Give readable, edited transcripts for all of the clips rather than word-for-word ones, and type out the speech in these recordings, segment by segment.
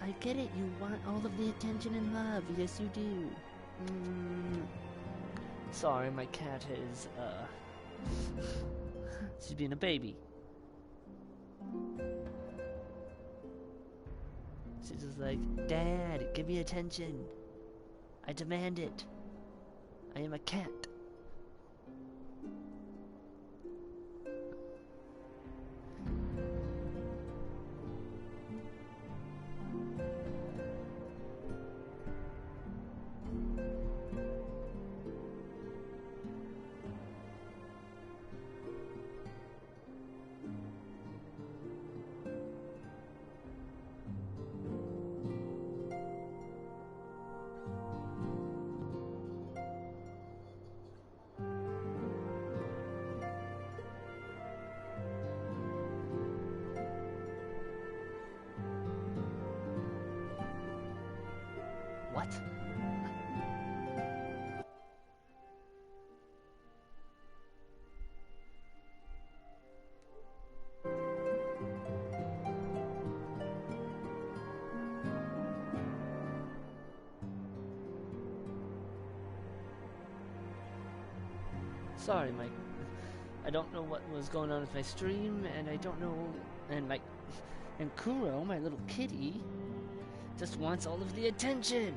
I get it. You want all of the attention and love. Yes, you do. Sorry, my cat is, she's being a baby. She's just like, Dad, give me attention. I demand it. I am a cat. What? Sorry, Mike. I don't know what was going on with my stream, and I don't know, and Kuro, my little kitty, just wants all of the attention.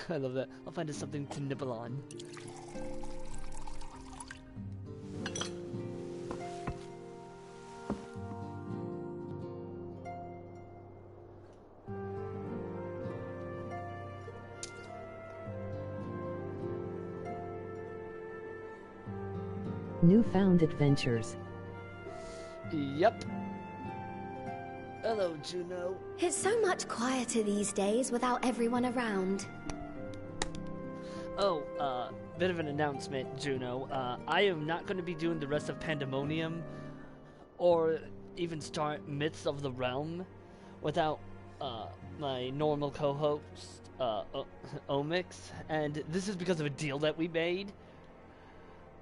I love that. I'll find us something to nibble on. Newfound adventures. Yep. Hello, Juno. It's so much quieter these days without everyone around. Oh, bit of an announcement, Juno. I am not going to be doing the rest of Pandemonium or even start Myths of the Realm without my normal co-host, Omix, and this is because of a deal that we made.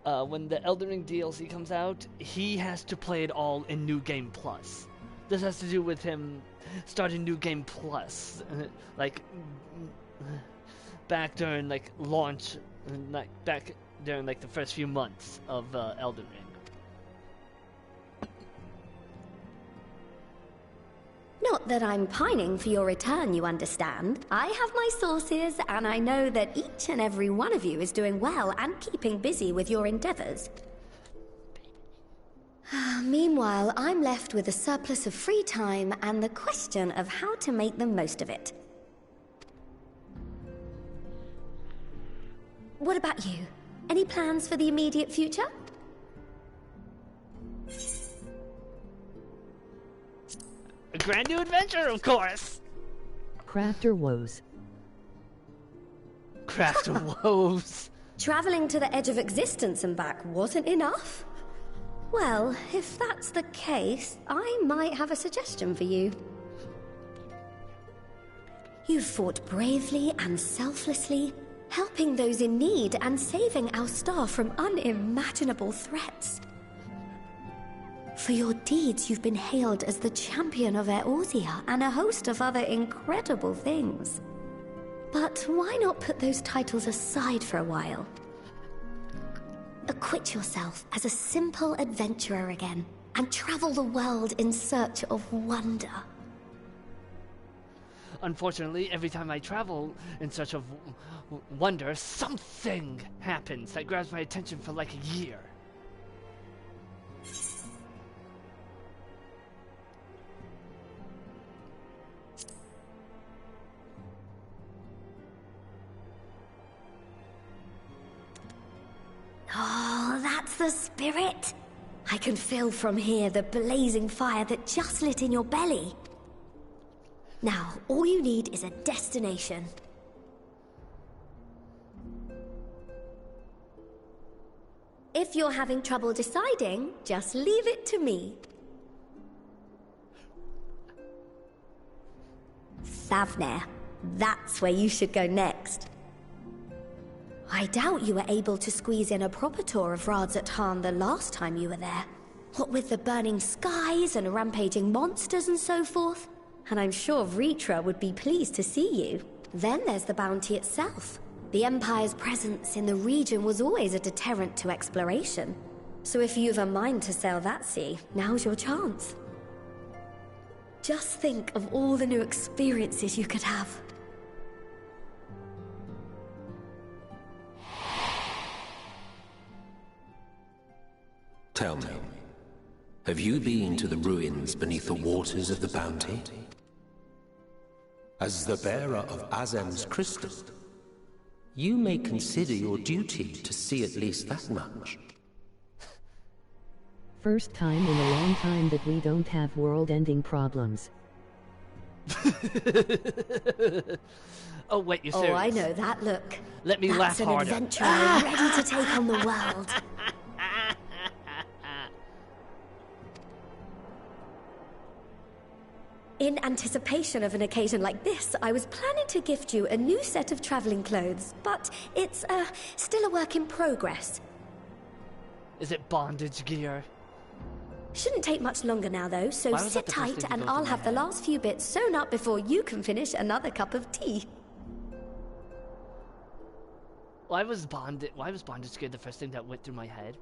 When the Elden Ring DLC comes out, he has to play it all in New Game Plus. This has to do with him starting New Game Plus, like back during like launch, like back during like the first few months of Elden Ring. Not that I'm pining for your return, you understand. I have my sources, and I know that each and every one of you is doing well and keeping busy with your endeavors. Meanwhile, I'm left with a surplus of free time and the question of how to make the most of it. What about you? Any plans for the immediate future? A brand new adventure, of course! Crafter woes. Crafter woes. Traveling to the edge of existence and back wasn't enough? Well, if that's the case, I might have a suggestion for you. You've fought bravely and selflessly, helping those in need and saving our star from unimaginable threats. For your deeds, you've been hailed as the champion of Eorzea and a host of other incredible things. But why not put those titles aside for a while? Acquit yourself as a simple adventurer again, and travel the world in search of wonder. Unfortunately, every time I travel in search of wonder, something happens that grabs my attention for like a year. spirit? I can feel from here the blazing fire that just lit in your belly. Now, all you need is a destination. If you're having trouble deciding, just leave it to me. Thavner. That's where you should go next. I doubt you were able to squeeze in a proper tour of Radzat the last time you were there. What with the burning skies and rampaging monsters and so forth. And I'm sure Vritra would be pleased to see you. Then there's the bounty itself. The Empire's presence in the region was always a deterrent to exploration. So if you've a mind to sail that sea, now's your chance. Just think of all the new experiences you could have. Tell me, have you been to the ruins beneath the waters of the Bounty? As the bearer of Azem's crystal, you may consider your duty to see at least that much. First time in a long time that we don't have world-ending problems. Oh wait, you're serious? Oh, I know that look. Let me laugh harder. That's an adventurer ready to take on the world. In anticipation of an occasion like this, I was planning to gift you a new set of traveling clothes, but it's still a work in progress. Is it bondage gear? Shouldn't take much longer now, though, so Why was that sit the first tight thing to and go through I'll my have the head? last few bits sewn up before you can finish another cup of tea. Why was bondage gear the first thing that went through my head?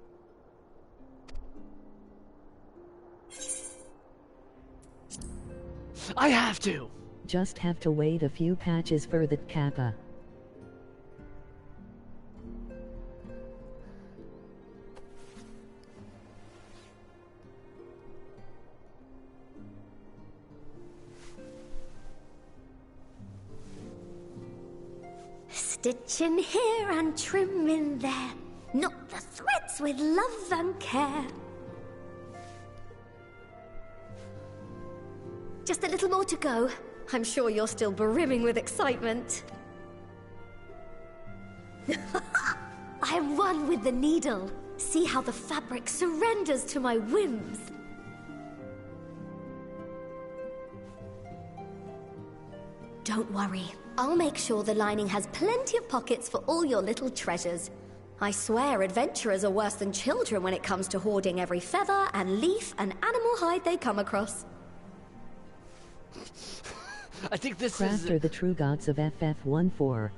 I have to! Just have to wait a few patches for that kappa. Stitch in here and trim in there. Knot the threads with love and care. Just a little more to go. I'm sure you're still brimming with excitement. I am one with the needle. See how the fabric surrenders to my whims. Don't worry. I'll make sure the lining has plenty of pockets for all your little treasures. I swear adventurers are worse than children when it comes to hoarding every feather and leaf and animal hide they come across. I think this Crafter is... the true gods of FF14.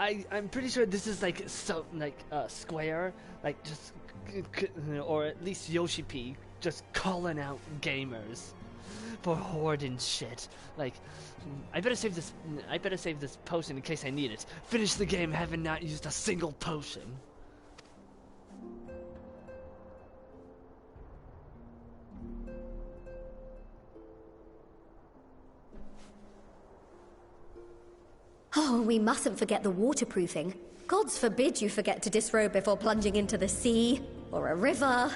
I'm pretty sure this is like Square, like just, or at least Yoshi P, just calling out gamers for hoarding shit. Like, I better save this potion in case I need it. Finish the game having not used a single potion. Oh, we mustn't forget the waterproofing. Gods forbid you forget to disrobe before plunging into the sea, or a river,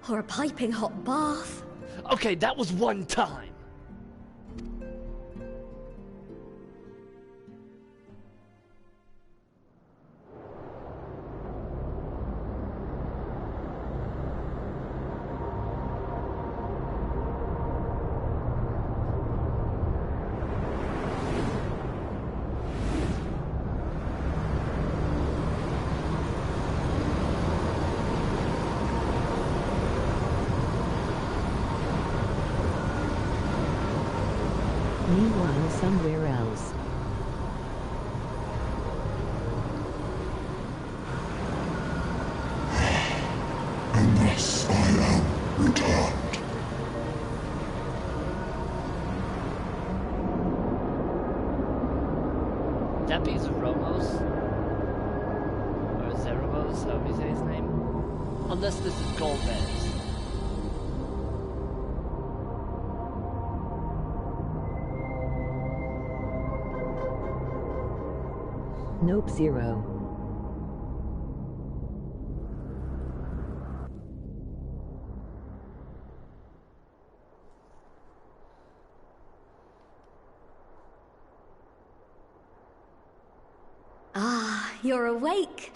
or a piping hot bath. Okay, that was one time. Meanwhile, somewhere else. And thus I am returned. That be Zeromos? Or Zeromos, however you say his name? Unless this is Golbez. Nope, zero. you're awake.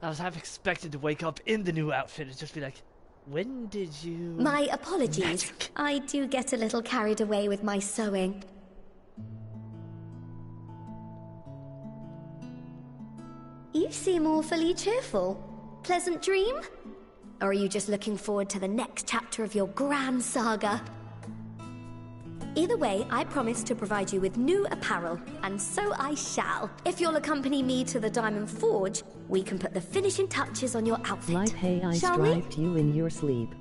I was half expected to wake up in the new outfit and just be like, when did you... My apologies. Magic. I do get a little carried away with my sewing. You seem awfully cheerful. Pleasant dream? Or are you just looking forward to the next chapter of your grand saga? Either way, I promise to provide you with new apparel, and so I shall. If you'll accompany me to the Diamond Forge, we can put the finishing touches on your outfit. Like hey, I Shall we? strived you in your sleep.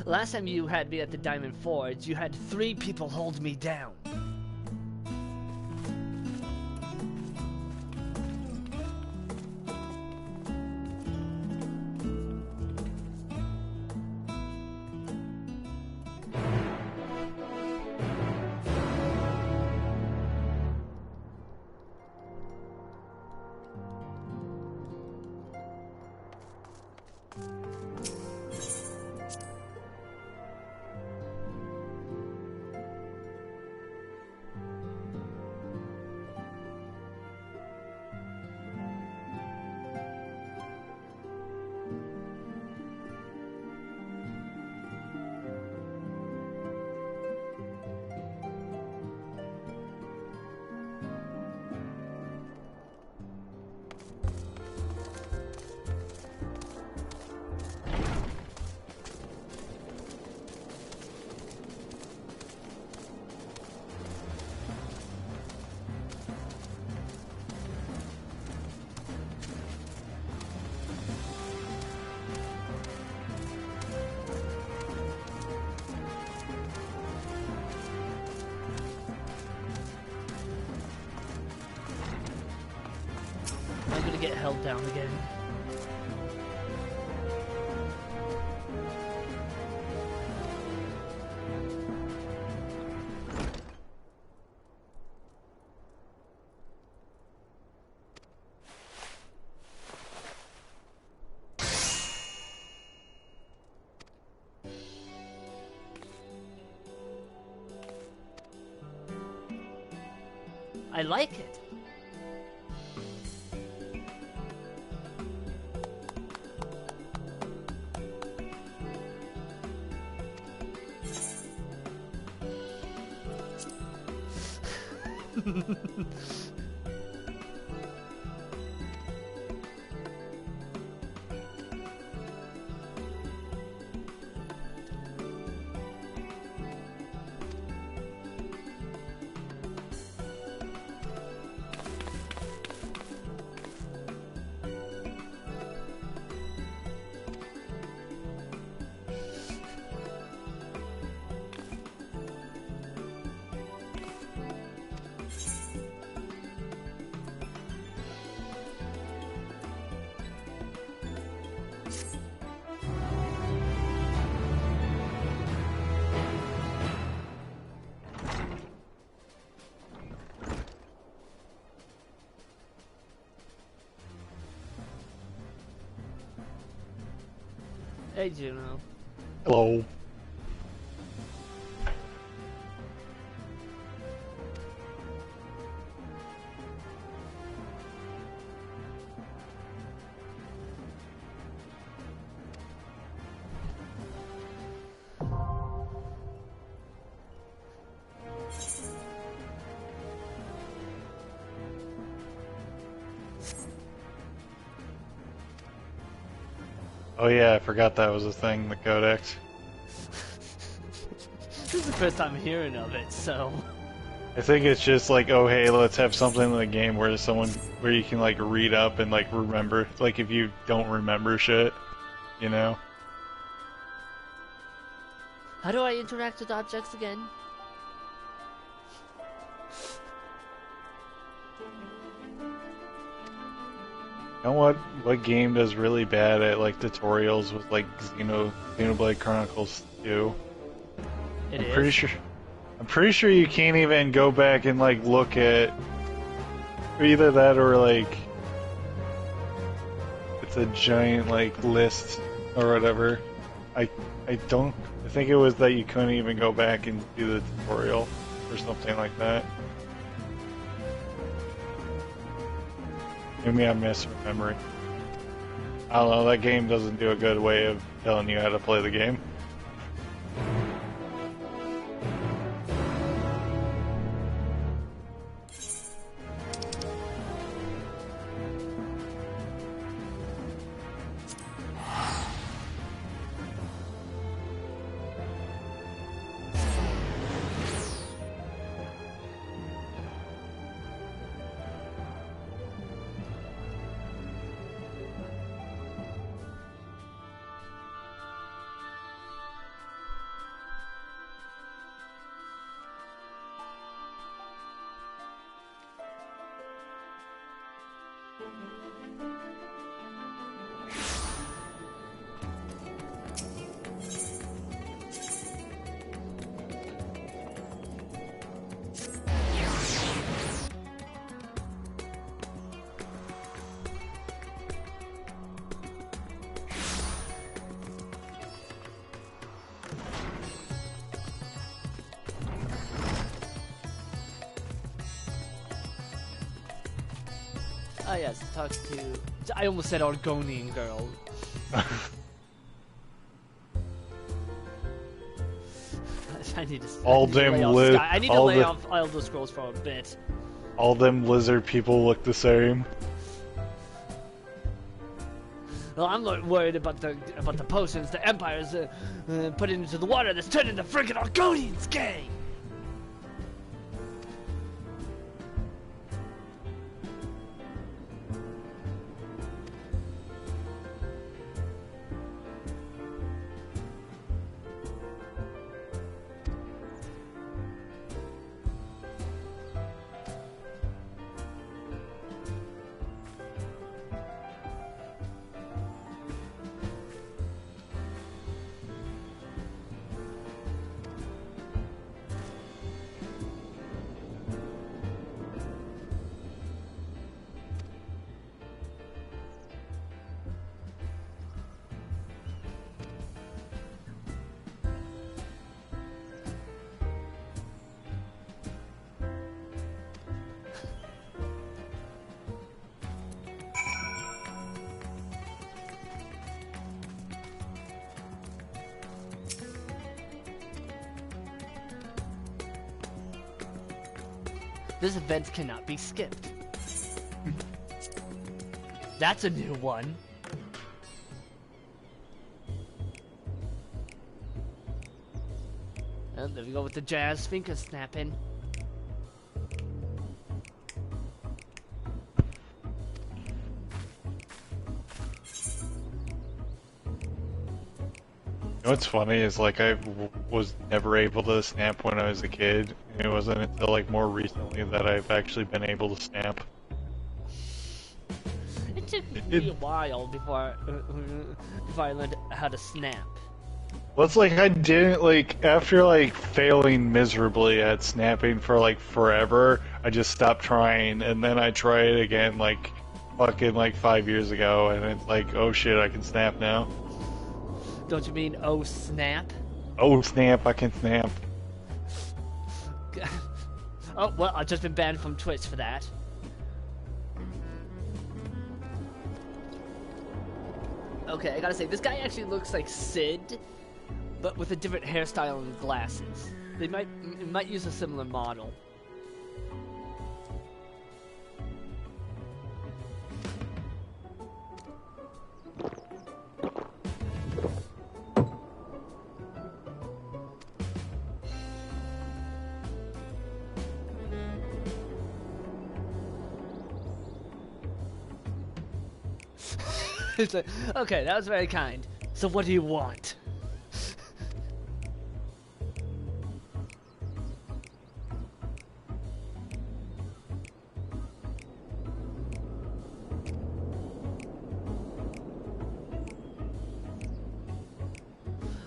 Last time you had me at the Diamond Forge, you had 3 people hold me down. I'm gonna get held down again. I like it. Hey, Juno. Hello. Oh yeah, I forgot that was a thing, the codex. This is the first time hearing of it, so... I think it's just like, oh hey, let's have something in the game where where you can like read up and like remember, like if you don't remember shit, you know? How do I interact with objects again? You know what game does really bad at like tutorials with like Xenoblade Chronicles 2? I'm pretty sure you can't even go back and like look at either that or like it's a giant like list or whatever. I don't. I think it was that you couldn't even go back and do the tutorial or something like that. Maybe I'm misremembering. I don't know. That game doesn't do a good way of telling you how to play the game. Oh yes, talk to... I almost said Argonian girl. I need to lay off Elder Scrolls for a bit. All them lizard people look the same. Well, I'm not worried about the potions the Empire's putting into the water that's turning the friggin' Argonians gay! This event cannot be skipped. That's a new one. And there we go with the jazz finger snapping. You know what's funny is like I was never able to snap when I was a kid. It wasn't until like more recently that I've actually been able to snap. It took me a while before I learned how to snap. Well, it's like I didn't like after like failing miserably at snapping for like forever. I just stopped trying, and then I tried again like fucking like 5 years ago, and it's like, oh shit, I can snap now. Don't you mean oh snap? Oh snap, I can snap. Oh, well, I've just been banned from Twitch for that. Okay, I gotta say, this guy actually looks like Sid, but with a different hairstyle and glasses. They might use a similar model. It's like, okay, that was very kind. So what do you want?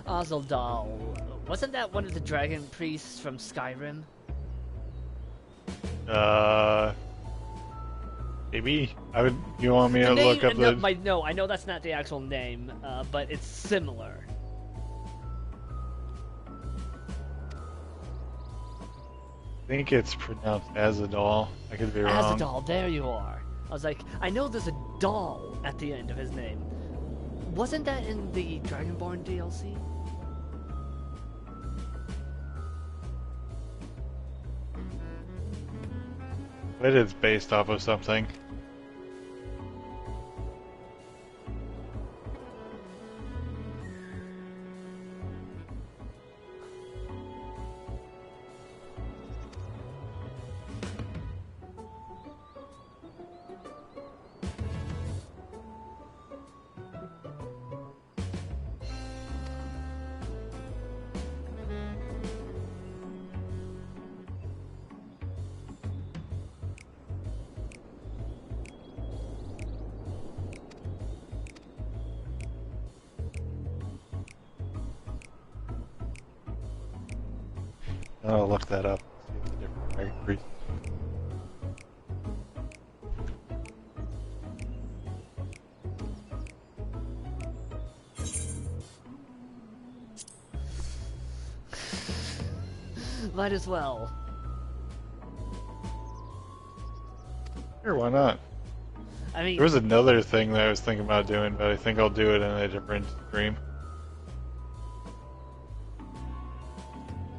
Ozeldal. Wasn't that one of the dragon priests from Skyrim? Maybe I would. You want me to The name, look up the? no, I know that's not the actual name, but it's similar. I think it's pronounced Azadal. I could be wrong. Azadal, there you are. I was like, I know there's a doll at the end of his name. Wasn't that in the Dragonborn DLC? But it's based off of something. I'll look that up. See if the different dragon priests. Might as well. Sure, why not? I mean, There was another thing that I was thinking about doing, but I think I'll do it in a different stream.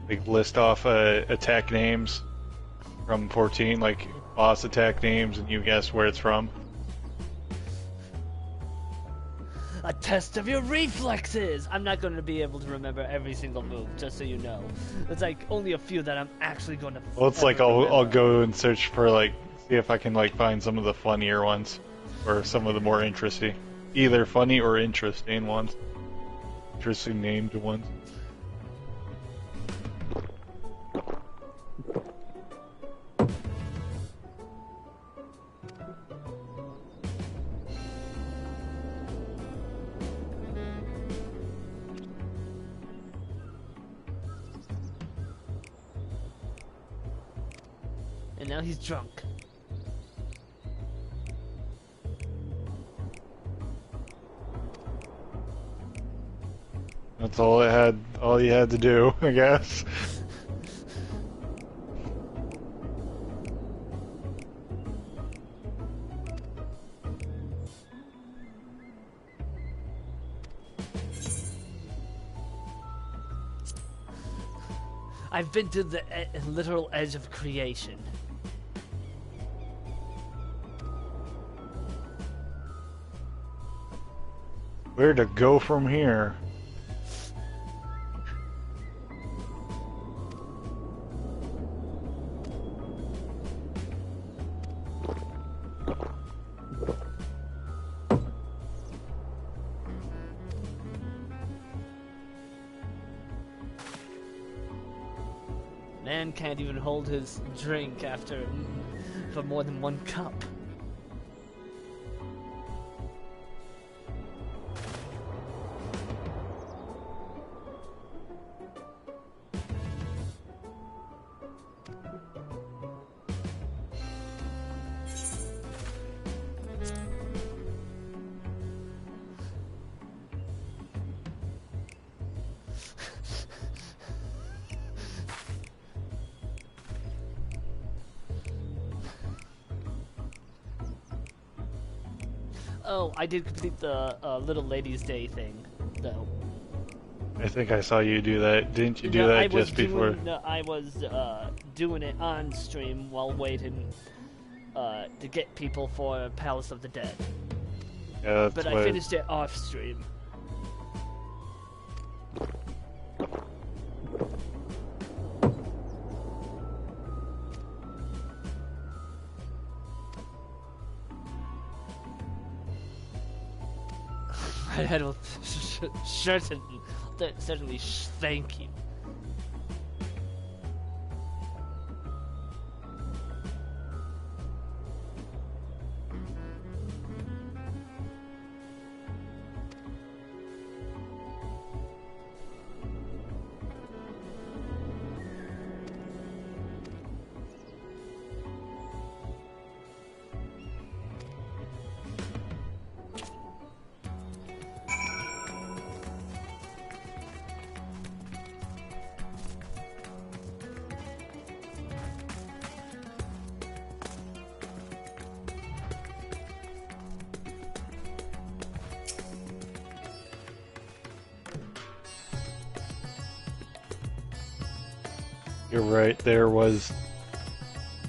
Like list off attack names from 14, like boss attack names, and you guess where it's from. a test of your reflexes! I'm not going to be able to remember every single move, just so you know. It's like only a few that I'm actually going to. Well, it's like I'll go and search for like see if I can like find some of the funnier ones, or some of the more interesting, either funny or interesting ones, interesting named ones. And now he's drunk. That's all it had. All you had to do, I guess. I've been to the literal edge of creation. Where to go from here? Man can't even hold his drink for more than one cup. Oh, I did complete the Little Ladies' Day thing, though. I think I saw you do that. Didn't you do that just before? I was doing it on stream while waiting to get people for Palace of the Dead. Yeah, that's But I finished it off stream. I will certainly thank you. You're right. It was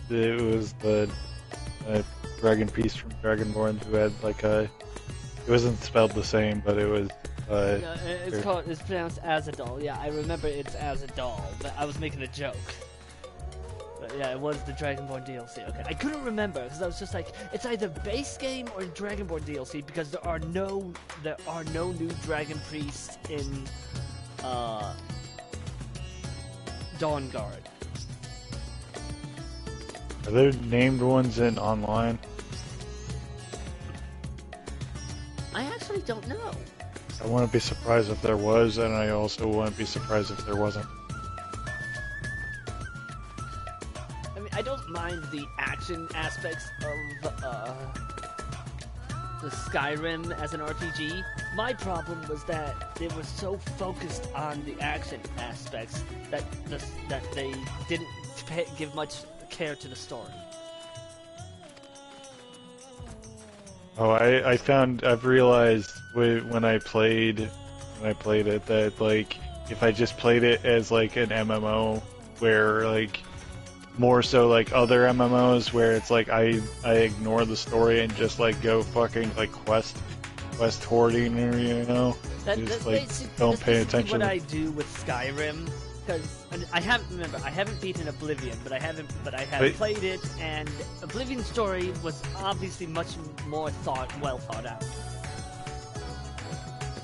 the Dragon Priest from Dragonborn who had like a. It wasn't spelled the same, but it was. No, it's pronounced Azadol. Yeah, I remember it's Azadol, but I was making a joke. But yeah, it was the Dragonborn DLC. Okay, I couldn't remember because I was just like, it's either base game or Dragonborn DLC because there are no new Dragon Priests in Dawnguard. Are there named ones in online? I actually don't know. I wouldn't be surprised if there was, and I also wouldn't be surprised if there wasn't. I mean, I don't mind the action aspects of the Skyrim as an RPG. My problem was that they were so focused on the action aspects that they didn't give much care to the story. Oh, I've realized when I played it that like if I just played it as like an MMO where like more so like other MMOs where it's like I ignore the story and just like go fucking like quest hoarding or just like don't pay attention. What I do with Skyrim. Because I haven't beaten Oblivion, but I have played it, and Oblivion's story was obviously much more well thought out.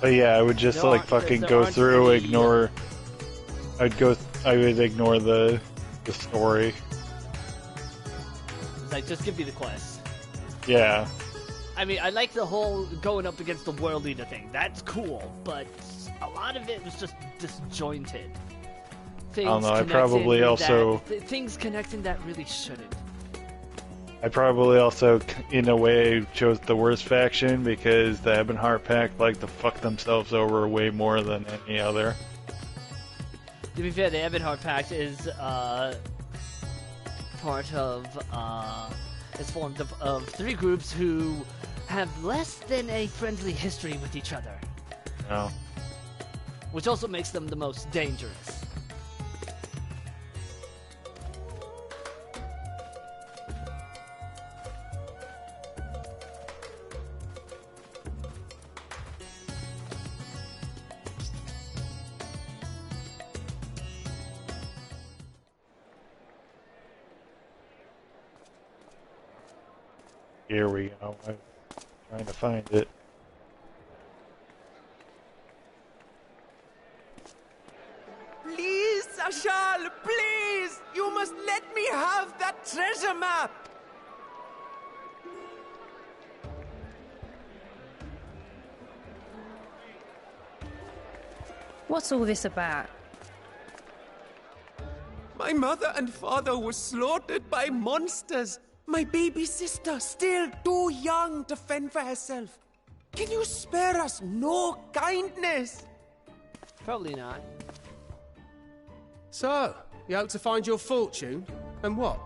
But yeah, I would just like fucking go through, ignore. I would ignore the story. It's like, just give me the quest. Yeah. I mean, I like the whole going up against the World Eater thing. That's cool, but a lot of it was just disjointed. I don't know, things connecting that really shouldn't. I probably also, in a way, chose the worst faction because the Ebonheart Pact like to fuck themselves over way more than any other. To be fair, the Ebonheart Pact is is formed of three groups who have less than a friendly history with each other. No. Which also makes them the most dangerous. Here we go. I'm trying to find it. Please, Ashal, please! You must let me have that treasure map! What's all this about? My mother and father were slaughtered by monsters. My baby sister, still too young to fend for herself. Can you spare us no kindness? Probably not. So, you hope to find your fortune? And what?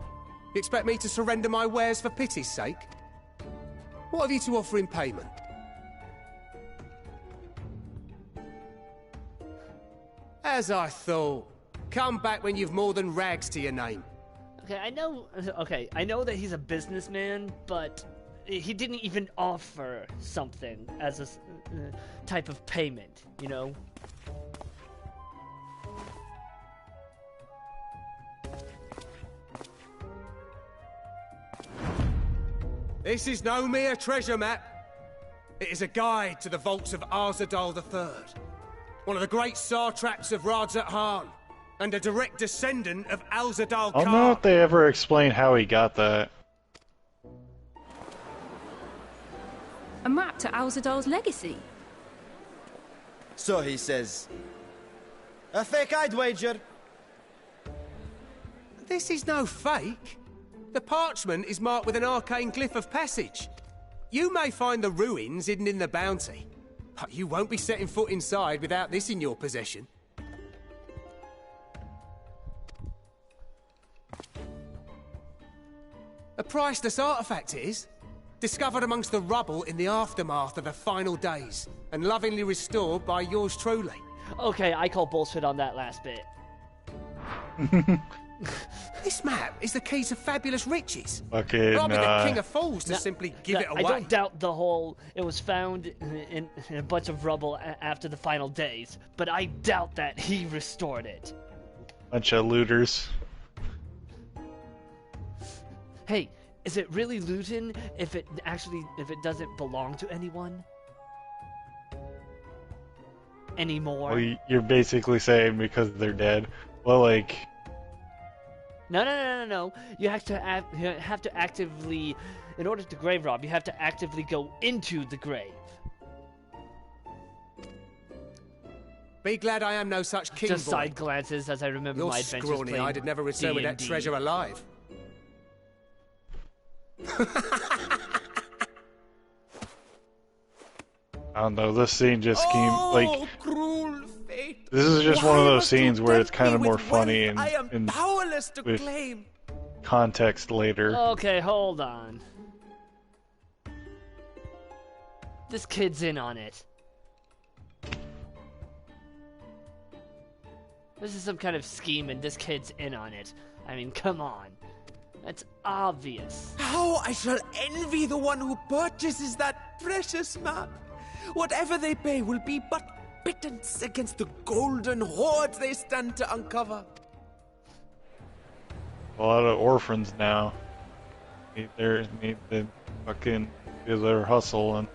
You expect me to surrender my wares for pity's sake? What have you to offer in payment? As I thought. Come back when you've more than rags to your name. Okay, I know that he's a businessman, but he didn't even offer something as a type of payment, you know? This is no mere treasure map. It is a guide to the vaults of Azadol III, one of the great satraps of Radzat Han, and a direct descendant of Alzadal Khan. I don't know if they ever explain how he got that. A map to Alzadal's legacy? So he says. A fake, I'd wager. This is no fake. The parchment is marked with an arcane glyph of passage. You may find the ruins hidden in the bounty, but you won't be setting foot inside without this in your possession. A priceless artifact it is, discovered amongst the rubble in the aftermath of the final days, and lovingly restored by yours truly. Okay, I call bullshit on that last bit. This map is the key to fabulous riches. Fucking, I'll be the king of fools to simply give it away. I don't doubt the whole, it was found in a bunch of rubble after the final days, but I doubt that he restored it. Bunch of looters. Hey, is it really looting if it doesn't belong to anyone? Anymore? Well, you're basically saying because they're dead. Well, like... No. You have to actively, in order to grave rob, you have to actively go into the grave. Be glad I am no such king. Just boy. side glances as I remember my adventures playing scrawny-eyed would never return with that D&D. treasure alive. I don't know, this scene just came, like... Cruel fate. This is just one of those scenes where it's kind of more funny and I am powerless to with claim. context later. Okay, hold on. This kid's in on it. This is some kind of scheme and this kid's in on it. I mean, come on. That's obvious. How I shall envy the one who purchases that precious map. Whatever they pay will be but pittance against the golden hoards they stand to uncover. A lot of orphans now need to fucking do their hustle and...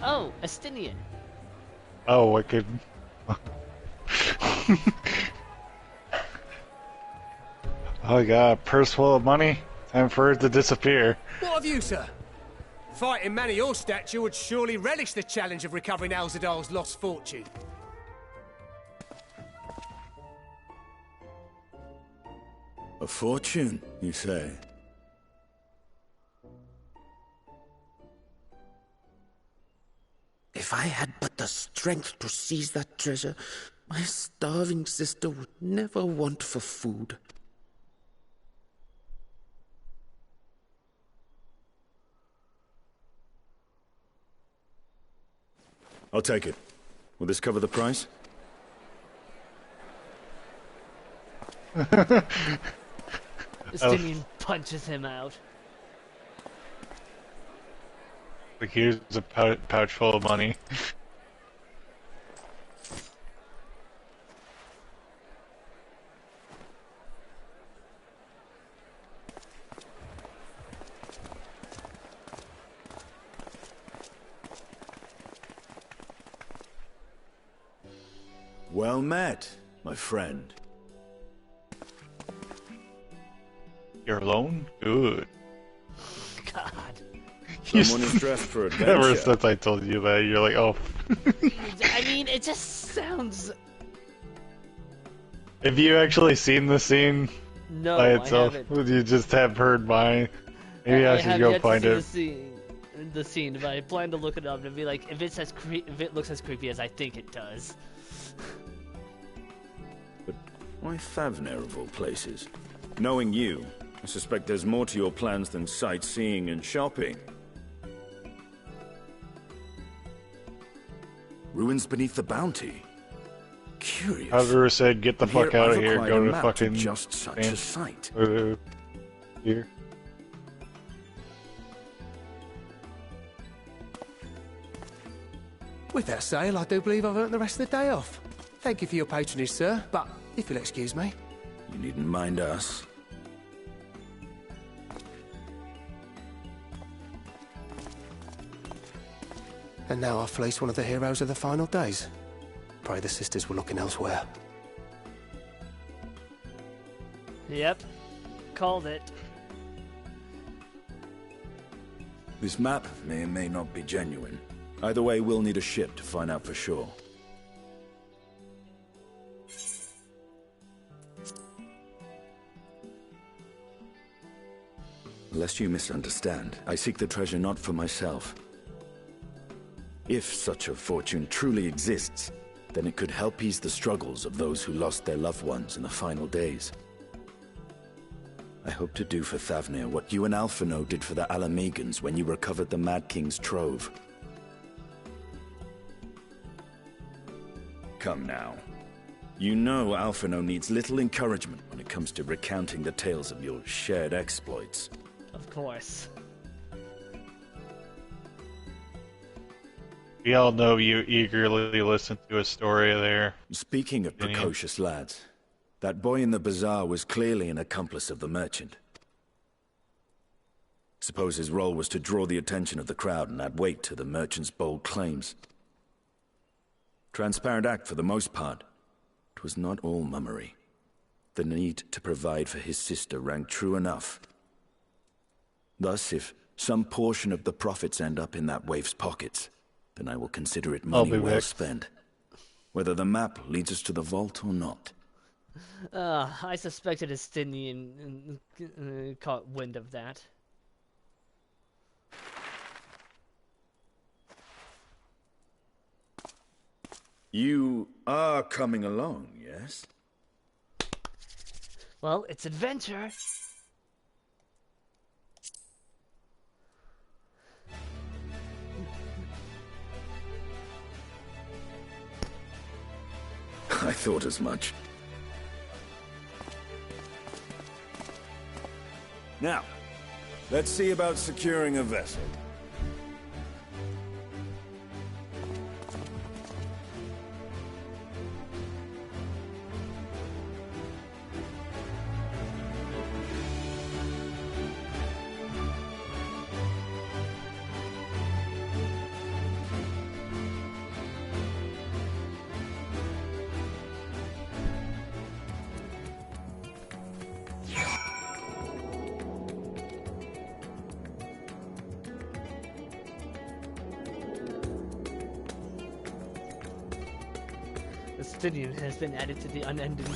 Oh, Estinian. Oh, I could... Oh god, purse full of money? Time for it to disappear. What of you, sir? Fighting man of your stature would surely relish the challenge of recovering Alzadal's lost fortune. A fortune, you say? If I had but the strength to seize that treasure, my starving sister would never want for food. I'll take it. Will this cover the price? Estinian punches him out. Like, here's a pouch full of money. Well met, my friend. You're alone? Good. God. Someone is dressed for adventure. Ever since I told you that, you're like, oh. I mean, it just sounds... Have you actually seen the scene No, by itself? I haven't. Would you just have heard mine? Maybe I should have go yet find to it. see the scene, but I plan to look it up and be like, if it looks as creepy as I think it does. But why Favner of all places? Knowing you, I suspect there's more to your plans than sightseeing and shopping. Ruins beneath the Bounty. Curious. However said, get the fuck out of here. Go to fucking... just such a sight. Here. With that sale, I do believe I've earned the rest of the day off. Thank you for your patronage, sir, but if you'll excuse me. You needn't mind us. And now I fleece one of the heroes of the final days. Pray the sisters were looking elsewhere. Yep. Called it. This map may or may not be genuine. Either way, we'll need a ship to find out for sure. Lest you misunderstand, I seek the treasure not for myself. If such a fortune truly exists, then it could help ease the struggles of those who lost their loved ones in the final days. I hope to do for Thavnir what you and Alphino did for the Alamegans when you recovered the Mad King's trove. Come now. You know Alphino needs little encouragement when it comes to recounting the tales of your shared exploits. Of course. We all know you eagerly listen to a story there. Speaking of precocious lads, that boy in the bazaar was clearly an accomplice of the merchant. Suppose his role was to draw the attention of the crowd and add weight to the merchant's bold claims. Transparent act for the most part. It was not all mummery. The need to provide for his sister rang true enough. Thus, if some portion of the profits end up in that waif's pockets, then I will consider it money well spent. Whether the map leads us to the vault or not. I suspected Estinian caught wind of that. You are coming along, yes? Well, it's adventure. I thought as much. Now, let's see about securing a vessel. Estinian has been added to the unending toll.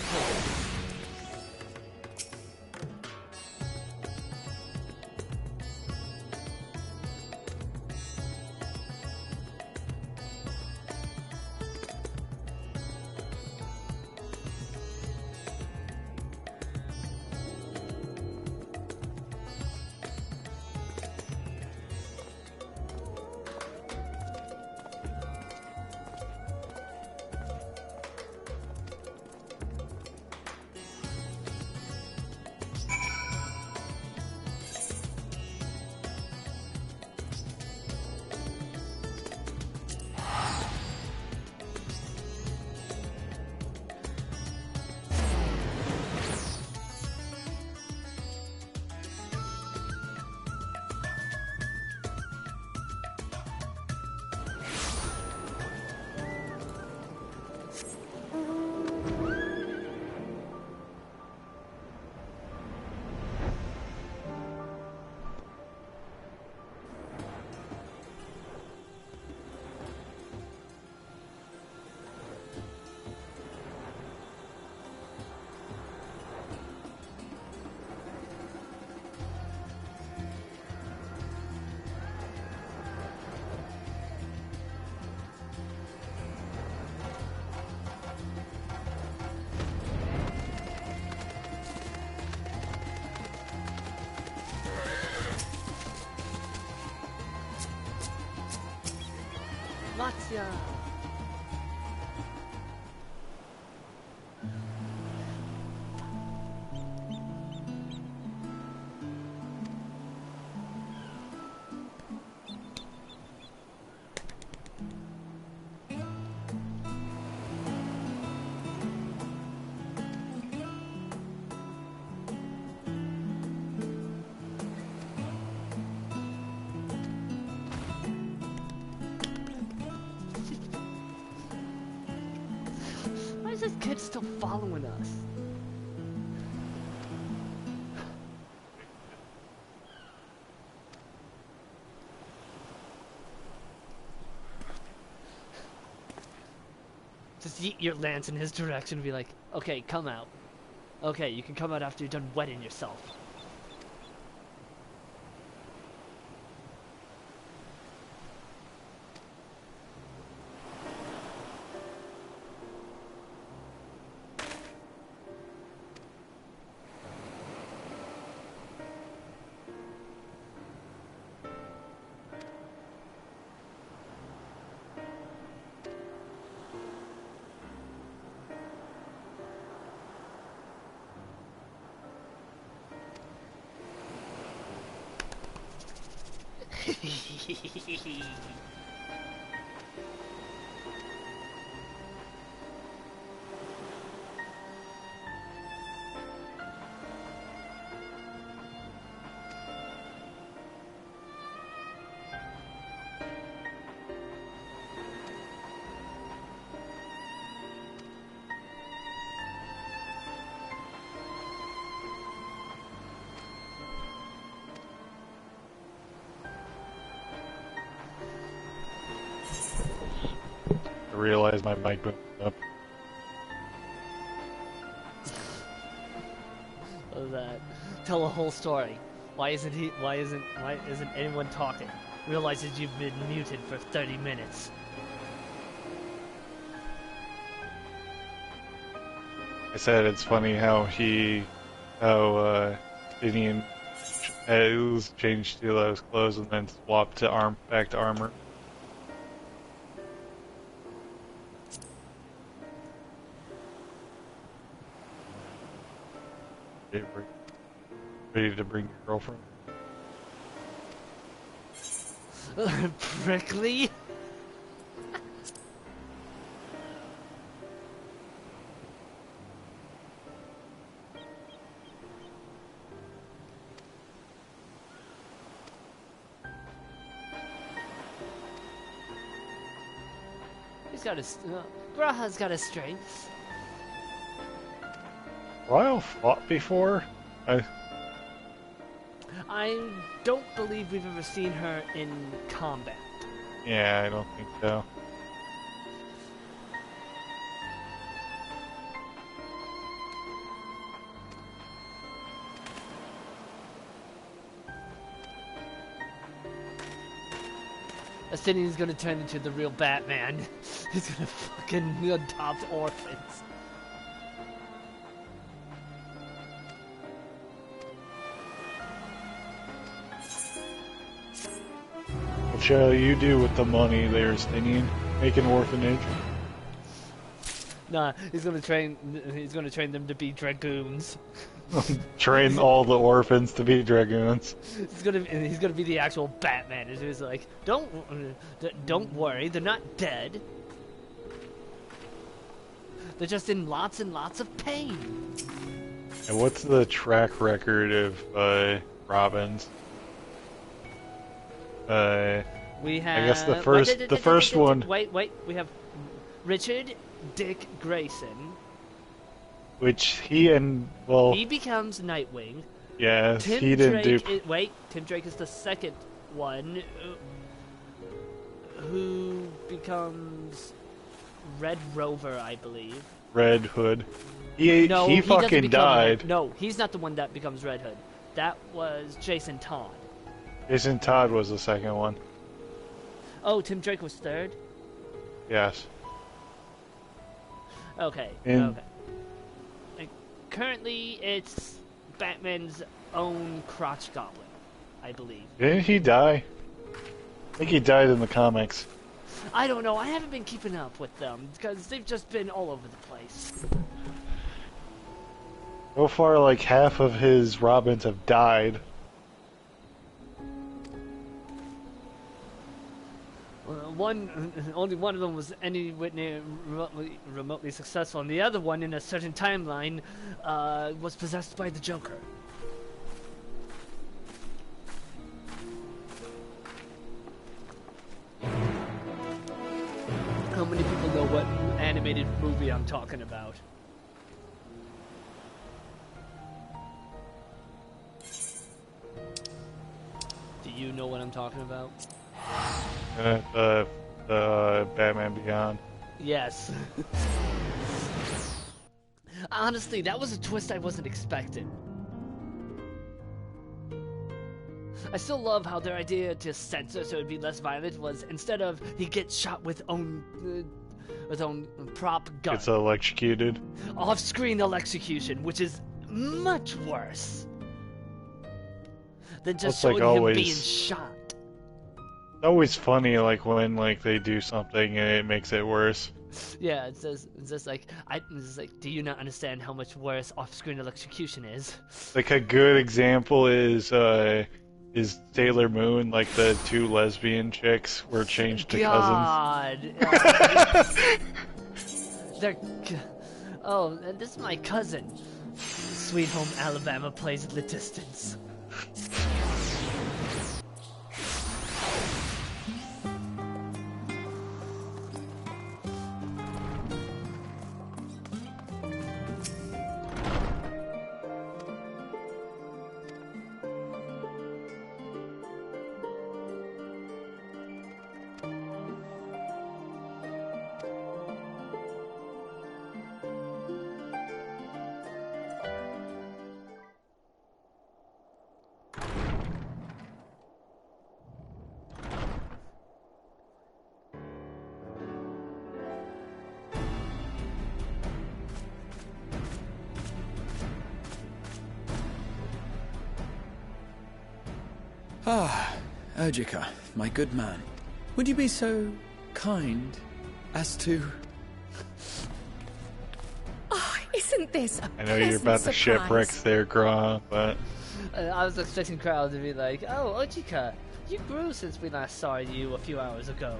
Latvia! Why is this kid still following us? Just yeet your lance in his direction and be like, okay, come out. Okay, you can come out after you're done wetting yourself. I realized my mic went up. What was that? Tell a whole story. Why isn't anyone talking? Realizes you've been muted for 30 minutes. I said it's funny how Gideon was changed to those clothes and then swapped to back to armor. Ready to bring your girlfriend? Prickly? He's got his... Graha's got his strengths. Ryle fought before? I don't believe we've ever seen her in combat. Yeah, I don't think so. Asinian's gonna turn into the real Batman. He's gonna fucking adopt orphans. What shall you do with the money there, Stinian? Make an orphanage? Nah, he's gonna train them to be dragoons. Train all the orphans to be dragoons. He's gonna be the actual Batman. He's like, don't worry, they're not dead. They're just in lots and lots of pain. And what's the track record of Robins? We have. I guess the first one. Wait. We have Richard Dick Grayson. Which he becomes Nightwing. Yeah, Tim he didn't Drake Tim Drake is the second one who becomes Red Rover, I believe. Red Hood. He fucking died. No, he's not the one that becomes Red Hood. That was Jason Todd. Jason Todd was the second one. Oh, Tim Drake was third? Yes. Okay. Currently, it's Batman's own crotch goblin, I believe. Didn't he die? I think he died in the comics. I don't know. I haven't been keeping up with them because they've just been all over the place. So far, like half of his Robins have died. Only one of them was any whit near remotely successful, and the other one, in a certain timeline, was possessed by the Joker. How many people know what animated movie I'm talking about? Do you know what I'm talking about? The Batman Beyond. Yes. Honestly, that was a twist I wasn't expecting. I still love how their idea to censor so it'd be less violent was instead of he gets shot with own prop gun. It's electrocuted. Off-screen electrocution, which is much worse than just showing him being shot. It's always funny, like when they do something and it makes it worse. Yeah, it's just like, do you not understand how much worse off-screen electrocution is? Like a good example is Is Sailor Moon like the two lesbian chicks were changed to cousins? They're... Oh, and this is my cousin. Sweet Home Alabama plays in the distance. Ah, Urgica, my good man. Would you be so kind as to... Oh, isn't this a I know you're about to shipwreck there, Grah, but... I was expecting Crowd to be like, oh, Ojika, you grew since we last saw you a few hours ago.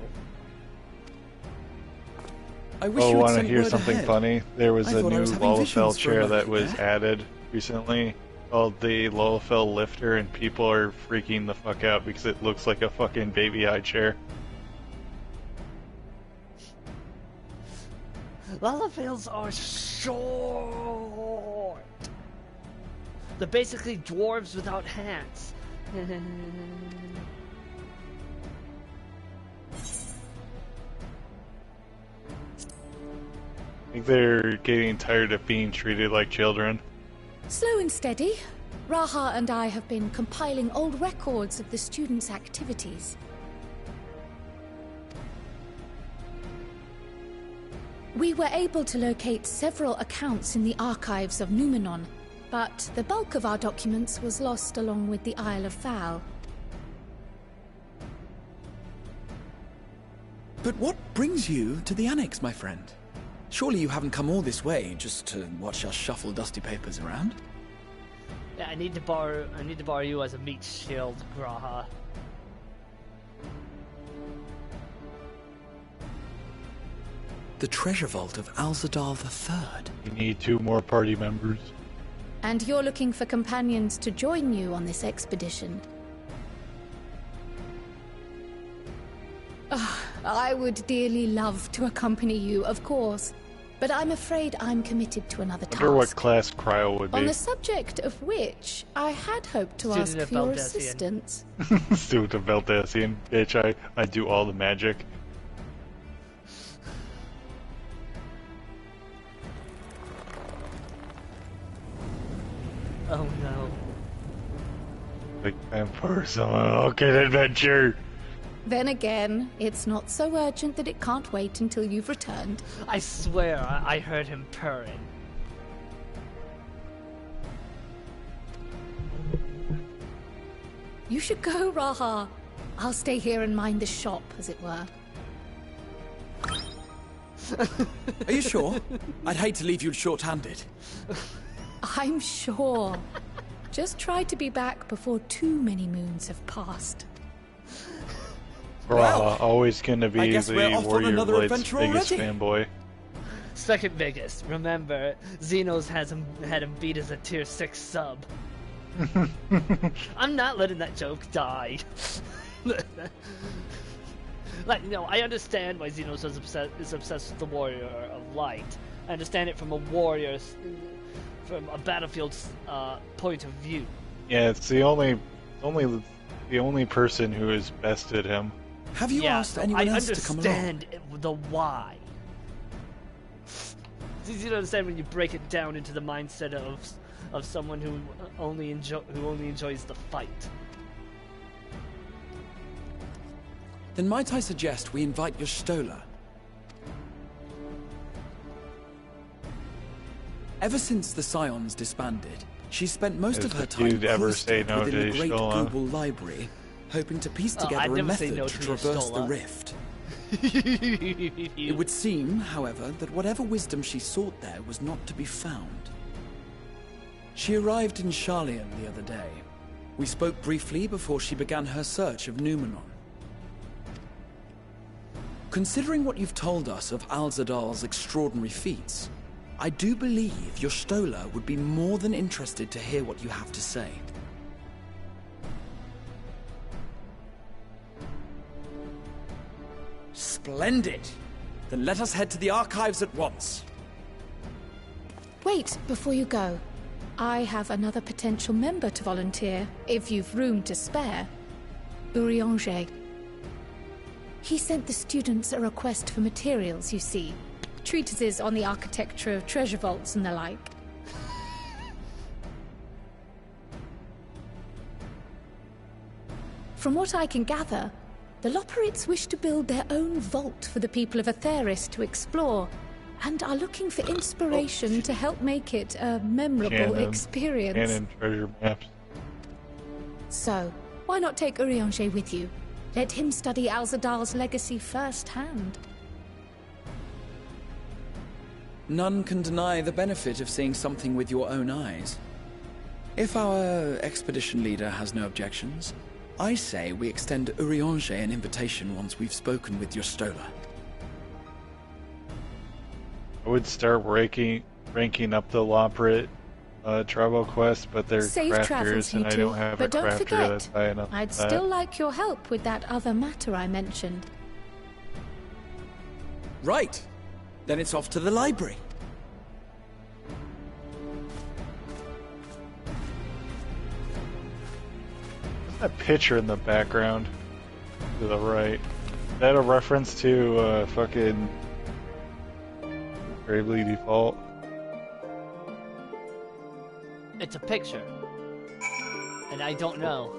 I wish you would want to send hear word something ahead. funny? There was I a thought I new was having Lullafell visions for a chair that moment was there. added recently called the Lullafell Lifter, and people are freaking the fuck out because it looks like a fucking baby high chair. Lullafells are short. They're basically dwarves without hats. I think they're getting tired of being treated like children. Slow and steady. Raha and I have been compiling old records of the students' activities. We were able to locate several accounts in the archives of Numenon, but the bulk of our documents was lost along with the Isle of Fowl. But what brings you to the Annex, my friend? Surely you haven't come all this way just to watch us shuffle dusty papers around? Yeah, I need to borrow you as a meat shield, Graha. The treasure vault of Alzadal III. You need 2 more party members. And you're looking for companions to join you on this expedition. I would dearly love to accompany you, of course, but I'm afraid I'm committed to another task. I wonder what class Cryo would be. On the subject of which, I had hoped to ask for your assistance. Student of Veldacian. Bitch, I do all the magic. Oh no. Like Vampire okay, adventure! Then again, it's not so urgent that it can't wait until you've returned. I swear I heard him purring. You should go, Raha. I'll stay here and mind the shop, as it were. Are you sure? I'd hate to leave you short-handed. I'm sure. Just try to be back before too many moons have passed. Well, always gonna be the Warrior Blades biggest already. fanboy. Second biggest. Remember, Xenos had him beat as a tier 6 sub. I'm not letting that joke die. Like, no, I understand why Xenos is obsessed with the Warrior of Light. I understand it from a warrior's, from a battlefield's point of view. Yeah, it's the only person who has bested him. Have you asked anyone else to come along? I understand the why. It's easy to understand when you break it down into the mindset of someone who only enjoys the fight. Then might I suggest we invite Yostola? Ever since the Scions disbanded, she's spent most of her time cloistered within the Great Google Library, hoping to piece together a method to traverse the rift. It would seem, however, that whatever wisdom she sought there was not to be found. She arrived in Charlian the other day, We spoke briefly before she began her search of Numenon. Considering what you've told us of Alzadal's extraordinary feats, I do believe your Stola would be more than interested to hear what you have to say. Splendid! Then let us head to the archives at once. Wait, before you go. I have another potential member to volunteer, if you've room to spare. Urianger. He sent the students a request for materials, you see. Treatises on the architecture of treasure vaults and the like. From what I can gather, the Loperites wish to build their own vault for the people of Aetheris to explore, and are looking for inspiration to help make it a memorable experience. Canon treasure maps. So, why not take Urianger with you? Let him study Alzadal's legacy firsthand. None can deny the benefit of seeing something with your own eyes. If our expedition leader has no objections, I say we extend Urianger an invitation once we've spoken with your Stola. I would start ranking up the Loperit tribal quest, but they're Safe crafters, travels, and I don't have but a don't crafter forget, that's high enough. I'd still like your help with that other matter I mentioned. Right. Then it's off to the library. That picture in the background to the right. Is that a reference to fucking Bravely Default? It's a picture. And I don't know.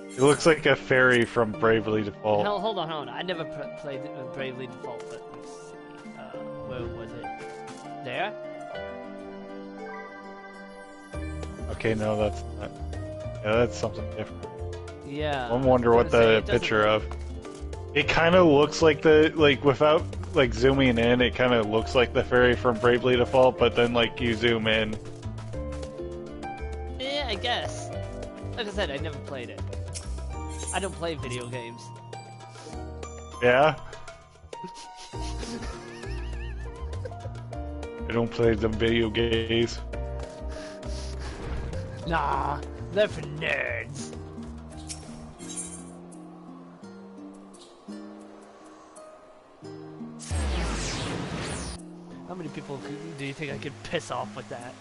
It looks like a fairy from Bravely Default. Hell, hold on. I never played Bravely Default, but let's see. Where was it? There? Okay, no, that's not. Yeah, that's something different. Yeah. I wonder what the picture of. It kind of looks like without zooming in, it kind of looks like the fairy from Bravely Default, but then you zoom in. Yeah, I guess. Like I said, I never played it. I don't play video games. Yeah? I don't play them video games. Nah, they're for nerds. How many people do you think I could piss off with that?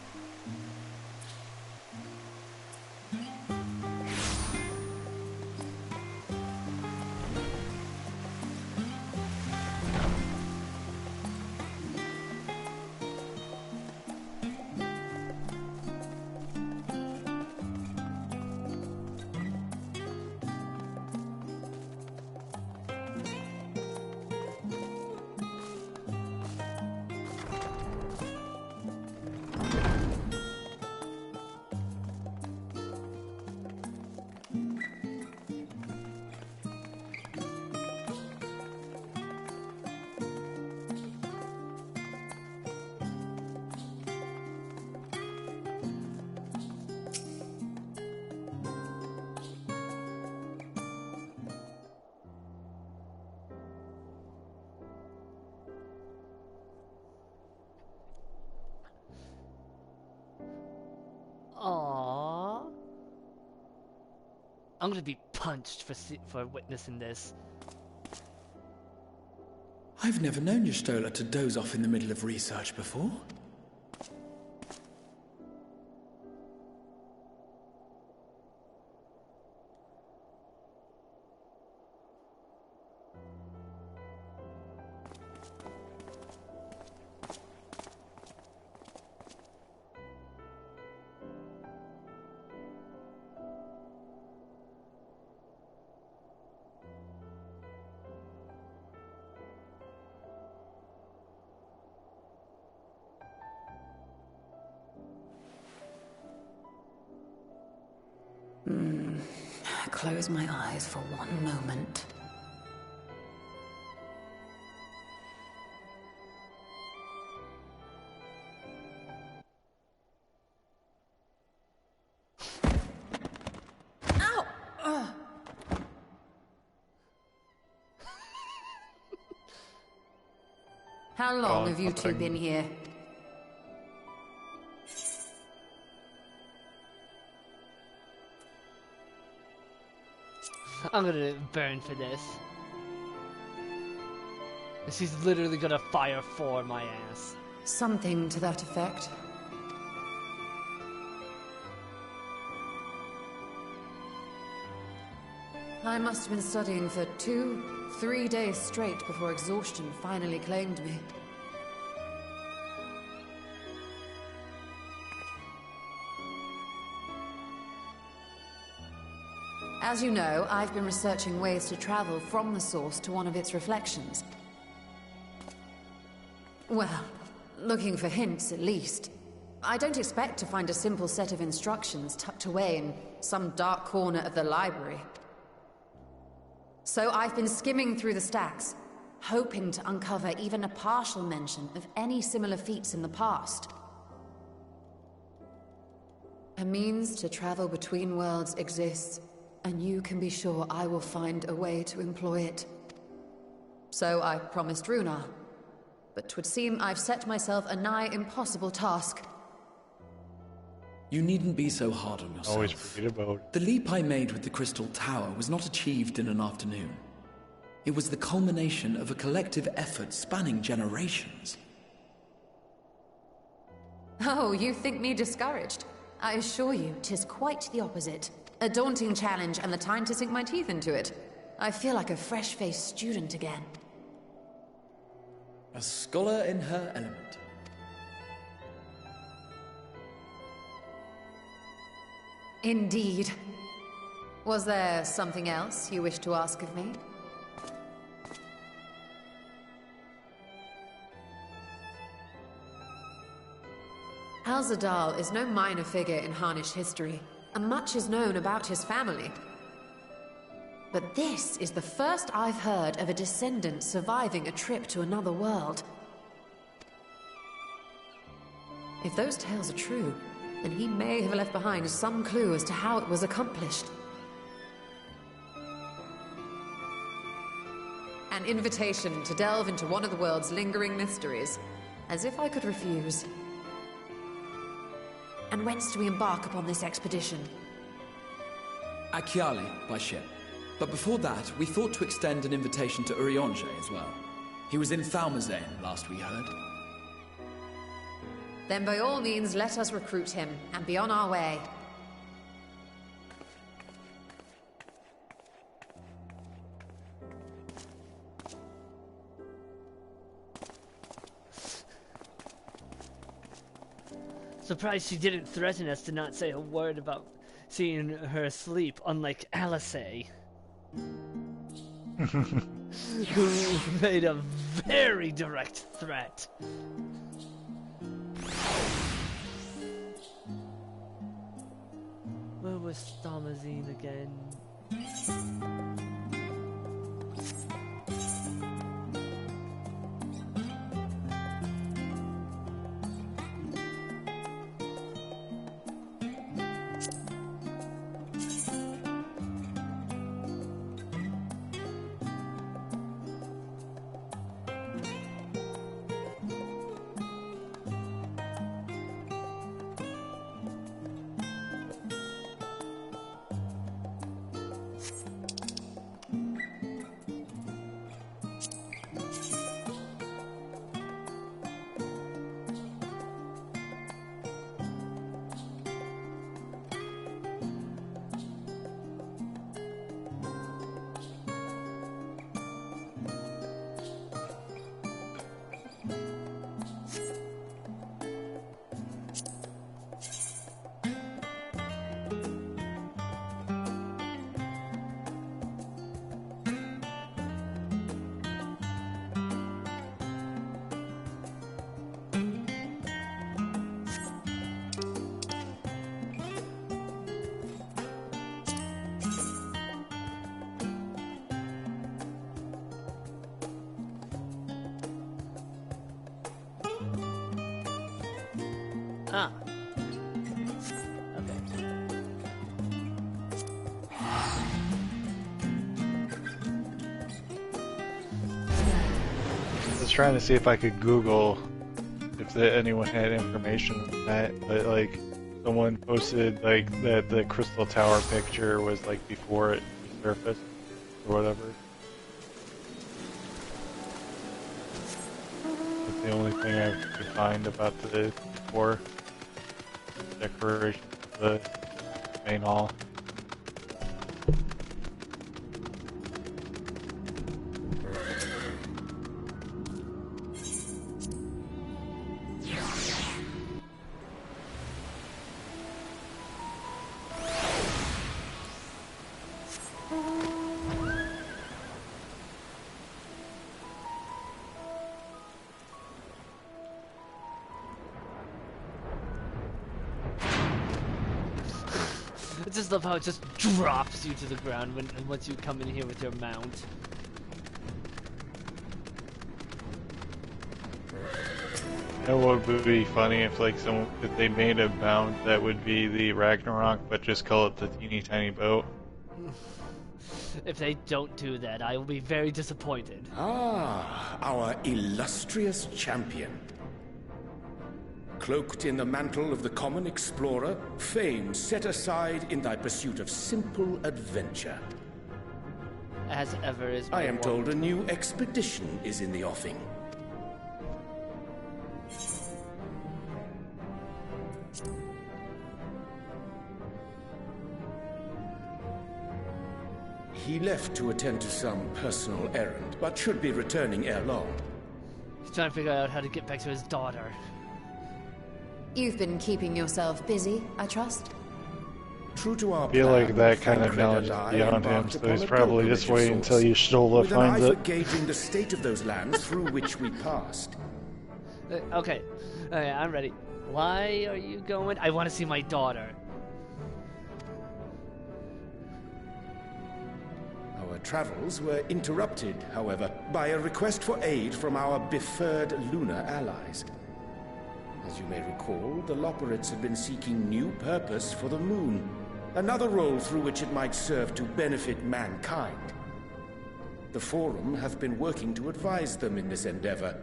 Aww. I'm gonna be punched for witnessing this. I've never known your Stola to doze off in the middle of research before. Close my eyes for one moment. How long have you two been here? I'm gonna burn for this. She's literally gonna fire for my ass. Something to that effect. I must have been studying for 2-3 days straight before exhaustion finally claimed me. As you know, I've been researching ways to travel from the source to one of its reflections. Well, looking for hints at least. I don't expect to find a simple set of instructions tucked away in some dark corner of the library. So I've been skimming through the stacks, hoping to uncover even a partial mention of any similar feats in the past. A means to travel between worlds exists, and you can be sure I will find a way to employ it. So I promised Runa, but 'twould seem I've set myself a nigh impossible task. You needn't be so hard on yourself. Always forget about it. The leap I made with the Crystal Tower was not achieved in an afternoon. It was the culmination of a collective effort spanning generations. Oh, you think me discouraged? I assure you, 'tis quite the opposite. A daunting challenge and the time to sink my teeth into it. I feel like a fresh-faced student again. A scholar in her element. Indeed. Was there something else you wish to ask of me? Al-Zadal is no minor figure in Harnish history, and much is known about his family. But this is the first I've heard of a descendant surviving a trip to another world. If those tales are true, then he may have left behind some clue as to how it was accomplished. An invitation to delve into one of the world's lingering mysteries. As if I could refuse. And whence do we embark upon this expedition? Akyali, by ship. But before that, we thought to extend an invitation to Urianger as well. He was in Thalmazane, last we heard. Then by all means, let us recruit him, and be on our way. Surprised she didn't threaten us to not say a word about seeing her asleep, unlike Alice. Who made a very direct threat. Where was Thalmazane again? trying to see if I could Google if anyone had information on that, but like someone posted like that the Crystal Tower picture was like before it resurfaced or whatever. That's the only thing I could find about the before decoration of the main hall. I just love how it just drops you to the ground once you come in here with your mount. You know what would be funny if if they made a mount that would be the Ragnarok, but just call it the teeny tiny boat. If they don't do that, I will be very disappointed. Ah, our illustrious champion. Cloaked in the mantle of the common explorer, fame set aside in thy pursuit of simple adventure. As ever is my I am told a new expedition is in the offing. He left to attend to some personal errand, but should be returning ere long. He's trying to figure out how to get back to his daughter. You've been keeping yourself busy, I trust? True to our I feel like that kind of knowledge is beyond him, so he's probably just waiting until Y'shtola finds it. With an eye for gauging the state of those lands through which we passed. Okay, I'm ready. Why are you going? I want to see my daughter. Our travels were interrupted, however, by a request for aid from our befurred lunar allies. As you may recall, the Loperites had been seeking new purpose for the moon, another role through which it might serve to benefit mankind. The Forum hath been working to advise them in this endeavor,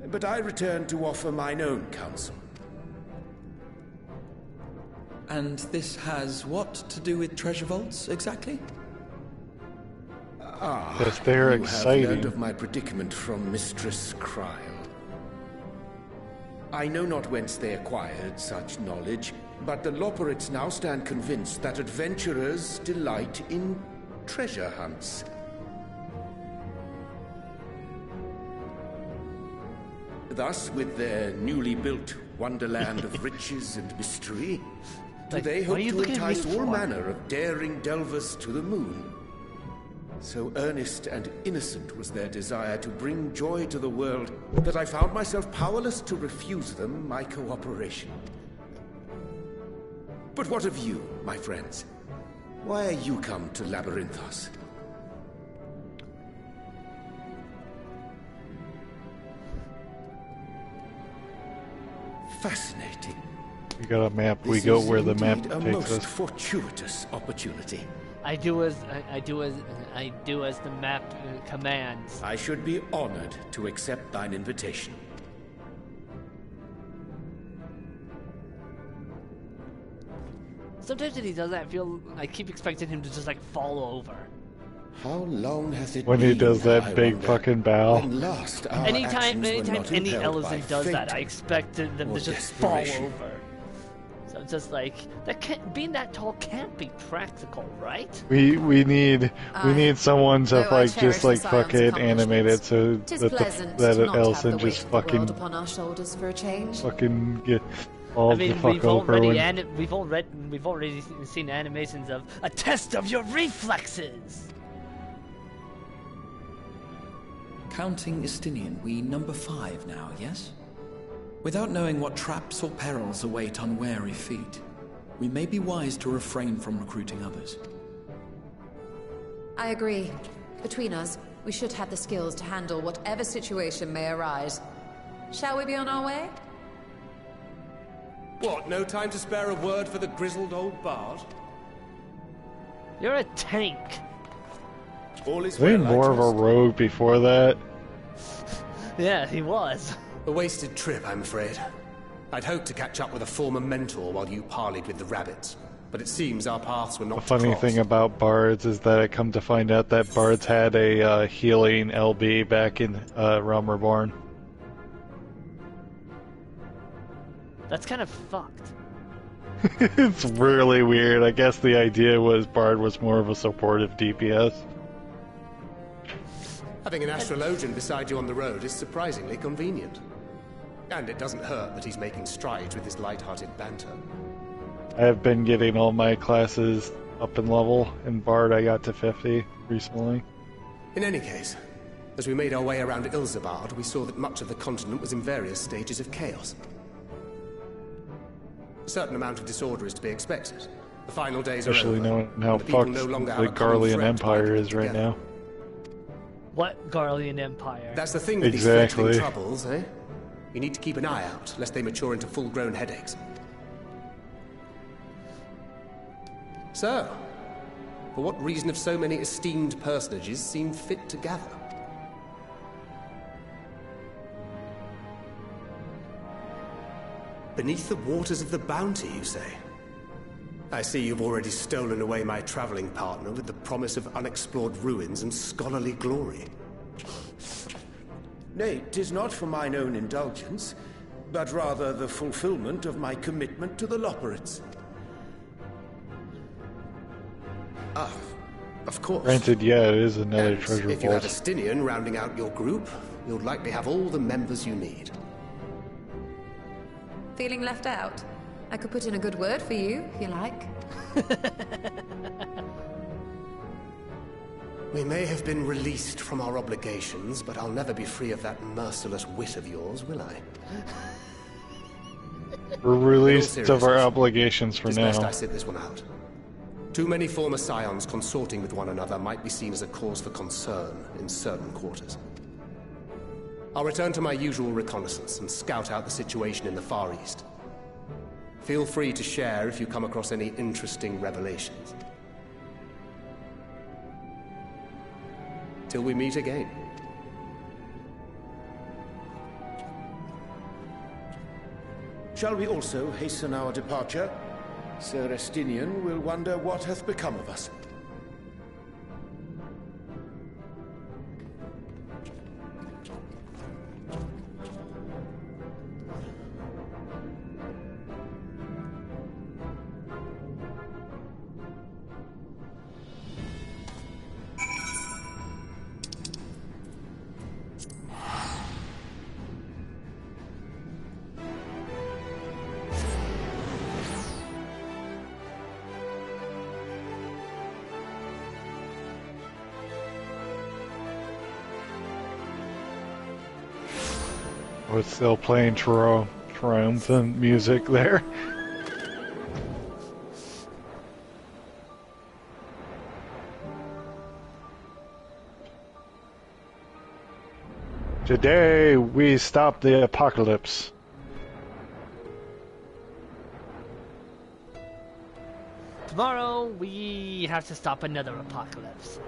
but I return to offer mine own counsel. And this has what to do with treasure vaults, exactly? Yes, they're exciting. You have learned of my predicament from Mistress Kryl. I know not whence they acquired such knowledge, but the Loperites now stand convinced that adventurers delight in treasure hunts. Thus, with their newly built wonderland of riches and mystery, do they hope to entice all manner of daring delvers to the moon. So earnest and innocent was their desire to bring joy to the world that I found myself powerless to refuse them my cooperation. But what of you, my friends? Why are you come to Labyrinthos? Fascinating. We got a map. We go where the map takes us. A most fortuitous opportunity. I do as the map commands. I should be honored to accept thine invitation. Sometimes when he does that, I keep expecting him to just like fall over. How long has it when been? He does that big fucking bow. Anytime any Elezen does that, I expect them to just fall over. So it's just like being that tall can't be practical, right? We need someone to just fucking animate it so that Elezen just fucking upon our shoulders for a change. Fucking get all the fuck over. We've already seen animations of a test of your reflexes. Counting Istinian, we number 5 now, yes? Without knowing what traps or perils await unwary feet, we may be wise to refrain from recruiting others. I agree. Between us, we should have the skills to handle whatever situation may arise. Shall we be on our way? What, no time to spare a word for the grizzled old bard? You're a tank. More of a rogue before that. Yeah, he was. A wasted trip, I'm afraid. I'd hoped to catch up with a former mentor while you parleyed with the rabbits, but it seems our paths were not The funny thing about bards is that I come to find out that bards had a healing LB back in Realm Reborn. That's kind of fucked. It's really weird. I guess the idea was bard was more of a supportive DPS. Having an astrologian beside you on the road is surprisingly convenient. And it doesn't hurt that he's making strides with his light-hearted banter. I have been getting all my classes up in level. In bard I got to 50 recently. In any case, as we made our way around Ilzabard, we saw that much of the continent was in various stages of chaos. A certain amount of disorder is to be expected. The final days Especially are over. knowing how fucked the Garlean Empire is right now. What Garlean Empire? That's the thing with these fledgling troubles, eh? You need to keep an eye out, lest they mature into full-grown headaches. So, for what reason have so many esteemed personages seen fit to gather? Beneath the waters of the Bounty, you say? I see you've already stolen away my traveling partner with the promise of unexplored ruins and scholarly glory. Nay, 'tis not for mine own indulgence, but rather the fulfillment of my commitment to the Loporrits. Ah, of course. Granted, yeah, it is another treasure vault. If you have a Stinian rounding out your group, you'll likely have all the members you need. Feeling left out? I could put in a good word for you, if you like. We may have been released from our obligations, but I'll never be free of that merciless wit of yours, will I? We're released of our obligations for now. It's best I sit this one out. Too many former scions consorting with one another might be seen as a cause for concern in certain quarters. I'll return to my usual reconnaissance and scout out the situation in the Far East. Feel free to share if you come across any interesting revelations. Till we meet again. Shall we also hasten our departure? Sir Estinian will wonder what hath become of us. Oh, it's still playing triumphant music there. Today we stop the apocalypse. Tomorrow we have to stop another apocalypse.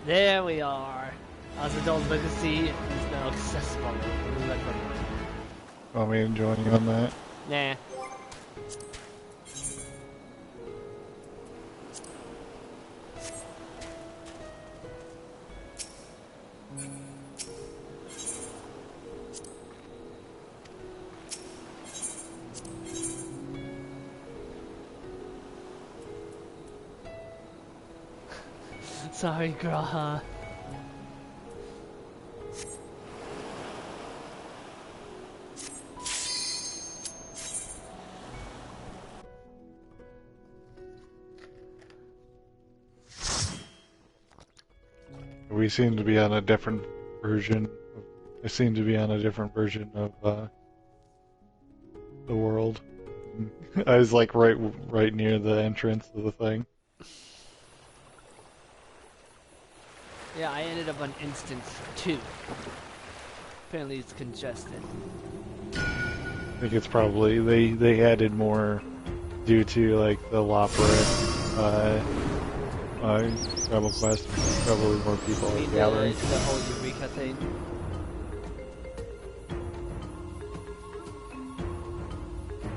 There we are. Azadol's legacy is now accessible. Want me to join you on that? Nah. Sorry, Graha. We seem to be on a different version. I seem to be on a different version of the world. I was like right near the entrance of the thing. Yeah, I ended up on instance 2. Apparently it's congested. I think it's probably they added more due to like the Lopera Rebel Quest. Probably more people are gathering. The whole Eureka thing.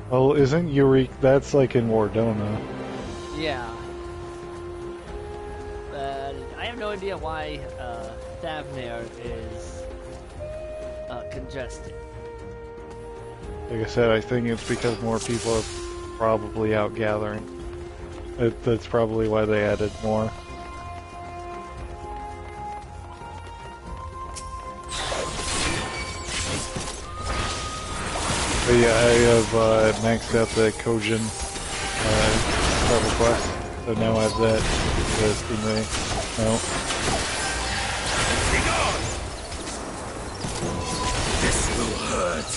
Oh, isn't Eureka? That's like in Wardona. Yeah. I have no idea why Thavnair is congested. Like I said, I think it's because more people are probably out gathering. That's probably why they added more. But yeah, I have maxed out the Kojin travel quest, so now I have that. The Stingray. No. This will hurt.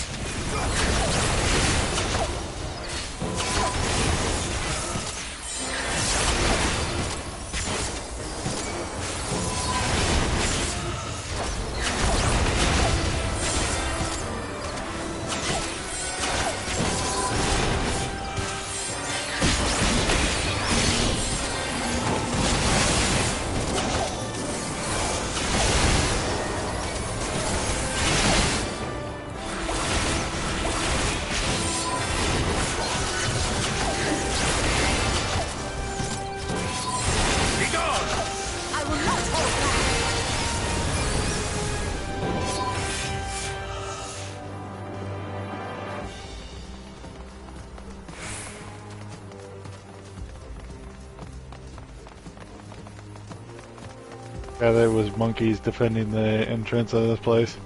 Yeah, there was monkeys defending the entrance of this place.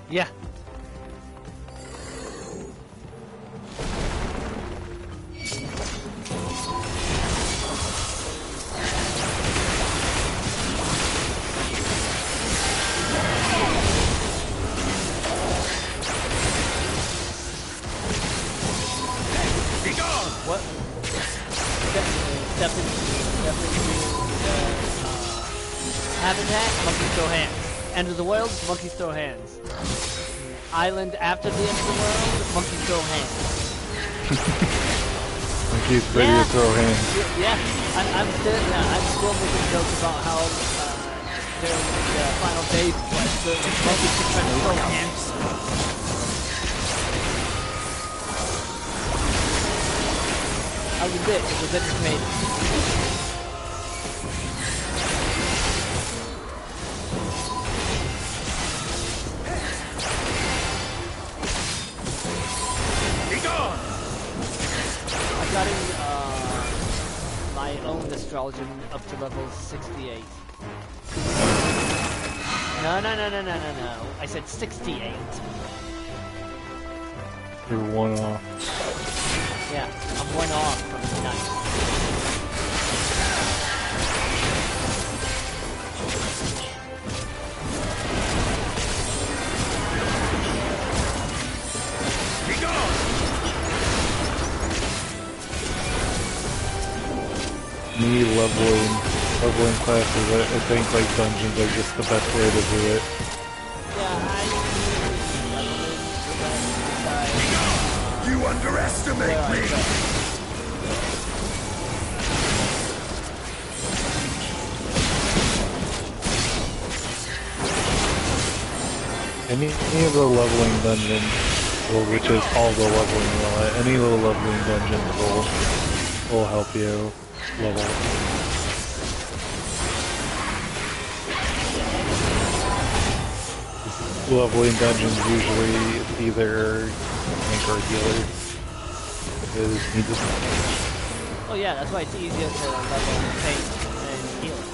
Yeah. What? Step into Habitat, monkeys throw hands. End of the world, monkeys throw hands. Island after the end of the world, monkeys throw hands. Monkeys ready to throw hands. Yeah, I'm still making jokes about how during the final days quest, the monkeys can try to throw hands. I'll admit, it was entertaining. My own astrologer up to level 68. No. I said 68. You're one off. Yeah, I'm one off from the ninth. Me leveling classes, I think like dungeons are just the best way to do it. You underestimate me! Any of the leveling dungeons, well, which is all the leveling, any of the leveling dungeons will help you level. Leveling dungeons usually either tank or healer is needed. Oh yeah, that's why it's easier to level tank and healer.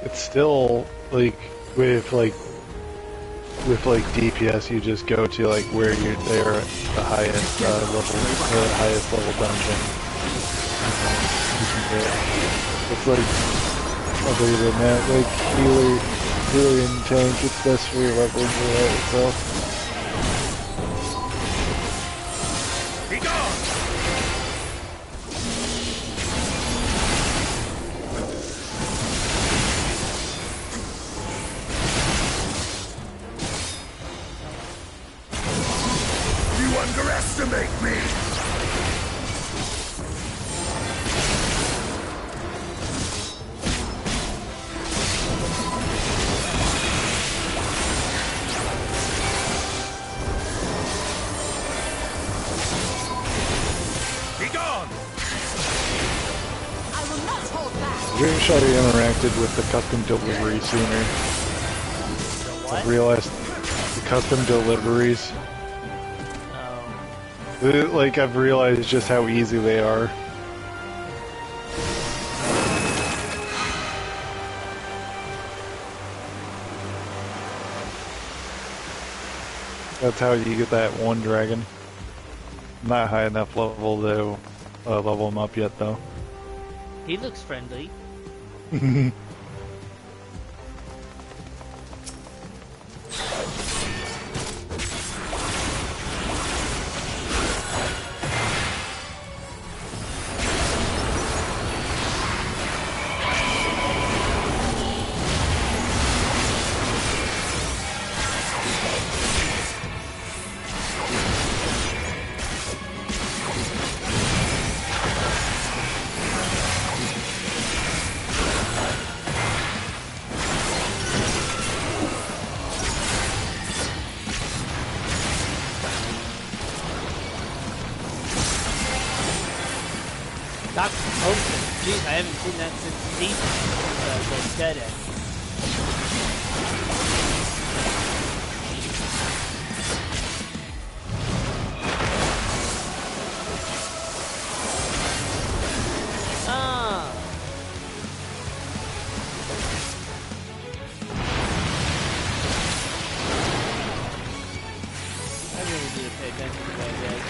It's still like with DPS, you just go to like where you're there at the highest level dungeon. It's like other than that, like healer and tank, it's best for your leveling itself. Be gone! You underestimate me! I wish I interacted with the custom delivery sooner. I realized the custom deliveries. Like, I've realized just how easy they are. That's how you get that one dragon. Not high enough level to level him up yet, though. He looks friendly. Jeez, I haven't seen that since the dead end. Ah. I really need to pay attention to what I did.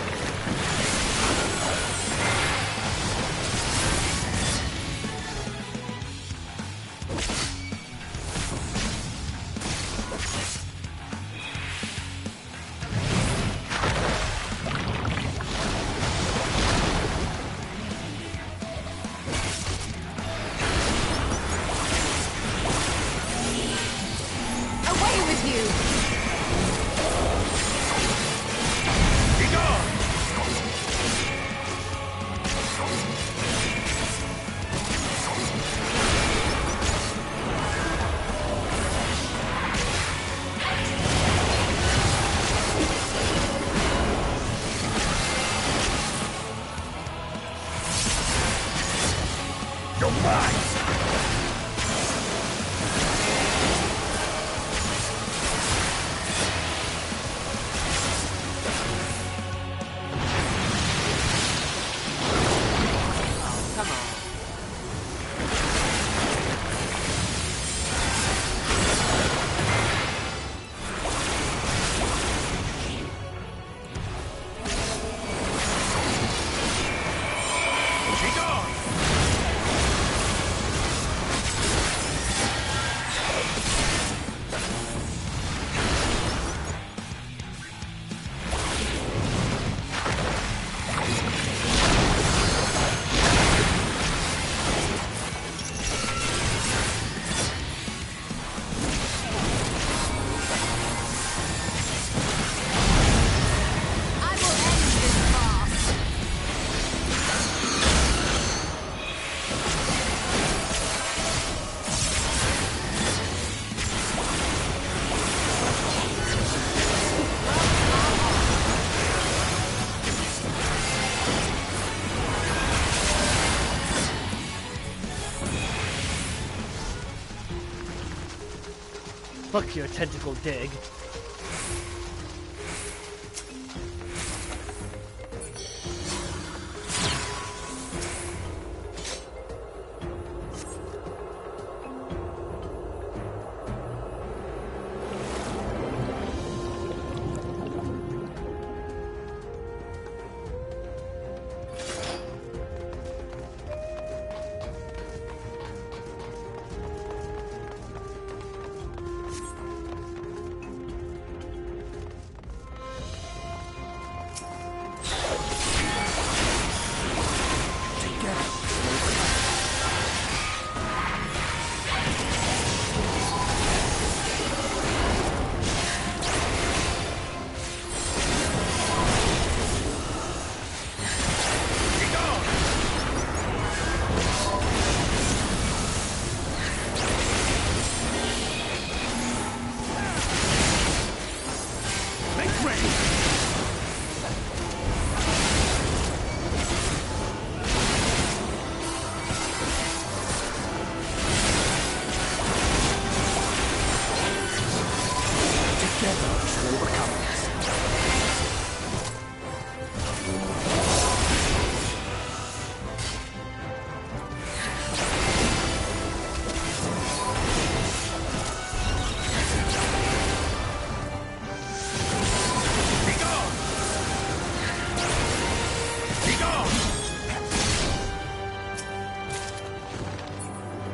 Fuck your tentacle dig.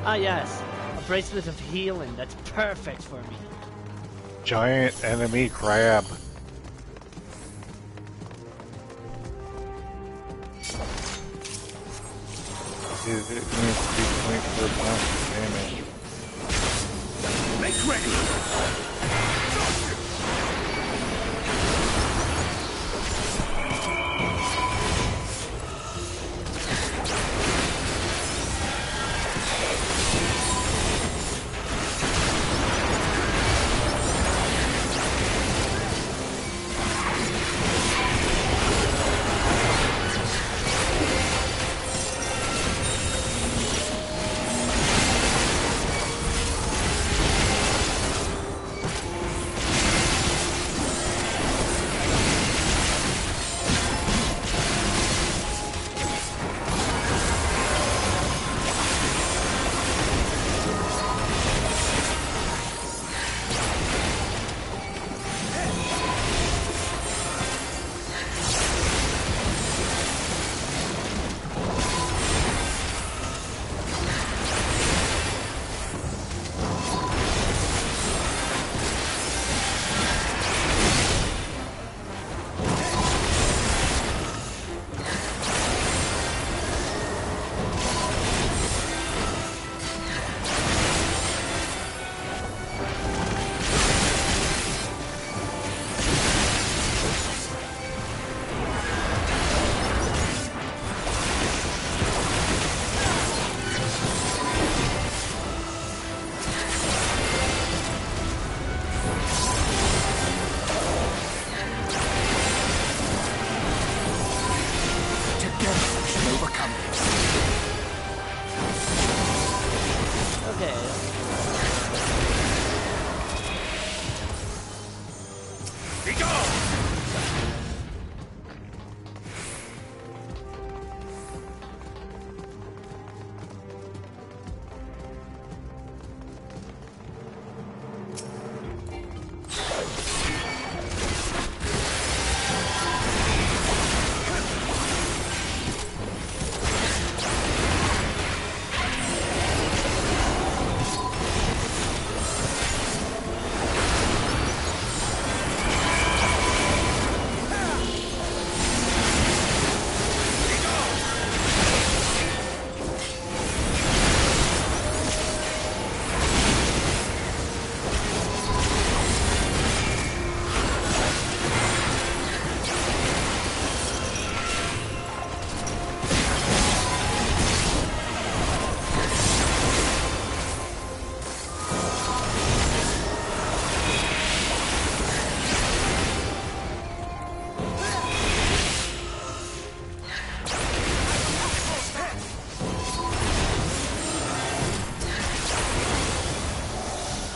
Ah yes, a bracelet of healing. That's perfect for me. Giant enemy crab. It needs to be 24 pounds of damage. Make ready!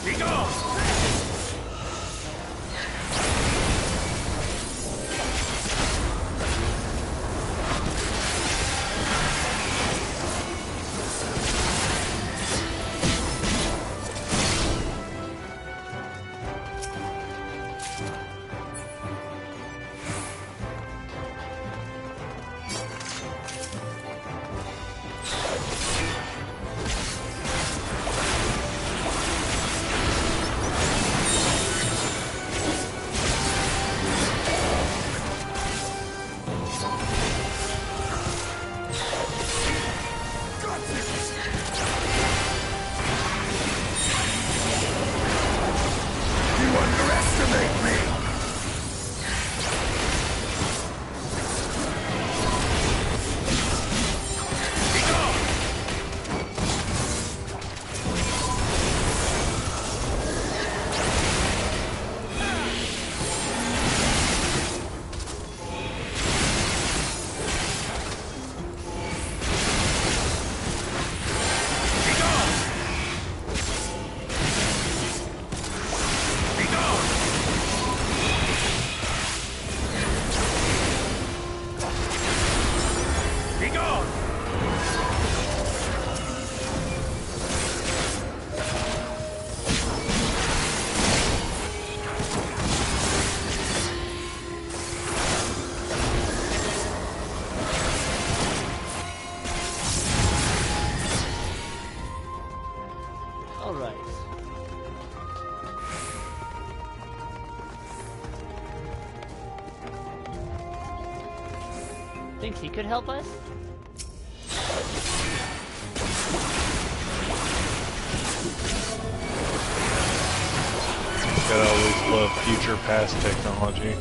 Be gone! Alright. Think he could help us? Gotta always love future past technology.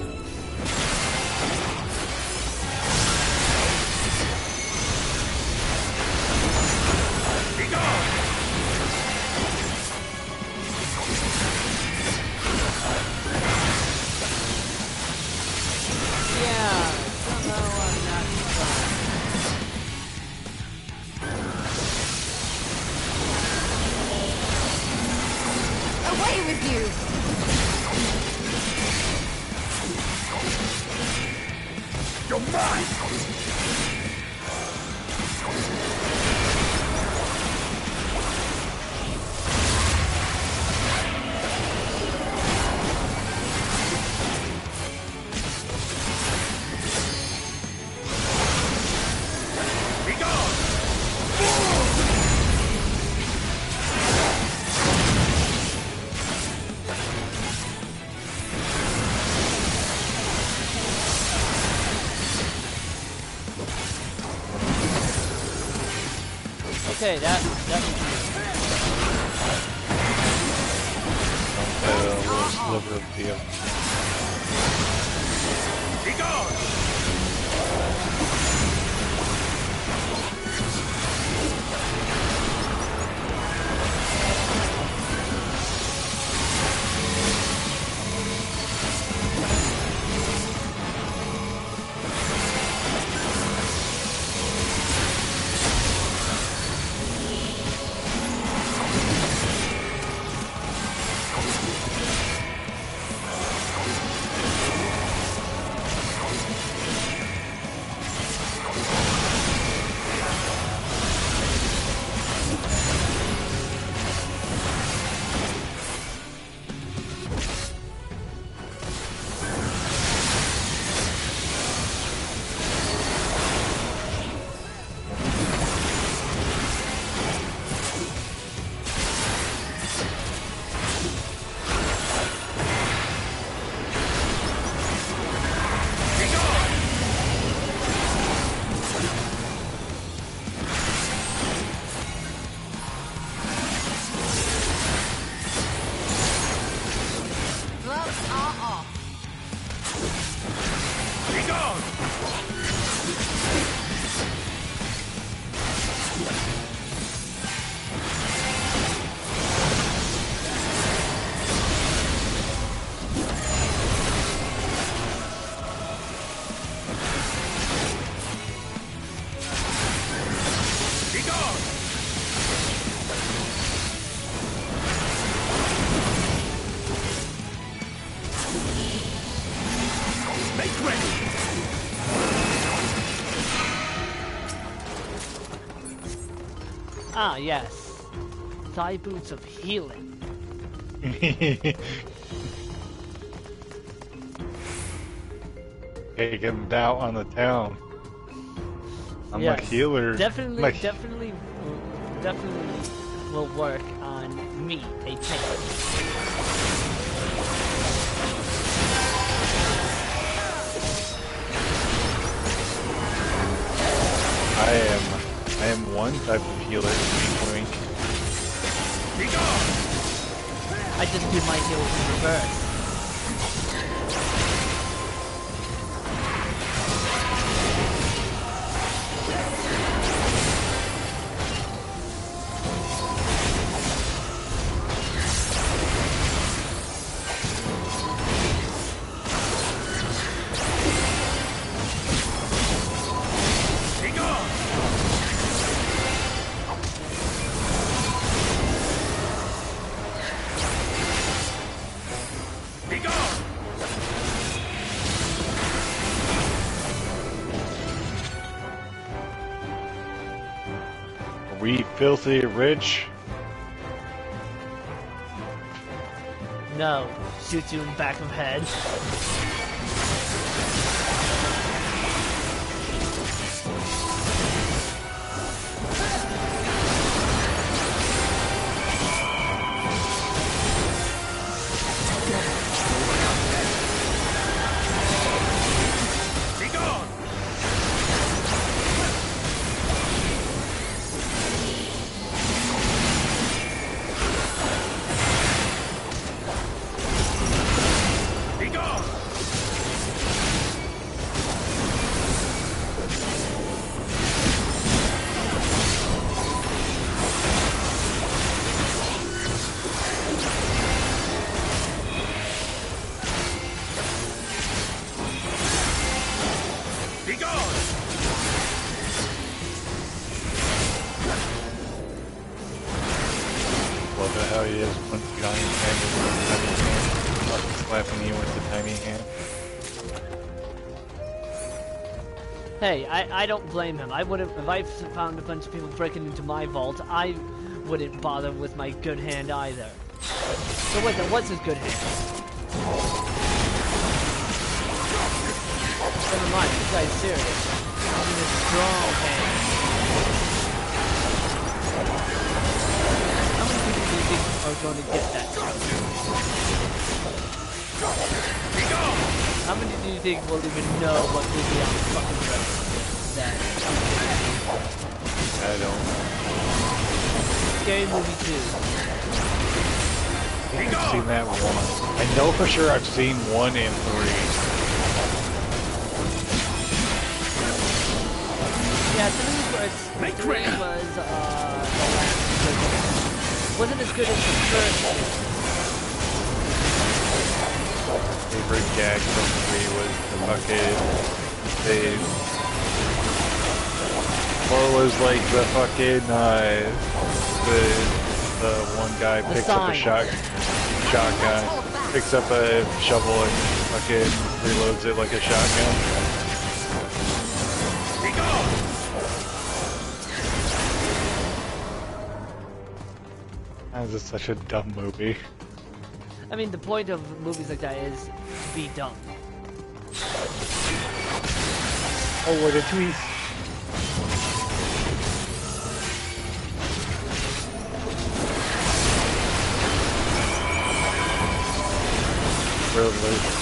Okay, that little sliver of deal. Be gone! Ah, yes. Thigh boots of healing. Taking doubt on the town. I'm yes, a healer. Definitely will work on me, a tank. I am one type of healer, wink. I just do my heals in reverse. We filthy rich? No, shoot you in the back of the head. love it how he has one giant hand and one tiny hand, slapping you with the tiny hand. Hey, I don't blame him. I wouldn't, if I found a bunch of people breaking into my vault, I wouldn't bother with my good hand either. So wait, that was his good hand. Never mind, this guy's serious. Having a strong hand. How many people do you think are going to get that joke? How many do you think will even know what movie I'm fucking referencing? That I don't know. Scary Movie 2. I think I've seen that once. I know for sure I've seen 1 and 3. Yeah, 3 was wasn't as good as the first one. Favorite gag from 3 was the fucking or was like the fucking the one guy picks up a shotgun, picks up a shovel and fucking reloads it like a shotgun. That is such a dumb movie. I mean, the point of movies like that is to be dumb. Oh, what a twist!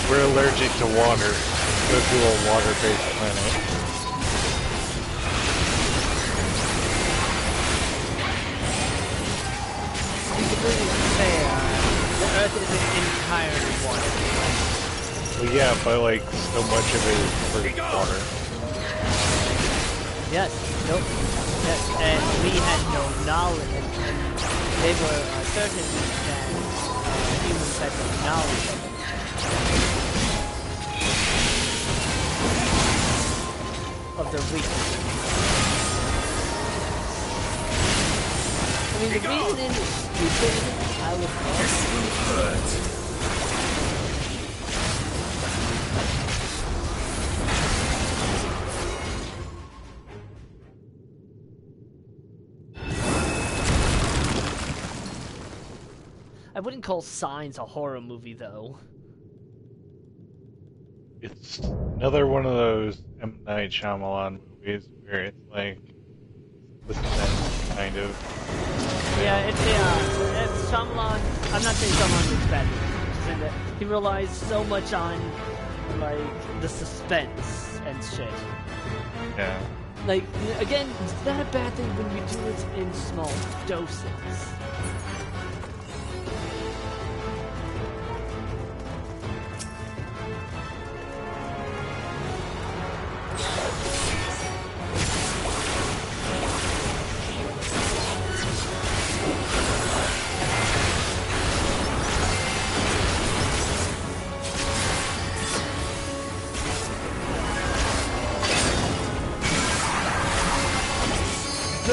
We're allergic to water. Go to a water-based planet. The Earth isn't entirely water. Well, yeah, but like so much of it is pretty water. Yes, nope. Yes, and we had no knowledge. And they were certain that humans had no knowledge of it. Of their weakness. I mean, the reason is stupid, I would guess. I wouldn't call Signs a horror movie, though. It's another one of those M. Night Shyamalan movies where it's like suspense, kind of. Yeah, it's Shyamalan. I'm not saying Shyamalan makes bad movies. I'm just saying that he relies so much on like the suspense and shit. Yeah. Like again, it's not a bad thing when you do it in small doses.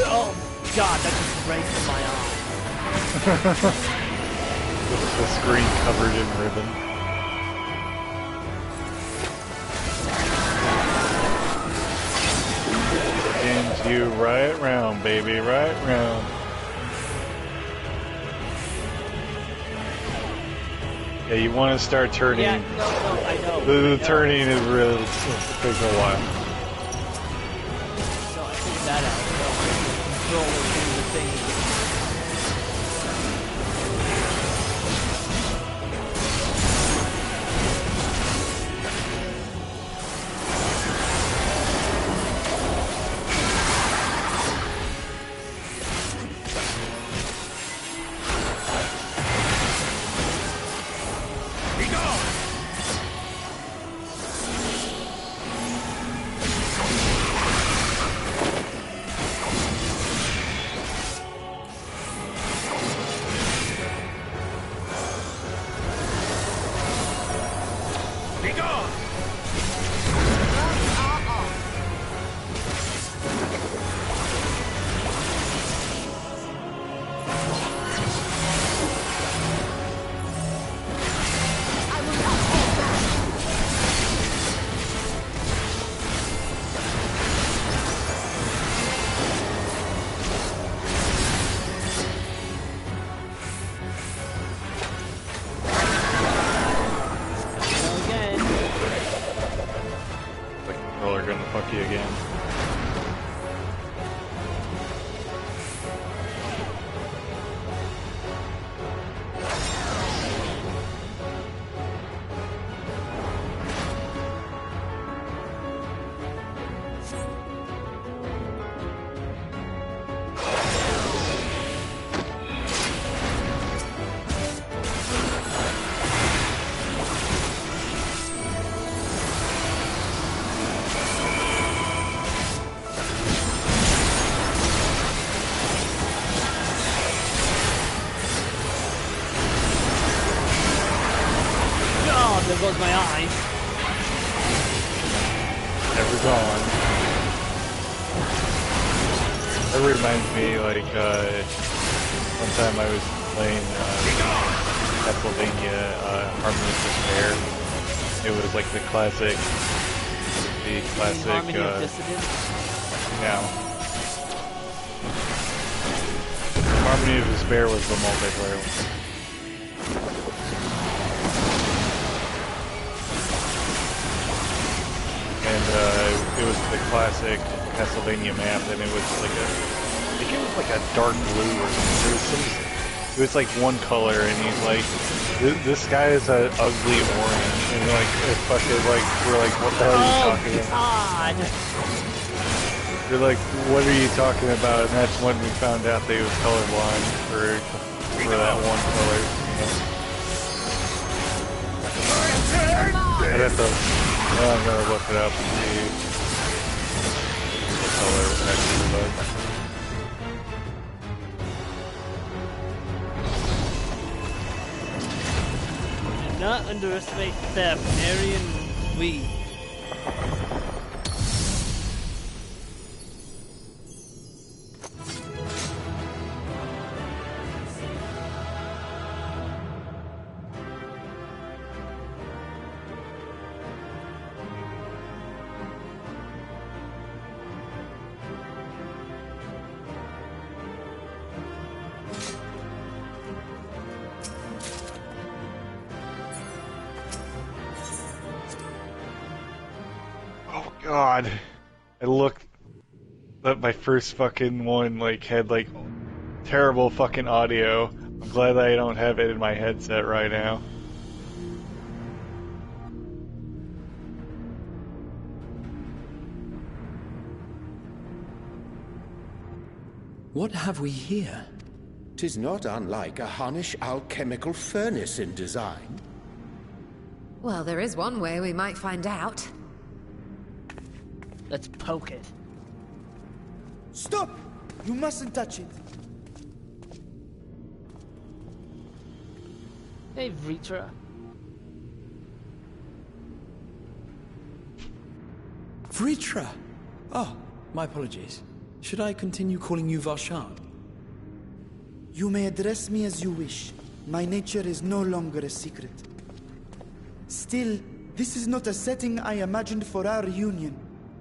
Oh god, that just raked my eye. The screen covered in ribbon. Spins you right round, baby, right round. Yeah, you want to start turning. Yeah, no, I know. The turning is really takes a while. No, I figured that out. Control the thing. goes my eye. Never gone. That reminds me, like, one time I was playing Castlevania Harmony of Despair. It was like the classic, Harmony of Dissidence? Yeah. Harmony of Despair was the multiplayer one. And it was the classic Castlevania map, and it was like I think it was like a dark blue or something. It was like one color, and he's like, this guy is an ugly orange, and like, fucking like, we're like, what the hell are you talking about? You're like, what are you talking about? And that's when we found out that he was colorblind for that one color. I'd have to, I'm gonna look it up and see what color it actually was. Do not underestimate theft, Marion Weed. God, I looked at my first fucking one, like, had, like, terrible fucking audio. I'm glad that I don't have it in my headset right now. What have we here? 'Tis not unlike a Hunnish alchemical furnace in design. Well, there is one way we might find out. Let's poke it. Stop! You mustn't touch it. Hey, Vritra. Vritra! Oh, my apologies. Should I continue calling you Varshan? You may address me as you wish. My nature is no longer a secret. Still, this is not a setting I imagined for our reunion.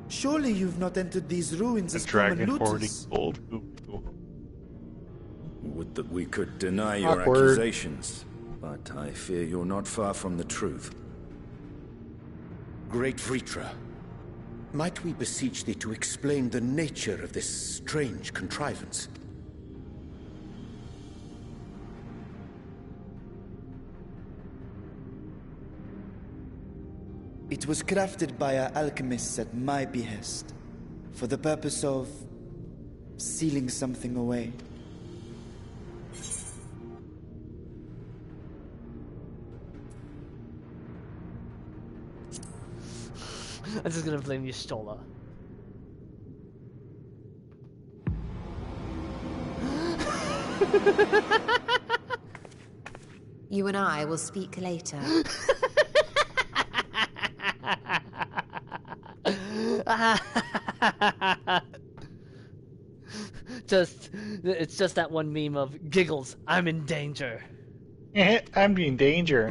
Surely you've not entered these ruins as common looters. Would that we could deny your accusations, but I fear you're not far from the truth. Great Vritra, might we beseech thee to explain the nature of this strange contrivance? It was crafted by our alchemists at my behest, for the purpose of sealing something away. I'm just gonna blame you, Stola. You and I will speak later. It's just that one meme of giggles. I'm in danger. I'm in danger.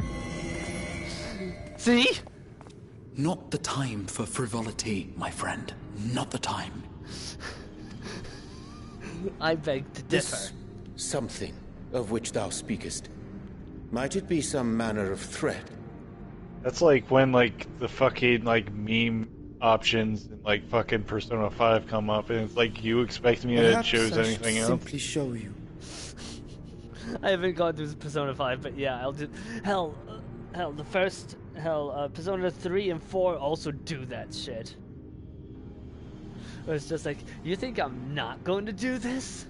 See? Not the time for frivolity, my friend. Not the time. I beg to differ. This something of which thou speakest, might it be some manner of threat? That's like when, like, the fucking, like, meme options in, like, fucking Persona 5 come up, and it's like, you expect me to choose anything else? Simply show you. I haven't gone through Persona 5, but yeah, I'll do. Hell, the first. Persona 3 and 4 also do that shit. Where it's just like, you think I'm not going to do this?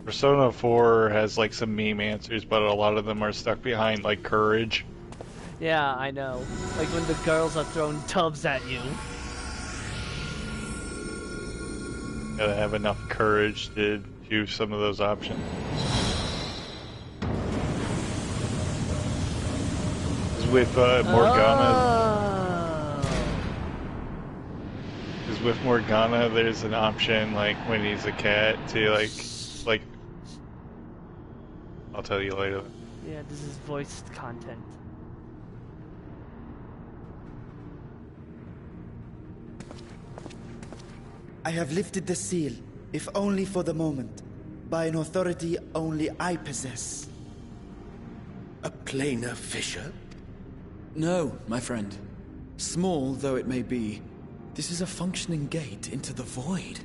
Persona 4 has, like, some meme answers, but a lot of them are stuck behind, like, courage. Yeah, I know. Like when the girls are throwing tubs at you. Gotta have enough courage to do some of those options. With Morgana, because with Morgana, there's an option like when he's a cat to like. I'll tell you later. Yeah, this is voiced content. I have lifted the seal, if only for the moment, by an authority only I possess. A planar fissure? No, my friend. Small though it may be, this is a functioning gate into the void.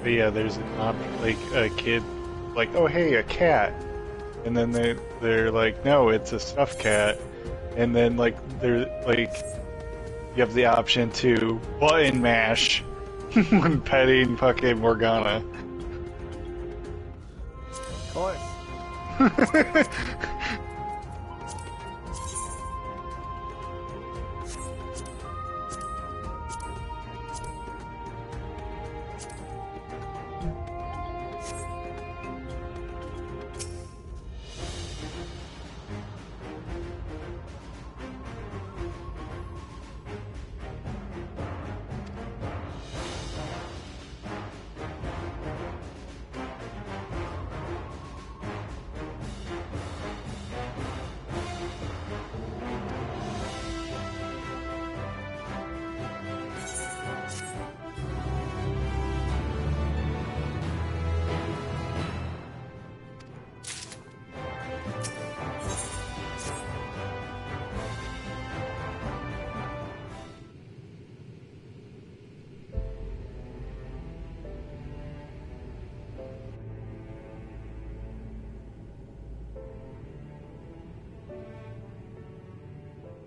But yeah, there's an option, like a kid, like, oh hey, a cat, and then they're like, no, it's a stuffed cat, and then like they're like, you have the option to button mash when petting fucking Morgana. Of course.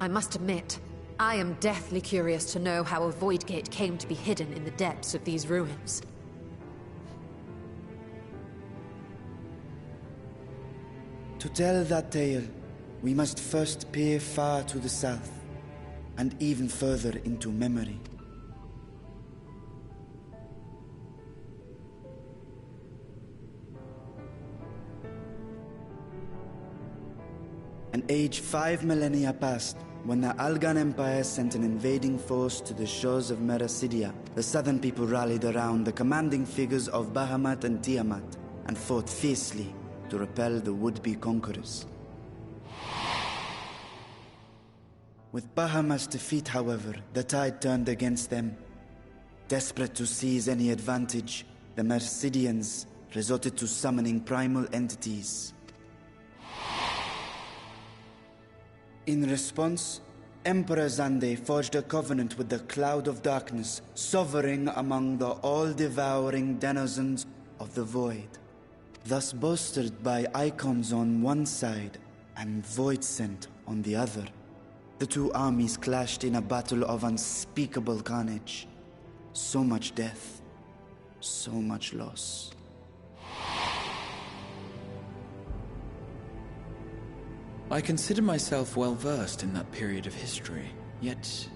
I must admit, I am deathly curious to know how a void gate came to be hidden in the depths of these ruins. To tell that tale, we must first peer far to the south, and even further into memory. An age 5 millennia past, when the Algan Empire sent an invading force to the shores of Merasidia, the southern people rallied around the commanding figures of Bahamut and Tiamat, and fought fiercely to repel the would-be conquerors. With Bahamut's defeat, however, the tide turned against them. Desperate to seize any advantage, the Mercidians resorted to summoning primal entities. In response, Emperor Zande forged a covenant with the Cloud of Darkness, sovereign among the all-devouring denizens of the Void. Thus bolstered by icons on one side and Void Scent on the other, the two armies clashed in a battle of unspeakable carnage. So much death, so much loss. I consider myself well versed in that period of history, yet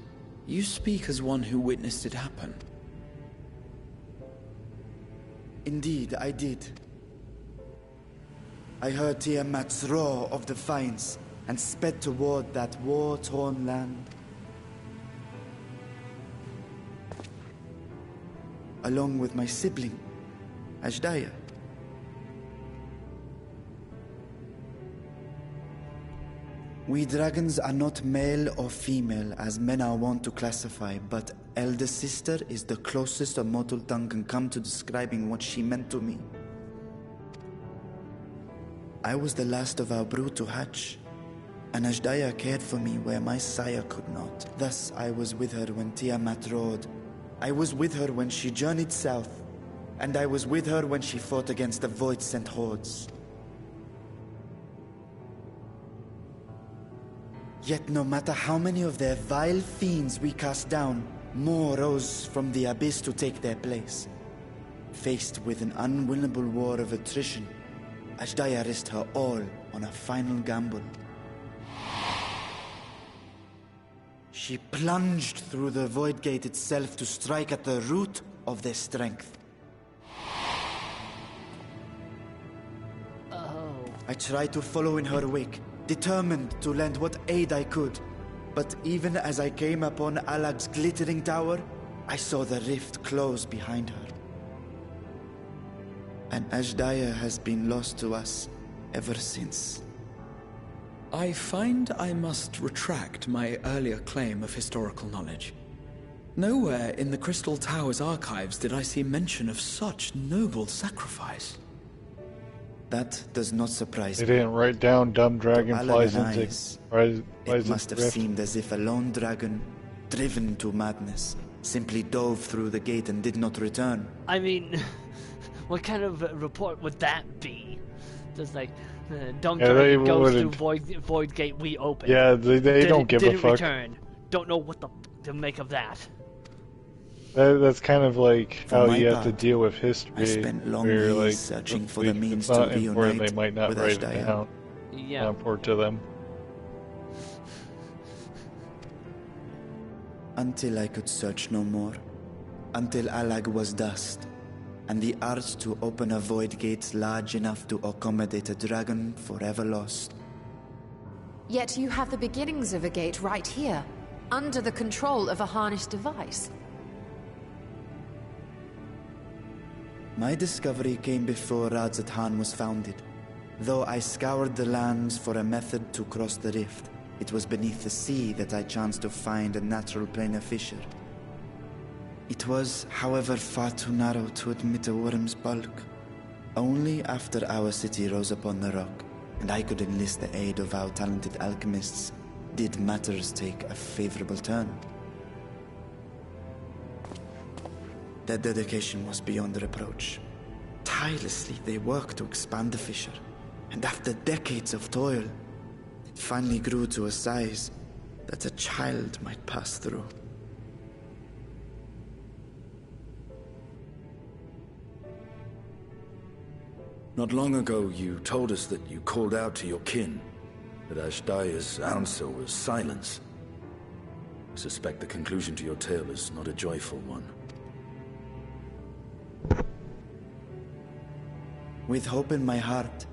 you speak as one who witnessed it happen. Indeed, I did. I heard Tiamat's roar of defiance and sped toward that war-torn land. Along with my sibling, Ashdaya. We dragons are not male or female as men are wont to classify, but elder sister is the closest a mortal tongue can come to describing what she meant to me. I was the last of our brood to hatch, and Ashdaya cared for me where my sire could not. Thus I was with her when Tiamat roared. I was with her when she journeyed south, and I was with her when she fought against the Void-sent hordes. Yet no matter how many of their vile fiends we cast down, more rose from the abyss to take their place. Faced with an unwinnable war of attrition, Ashdaya risked her all on a final gamble. She plunged through the Void Gate itself to strike at the root of their strength. I tried to follow in her wake, determined to lend what aid I could. But even as I came upon Alag's glittering tower, I saw the rift close behind her. And Ashdaya has been lost to us ever since. I find I must retract my earlier claim of historical knowledge. Nowhere in the Crystal Tower's archives did I see mention of such noble sacrifice. That does not surprise me. They didn't write down dumb dragon flies into... It must have seemed as if a lone dragon, driven to madness, simply dove through the gate and did not return. I mean, what kind of report would that be? Just like, dumb dragon goes through void gate, we open. Yeah, they don't give a fuck. Return. Don't know what to make of that. That's kind of like how you have to deal with history. I spent long years searching for the means to reunite they might not write it down. Yeah. Not important to them. Until I could search no more. Until Alag was dust. And the art to open a void gate large enough to accommodate a dragon forever lost. Yet you have the beginnings of a gate right here, under the control of a harnessed device. My discovery came before Radzat was founded. Though I scoured the lands for a method to cross the rift, it was beneath the sea that I chanced to find a natural planar fissure. It was, however, far too narrow to admit a worm's bulk. Only after our city rose upon the rock, and I could enlist the aid of our talented alchemists, did matters take a favorable turn. Their dedication was beyond reproach. Tirelessly they worked to expand the fissure, and after decades of toil, it finally grew to a size that a child might pass through. Not long ago, you told us that you called out to your kin, that Ashdaya's answer was silence. I suspect the conclusion to your tale is not a joyful one. With hope in my heart,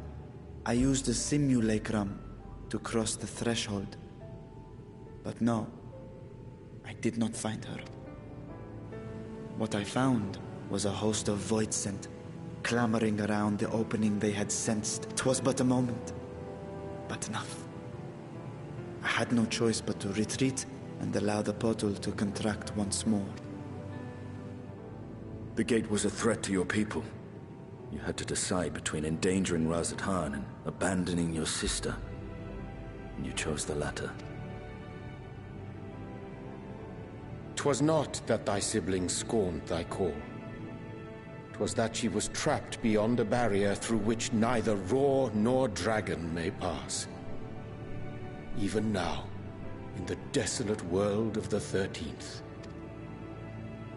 I used a simulacrum to cross the threshold. But no, I did not find her. What I found was a host of Void-sent, clamoring around the opening they had sensed. 'Twas but a moment, but enough. I had no choice but to retreat and allow the portal to contract once more. The gate was a threat to your people. You had to decide between endangering Radzat and abandoning your sister. And you chose the latter. 'Twas not that thy sibling scorned thy call. 'Twas that she was trapped beyond a barrier through which neither roar nor dragon may pass. Even now, in the desolate world of the 13th.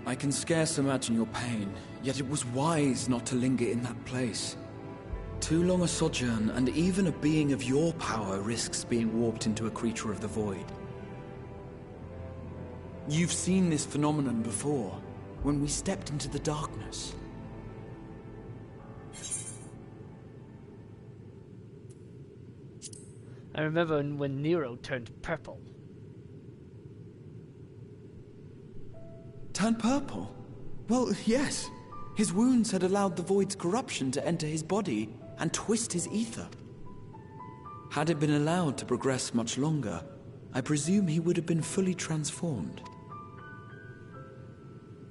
I can scarce imagine your pain, yet it was wise not to linger in that place. Too long a sojourn, and even a being of your power risks being warped into a creature of the void. You've seen this phenomenon before, when we stepped into the darkness. I remember when Nero turned purple. Turned purple? Well, yes. His wounds had allowed the void's corruption to enter his body and twist his ether. Had it been allowed to progress much longer, I presume he would have been fully transformed.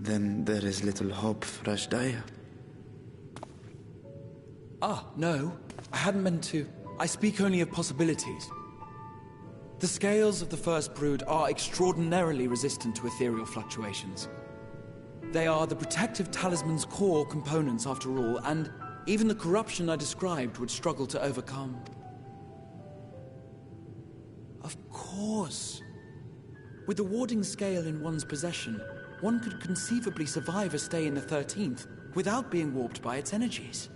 Then there is little hope for Ashdaya. Ah, no. I hadn't meant to. I speak only of possibilities. The scales of the First Brood are extraordinarily resistant to ethereal fluctuations. They are the protective talisman's core components after all, and even the corruption I described would struggle to overcome. Of course. With the warding scale in one's possession, one could conceivably survive a stay in the 13th without being warped by its energies.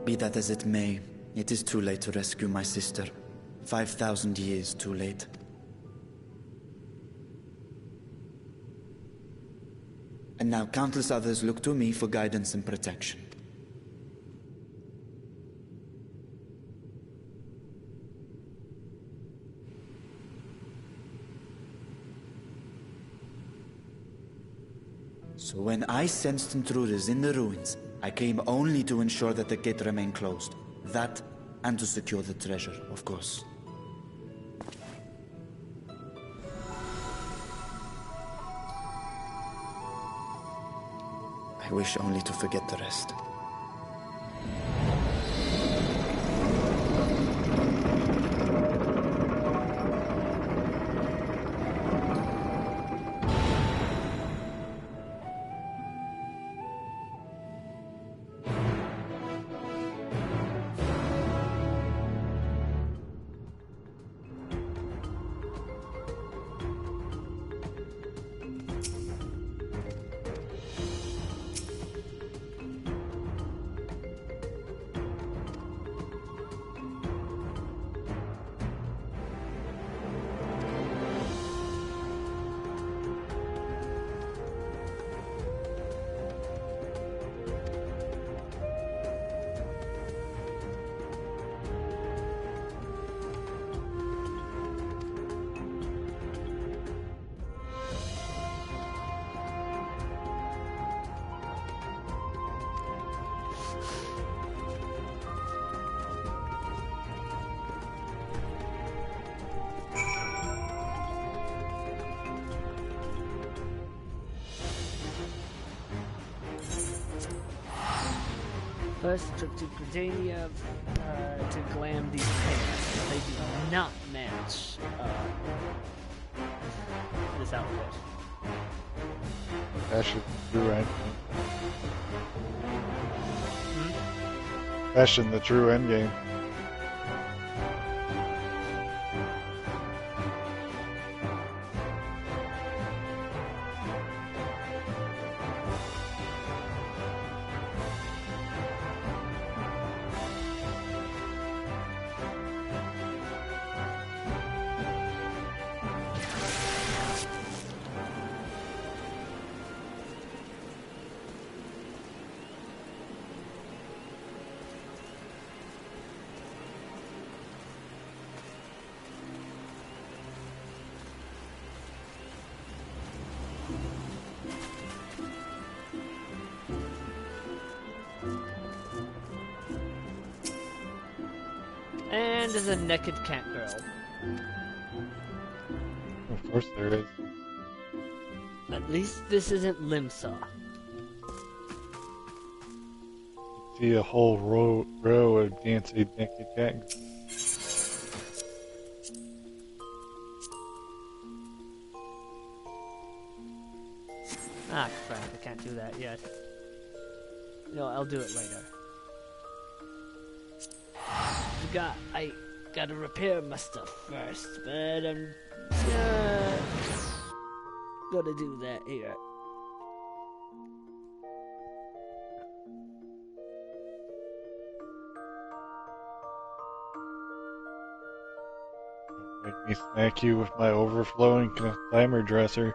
Be that as it may, it is too late to rescue my sister. 5,000 years too late. And now countless others look to me for guidance and protection. So when I sensed intruders in the ruins, I came only to ensure that the gate remained closed. That, and to secure the treasure, of course. I wish only to forget the rest. First trip to Gridania to glam these pants. They do not match this outfit. Fashion the true end. Fashion the true end game. And there's a naked cat girl. Of course there is. At least this isn't Limsa. See a whole row of dancing naked cat girls. Ah, crap, I can't do that yet. No, I'll do it later. I gotta repair my stuff first, but I'm gonna do that here. Make me smack you with my overflowing clamor dresser.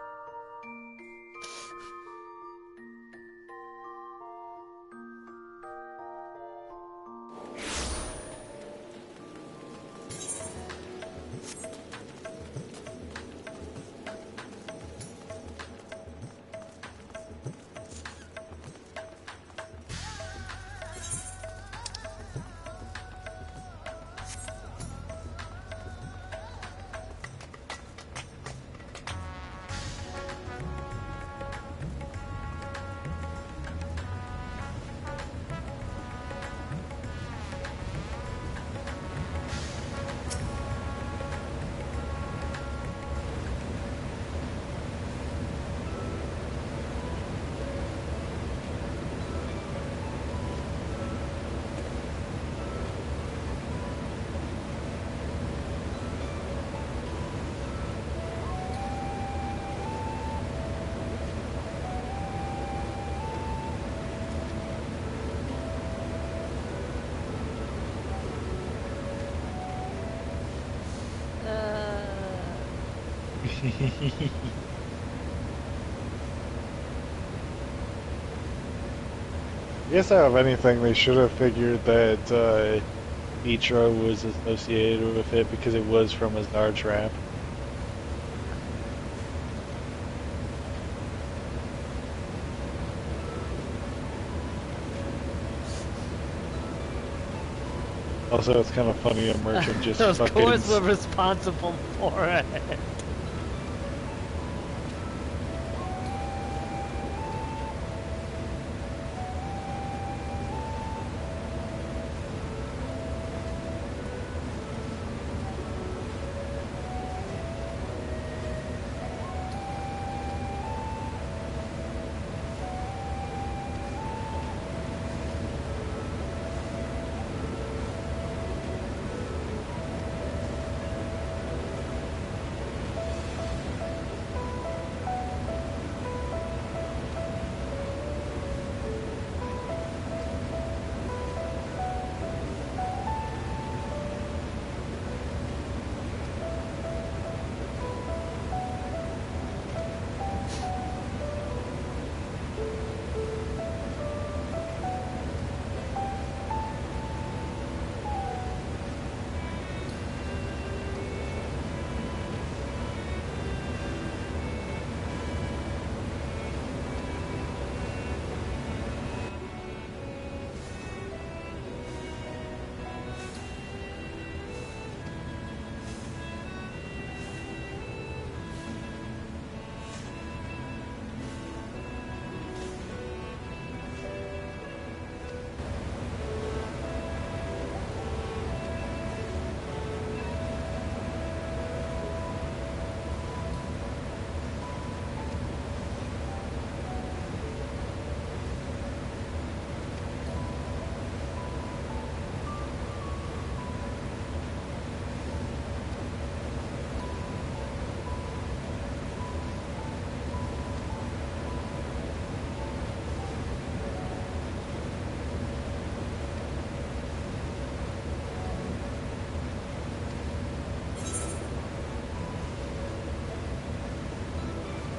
I guess out of anything, they should have figured that Mitra was associated with it because it was from a Zar trap. Also, it's kind of funny a merchant just of fucking... course we're responsible for it.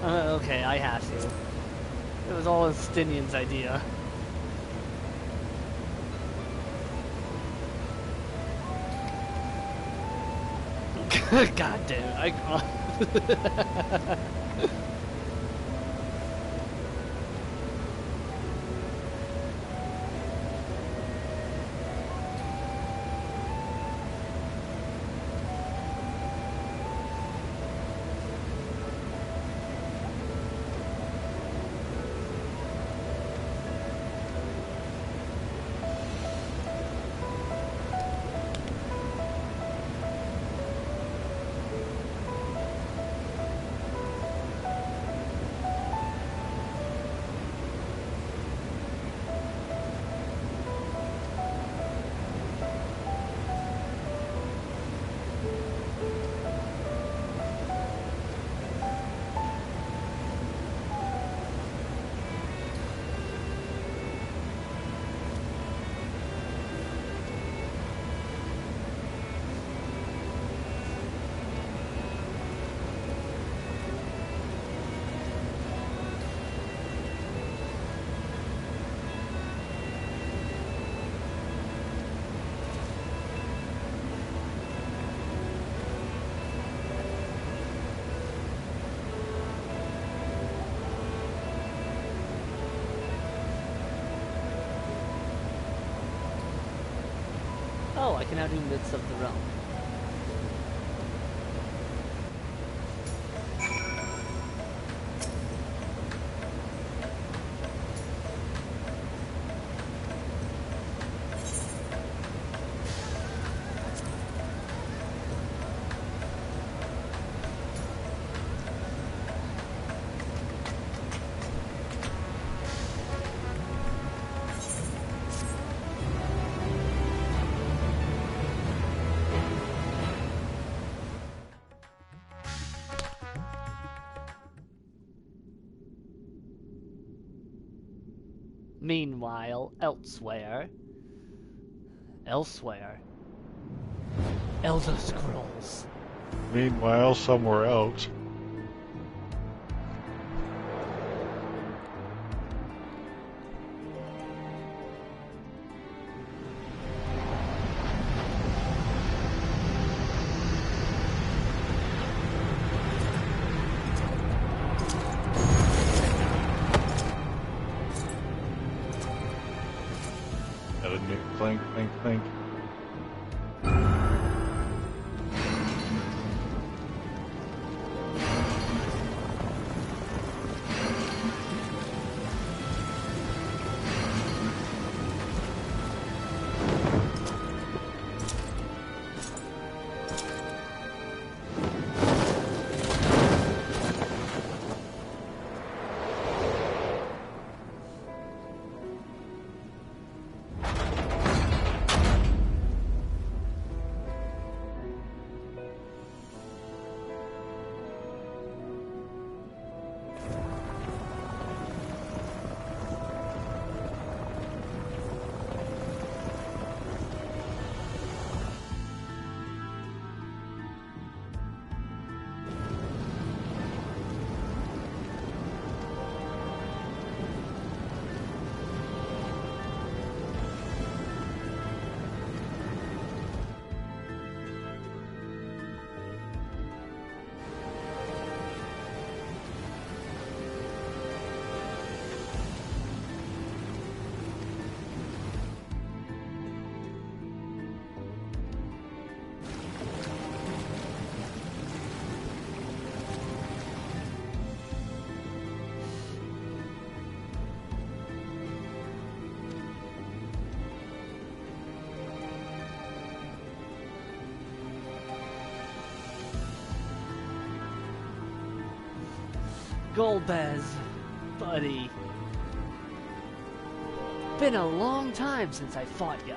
Okay, I have to. It was all Estinian's idea. God damn it, Oh, I can now do Midst of the Realm. Meanwhile, elsewhere. Elder Scrolls. Meanwhile, somewhere else. blink, blink, blink. Golbez, buddy. Been a long time since I fought ya.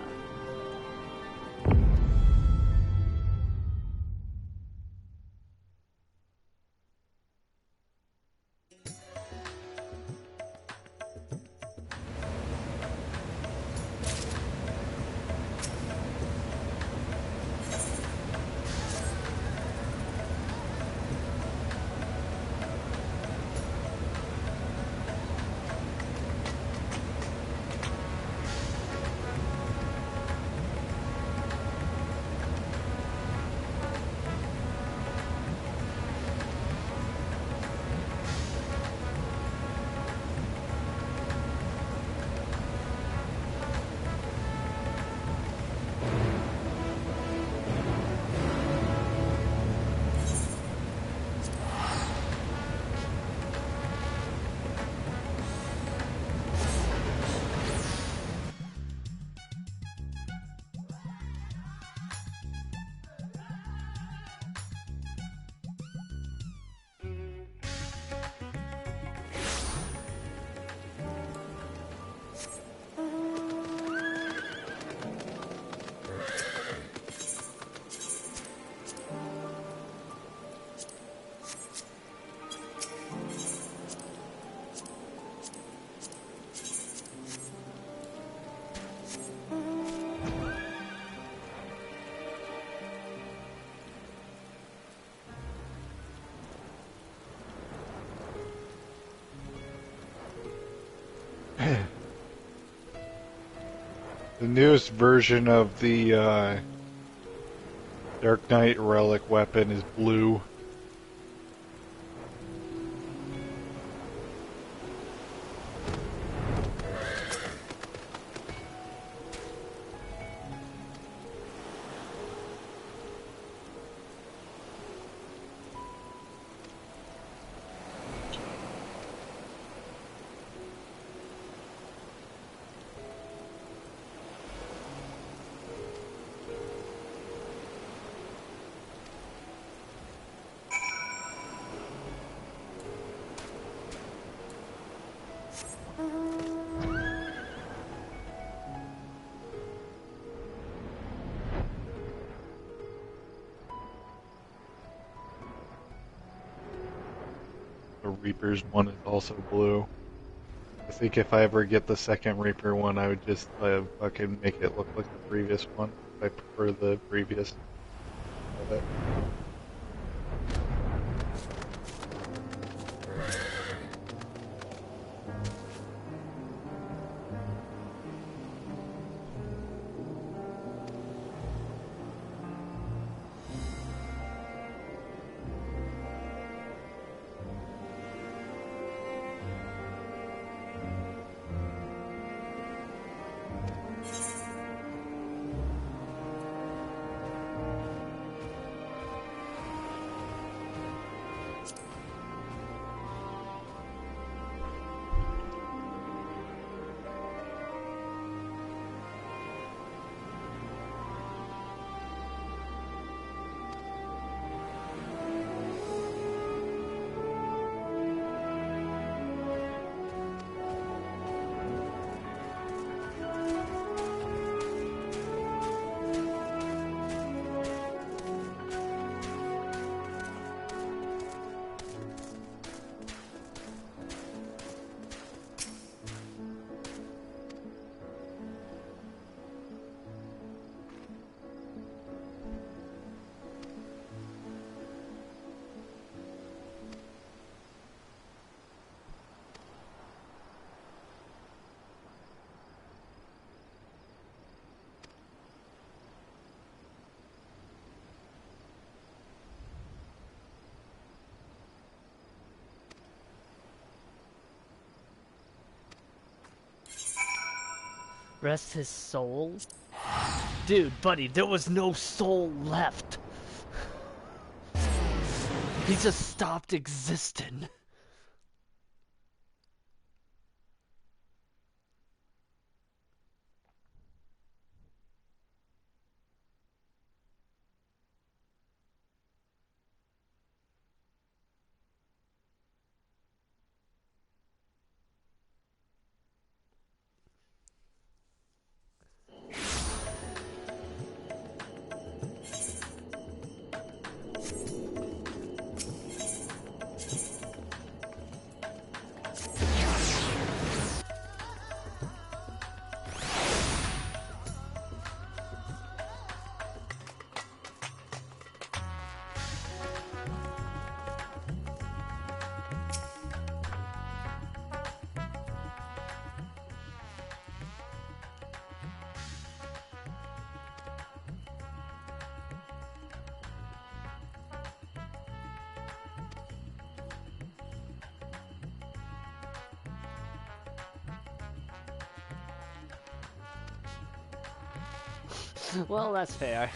The newest version of the Dark Knight relic weapon is blue. The Reaper's one is also blue. I think if I ever get the second Reaper one, I would just fucking make it look like the previous one. I prefer the previous of it. Rest his soul? Dude, buddy, there was no soul left. He just stopped existing. Well, that's fair.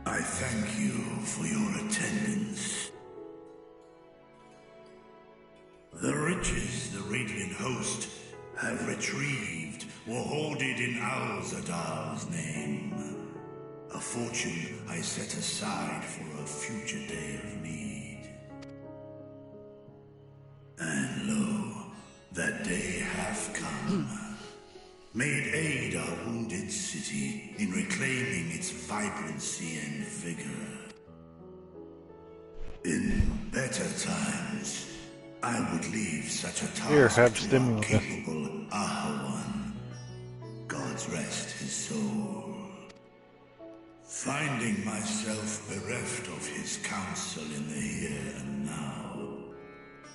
I thank you for your attendance. The riches the Radiant Host have retrieved were hoarded in Al-Zadal's name. A fortune I set aside for a future day of need. And lo, that day hath come. May it aid our wounded city in reclaiming its vibrancy and vigor. In better times, I would leave such a task to our capable Ahawan. God's rest his soul. Finding myself bereft of his counsel in the here and now,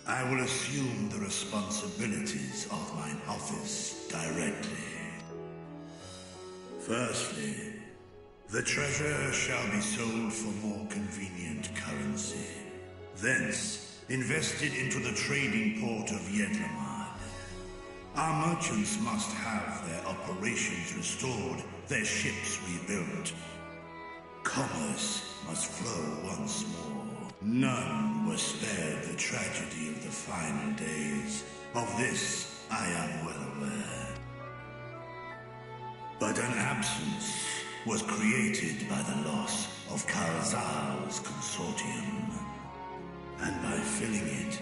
I will assume the responsibilities of mine office directly. Firstly, the treasure shall be sold for more convenient currency. Thence, invested into the trading port of Yedlamad. Our merchants must have their operations restored, their ships rebuilt. Commerce must flow once more. None were spared the tragedy of the final days. Of this, I am well aware. But an absence was created by the loss of Kalzal's consortium. And by filling it,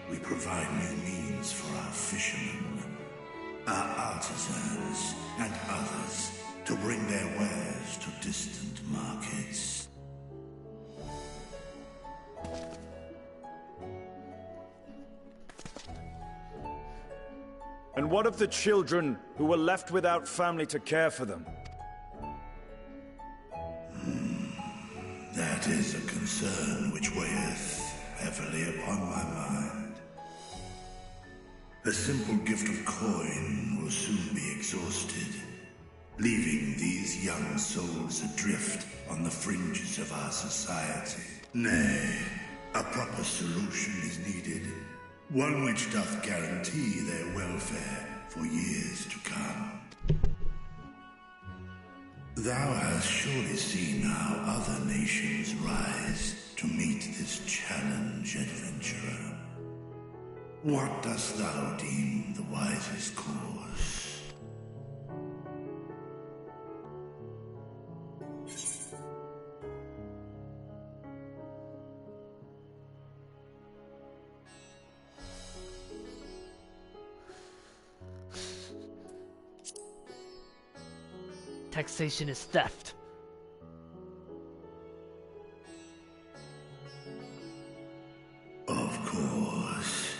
we provide new means for our fishermen. our artisans and others to bring their wares to distant markets. And what of the children who were left without family to care for them? That is a concern which weigheth heavily upon my mind. A simple gift of coin will soon be exhausted, leaving these young souls adrift on the fringes of our society. Nay, a proper solution is needed, one which doth guarantee their welfare for years to come. Thou hast surely seen how other nations rise to meet this challenge, adventurer. What dost thou deem the wisest course? Taxation is theft. Of course.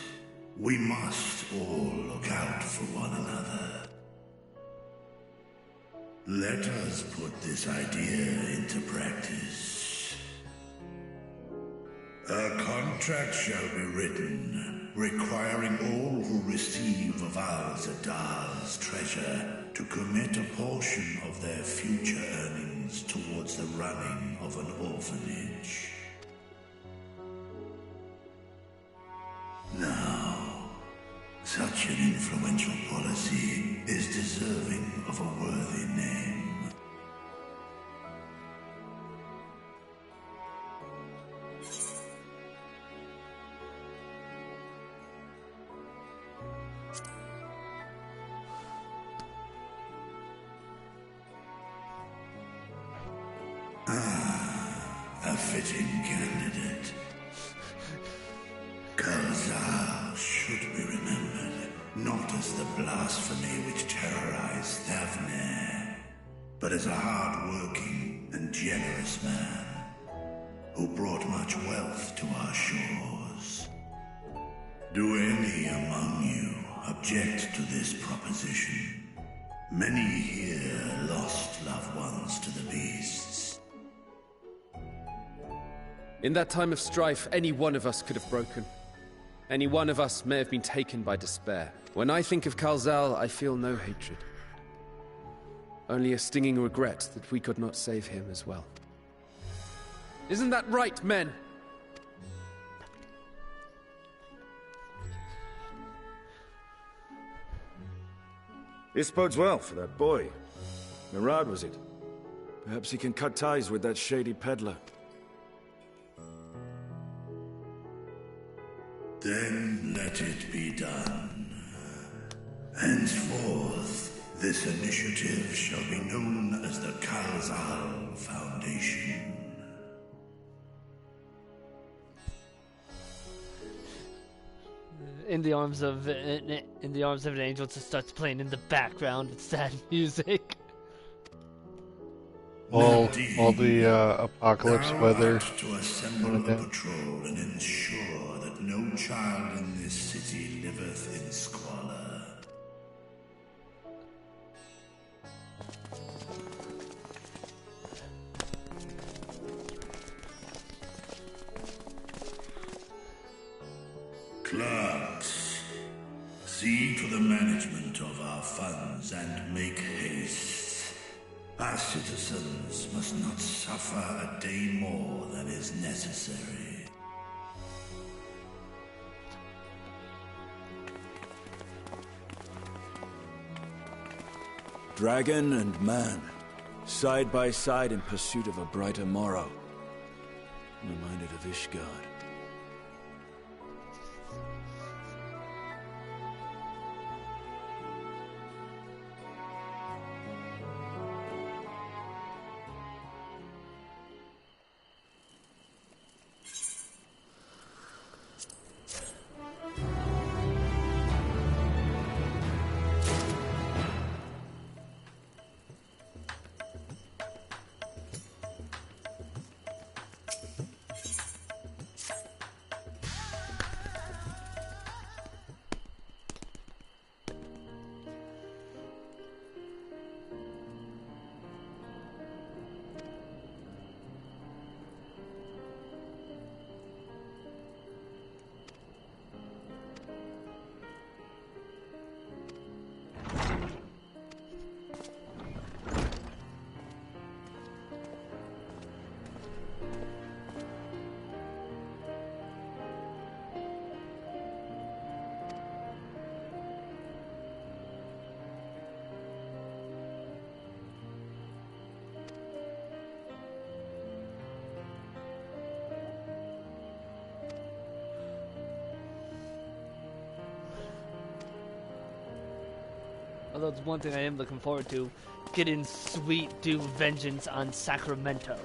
We must all look out for one another. Let us put this idea into practice. A contract shall be written, requiring all who receive of Al-Zadal's treasure to commit a portion of their future earnings towards the running of an orphanage. Now, such an influential policy is deserving of a worthy name. A fitting candidate. Kalzal should be remembered, not as the blasphemy which terrorized Thavne, but as a hard-working and generous man who brought much wealth to our shores. Do any among you object to this proposition? Many here lost loved ones to the beasts. In that time of strife, any one of us could have broken. Any one of us may have been taken by despair. When I think of Kalzal, I feel no hatred. Only a stinging regret that we could not save him as well. Isn't that right, men? This bodes well for that boy. Mirad, was it? Perhaps he can cut ties with that shady peddler. Then let it be done. Henceforth, this initiative shall be known as the Kalzal Foundation. In the arms of an angel, just starts playing in the background. It's sad music. All the apocalypse weather. To assemble a patrol and ensure that no child in this city liveth in squalor. Clerks, see to the management of our funds and make haste. Our citizens must not suffer a day more than is necessary. Dragon and man, side by side in pursuit of a brighter morrow. I'm reminded of Ishgard. Although it's one thing I am looking forward to, getting sweet do vengeance on Sacramento.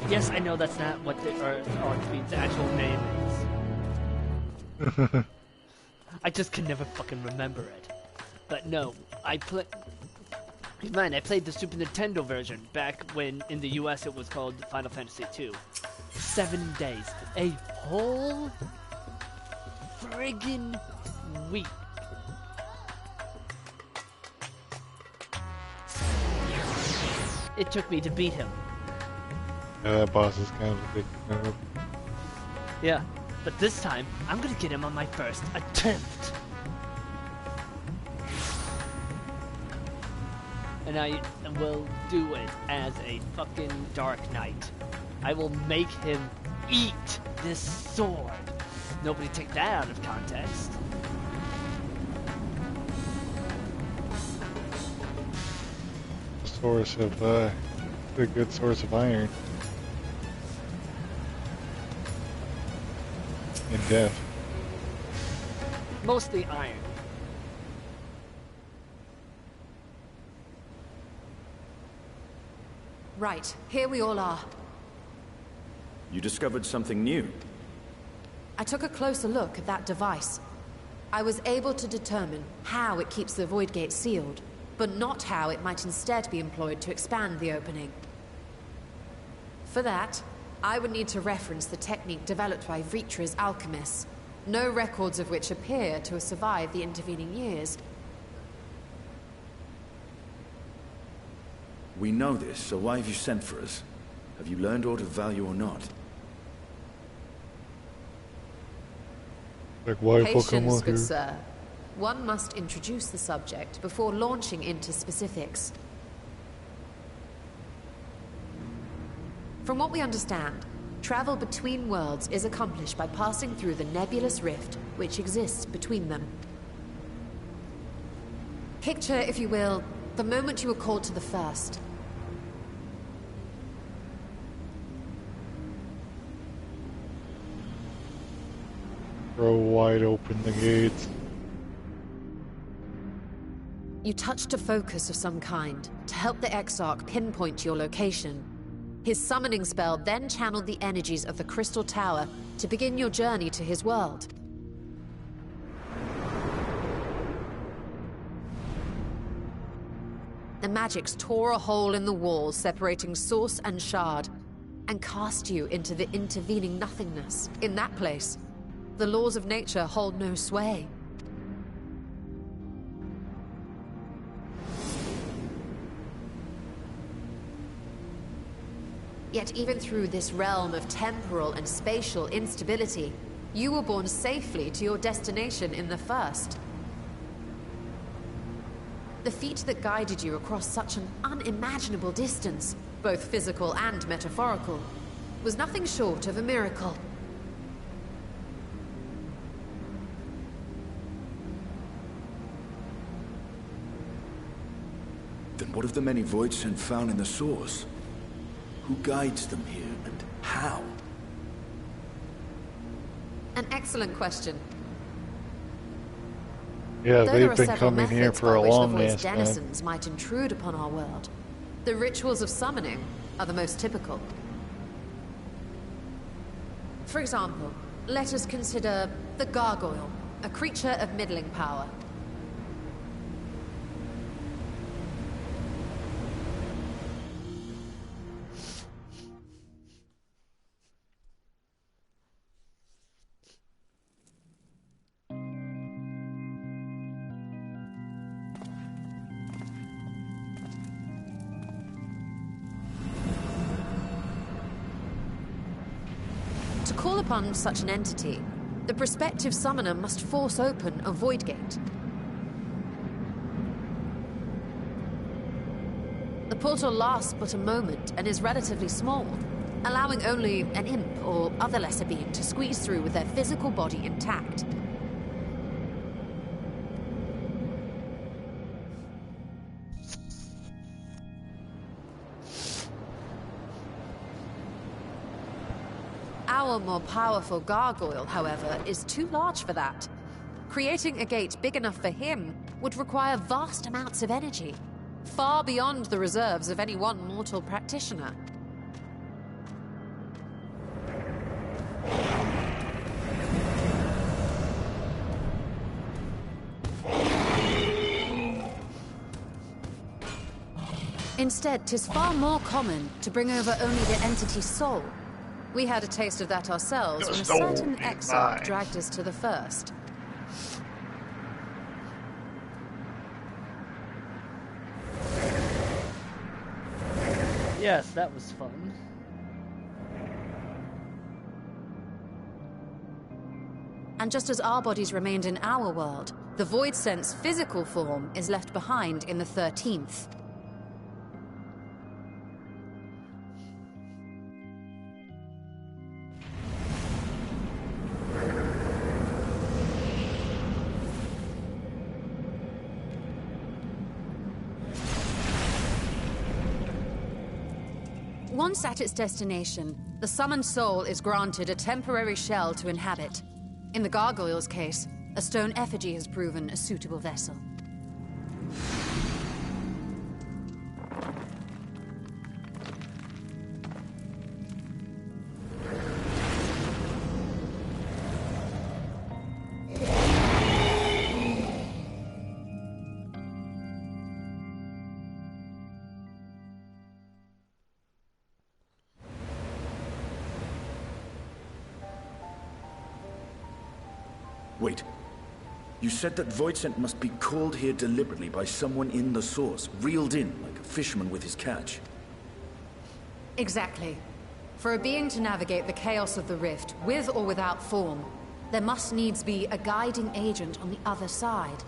Yes, I know that's not what the Archfiend's actual name is. I just can never fucking remember it. But no, I played the Super Nintendo version back when in the US it was called Final Fantasy II. 7 days. A whole friggin' week. It took me to beat him. Yeah, that boss is kind of a big nerd. Yeah, but this time, I'm gonna get him on my first attempt. And I will do it as a fucking Dark Knight. I will make him eat this sword. Nobody take that out of context. Source of, a good source of iron. In death. Mostly iron. Right, here we all are. You discovered something new. I took a closer look at that device. I was able to determine how it keeps the Void Gate sealed, but not how it might instead be employed to expand the opening. For that, I would need to reference the technique developed by Vritra's alchemists, no records of which appear to have survived the intervening years. We know this, so why have you sent for us? Have you learned aught of value or not? Like, why Patience, good sir. One must introduce the subject before launching into specifics. From what we understand, travel between worlds is accomplished by passing through the nebulous rift which exists between them. Picture, if you will, the moment you were called to the first. Throw wide open the gates. You touched a focus of some kind to help the Exarch pinpoint your location. His summoning spell then channeled the energies of the Crystal Tower to begin your journey to his world. The magics tore a hole in the wall separating source and shard, and cast you into the intervening nothingness. In that place, the laws of nature hold no sway. Yet even through this realm of temporal and spatial instability, you were borne safely to your destination in the first. The feat that guided you across such an unimaginable distance, both physical and metaphorical, was nothing short of a miracle. Then what of the many voids sent found in the source? Who guides them here, and how? An excellent question. Yeah, they've been coming here for a long ass time. Denizens might intrude upon our world. The rituals of summoning are the most typical. For example, let us consider the Gargoyle, a creature of middling power. To call upon such an entity, the prospective summoner must force open a void gate. The portal lasts but a moment and is relatively small, allowing only an imp or other lesser being to squeeze through with their physical body intact. Our more powerful gargoyle, however, is too large for that. Creating a gate big enough for him would require vast amounts of energy, far beyond the reserves of any one mortal practitioner. Instead, 'tis far more common to bring over only the entity's soul. We had a taste of that ourselves when a certain exarch dragged us to the first. Yes, that was fun. And just as our bodies remained in our world, the Void Sense physical form is left behind in the 13th. Once at its destination, the summoned soul is granted a temporary shell to inhabit. In the gargoyle's case, a stone effigy has proven a suitable vessel. Wait. You said that Voidsent must be called here deliberately by someone in the source, reeled in like a fisherman with his catch. Exactly. For a being to navigate the chaos of the rift, with or without form, there must needs be a guiding agent on the other side.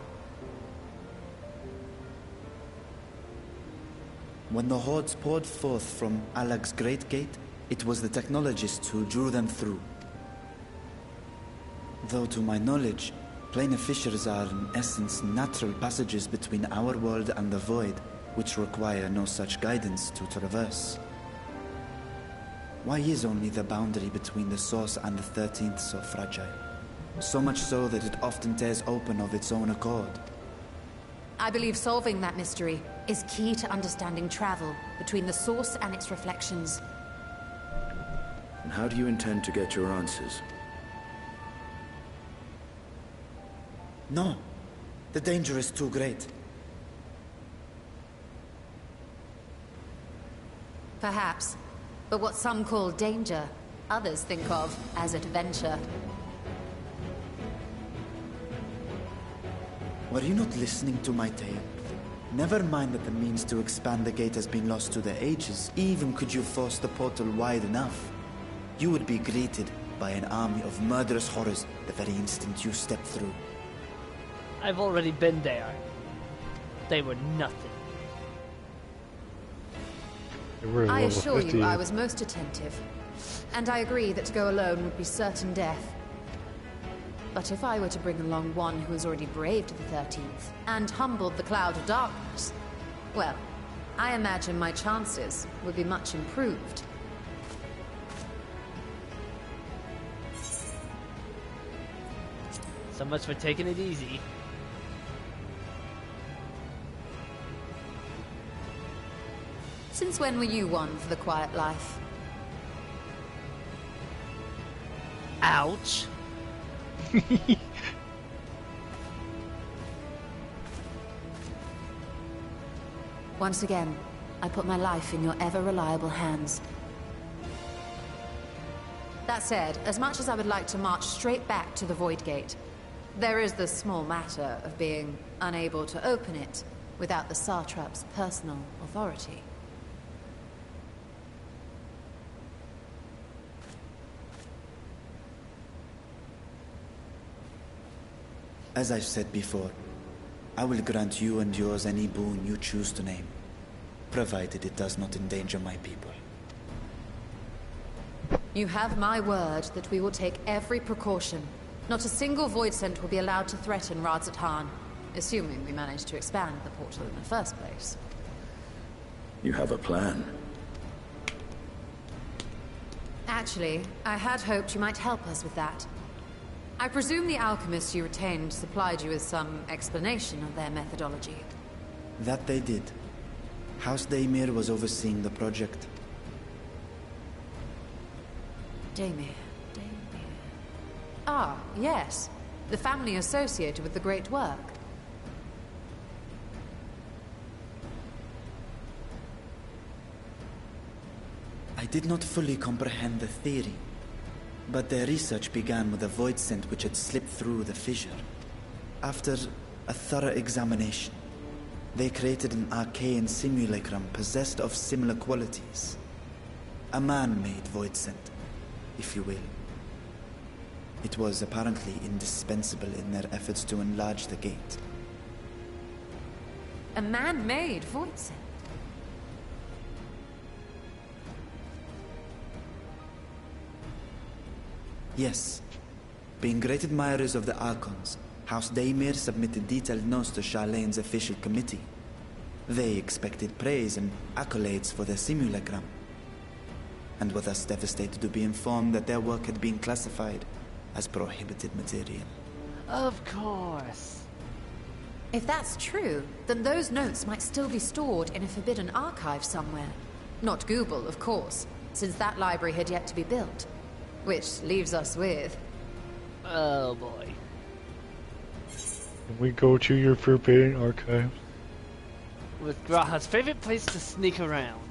When the hordes poured forth from Alag's Great Gate, it was the technologists who drew them through. Though to my knowledge, planar fissures are in essence natural passages between our world and the void, which require no such guidance to traverse. Why is only the boundary between the source and the 13th so fragile? So much so that it often tears open of its own accord. I believe solving that mystery is key to understanding travel between the source and its reflections. And how do you intend to get your answers? No. The danger is too great. Perhaps. But what some call danger, others think of as adventure. Were you not listening to my tale? Never mind that the means to expand the gate has been lost to the ages. Even could you force the portal wide enough, you would be greeted by an army of murderous horrors the very instant you step through. I've already been there. They were nothing. I assure you I was most attentive. And I agree that to go alone would be certain death. But if I were to bring along one who has already braved the 13th, and humbled the cloud of darkness, well, I imagine my chances would be much improved. So much for taking it easy. Since when were you one for the quiet life? Ouch. Once again, I put my life in your ever-reliable hands. That said, as much as I would like to march straight back to the Void Gate, there is the small matter of being unable to open it without the Satrap's personal authority. As I've said before, I will grant you and yours any boon you choose to name, provided it does not endanger my people. You have my word that we will take every precaution. Not a single Voidsent will be allowed to threaten Radzat Han, assuming we manage to expand the portal in the first place. You have a plan. Actually, I had hoped you might help us with that. I presume the alchemists you retained supplied you with some explanation of their methodology. That they did. House Daymir was overseeing the project. Daymir. Ah, yes. The family associated with the great work. I did not fully comprehend the theory, but their research began with a void scent which had slipped through the fissure. After a thorough examination, they created an arcane simulacrum possessed of similar qualities. A man-made void scent, if you will. It was apparently indispensable in their efforts to enlarge the gate. A man-made void scent? Yes. Being great admirers of the Archons, House Daymir submitted detailed notes to Charlene's official committee. They expected praise and accolades for their simulacrum, and were thus devastated to be informed that their work had been classified as prohibited material. Of course. If that's true, then those notes might still be stored in a forbidden archive somewhere. Not Google, of course, since that library had yet to be built. Which leaves us with... Oh boy. Can we go to your forbidden archive? With Graha's favorite place to sneak around.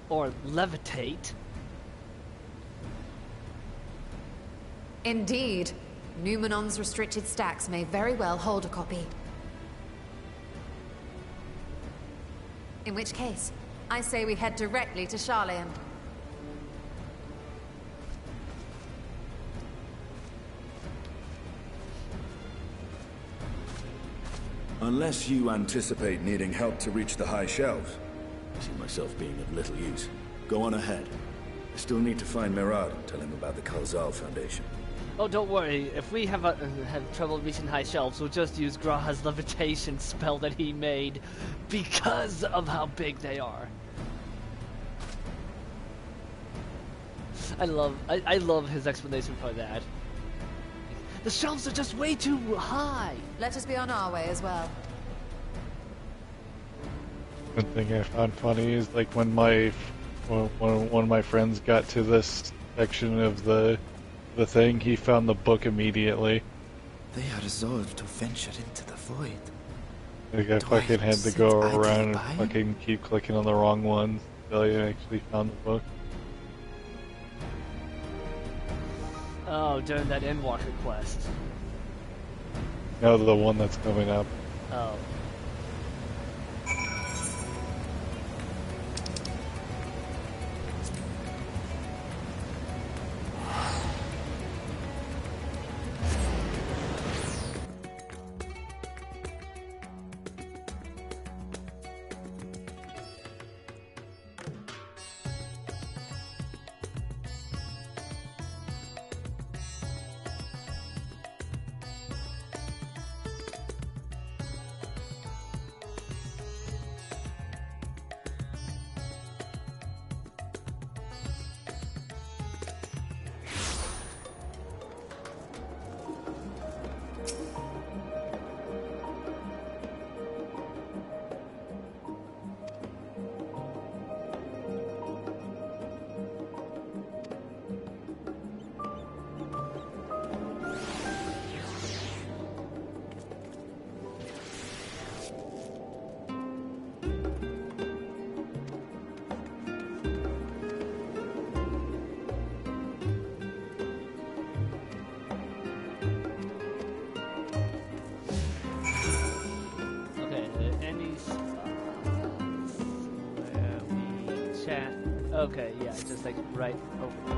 Or levitate. Indeed. Numenon's restricted stacks may very well hold a copy. In which case, I say we head directly to Charlene. Unless you anticipate needing help to reach the high shelves, I see myself being of little use. Go on ahead. I still need to find Mirad and tell him about the Kalzal Foundation. Oh, don't worry. If we have trouble reaching high shelves, we'll just use Graha's levitation spell that he made because of how big they are. I love his explanation for that. The shelves are just way too high. Let us be on our way as well. One thing I found funny is like when one of my friends got to this section of the thing, he found the book immediately. They are resolved to venture into the void. Like I fucking had to go around and fucking keep clicking on the wrong ones until I actually found the book. Oh, during that Endwalker quest. No, the one that's coming up. Oh. Okay, yeah, just like right over there.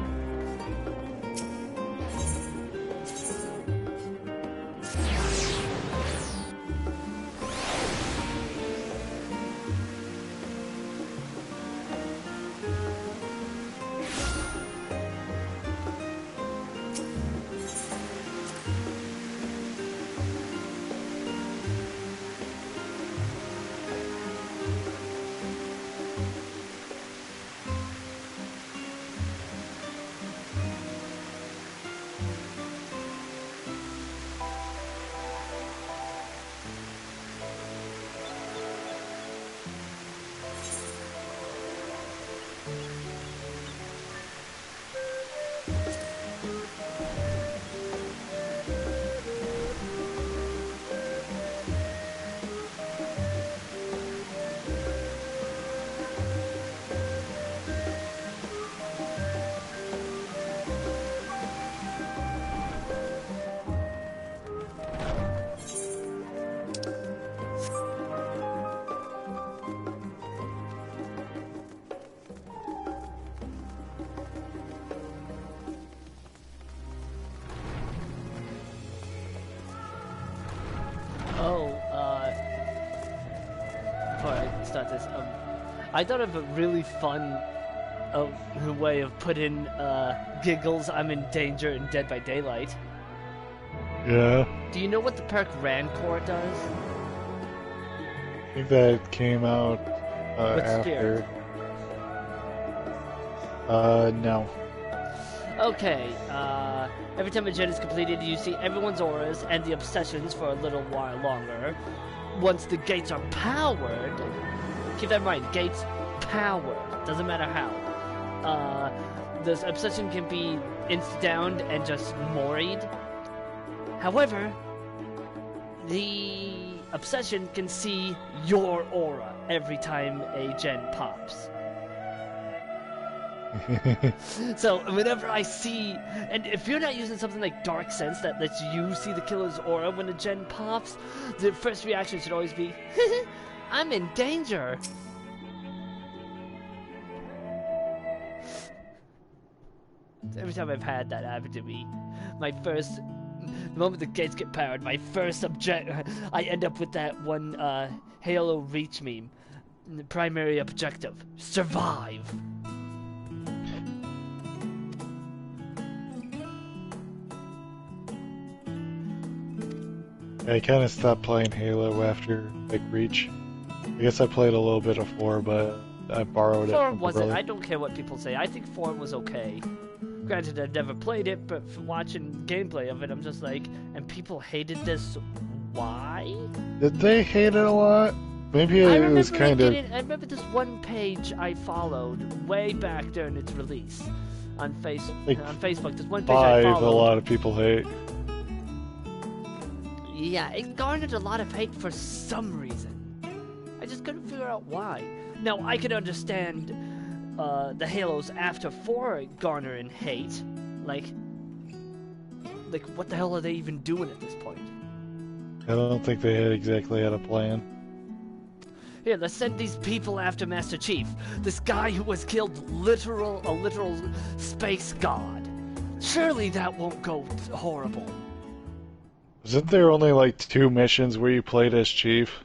start this. I thought of a really fun way of putting Giggles, I'm in danger, in Dead by Daylight. Yeah. Do you know what the perk Rancor does? I think that came out after. Spirit? No. Okay, every time a gen is completed, you see everyone's auras and the obsessions for a little while longer. Once the gates are powered, keep that in mind, gates powered, doesn't matter how. This obsession can be insta-downed and just moried. However, the obsession can see your aura every time a gen pops. So whenever I see, and if you're not using something like Dark Sense that lets you see the killer's aura when a gen pops, the first reaction should always be, I'm in danger. Every time I've had that happen to me, the moment the gates get powered, my first I end up with that one Halo Reach meme. The primary objective, survive. I kind of stopped playing Halo after Reach. I guess I played a little bit of 4, but I borrowed 4 it from wasn't. brother. I don't care what people say. I think 4 was okay. Granted, I've never played it, but for watching gameplay of it, I'm just like, and people hated this. Why? Did they hate it a lot? Maybe it was kind of. I remember this one page I followed way back during its release on Facebook. This one page I 5, followed. a lot of people hate. Yeah, it garnered a lot of hate for some reason. I just couldn't figure out why. Now, I could understand the Halos after 4 garnering hate. Like, what the hell are they even doing at this point? I don't think they exactly had a plan. Here, let's send these people after Master Chief. This guy who was killed a literal space god. Surely that won't go horrible. Wasn't there only 2 missions where you played as Chief?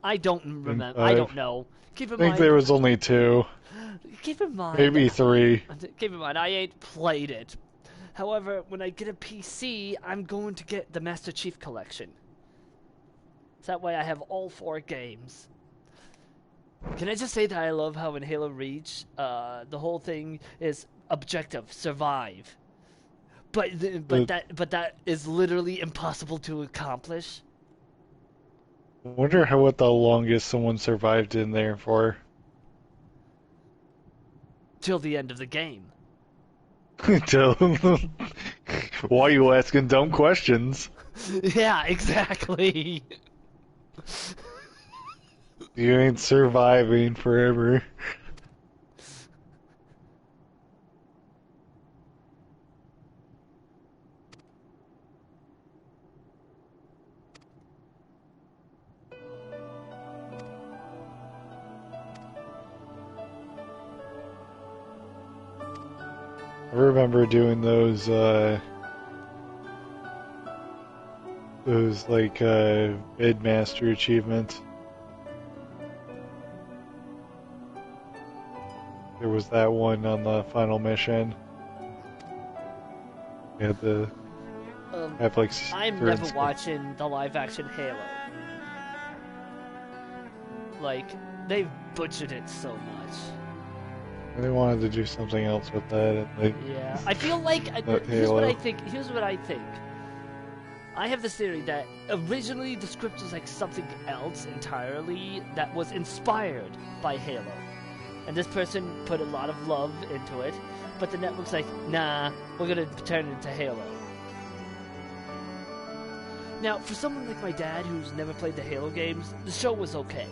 I don't remember. I don't know. Keep in mind. I think there was only 2. Keep in mind. Maybe 3. Keep in mind, I ain't played it. However, when I get a PC, I'm going to get the Master Chief Collection. So that way I have all 4 games. Can I just say that I love how in Halo Reach, the whole thing is objective, survive. But that is literally impossible to accomplish. I wonder what the longest someone survived in there for. Till the end of the game. Why are you asking dumb questions? Yeah, exactly. You ain't surviving forever. I remember doing those mid-master achievements. There was that one on the final mission. You had to have I'm never watching the live-action Halo. They've butchered it so much. They wanted to do something else with that, and yeah, I feel like here's what I think. I have this theory that originally the script was something else entirely that was inspired by Halo, and this person put a lot of love into it, but the network's like, nah, we're gonna turn it into Halo. Now, for someone like my dad who's never played the Halo games, the show was okay.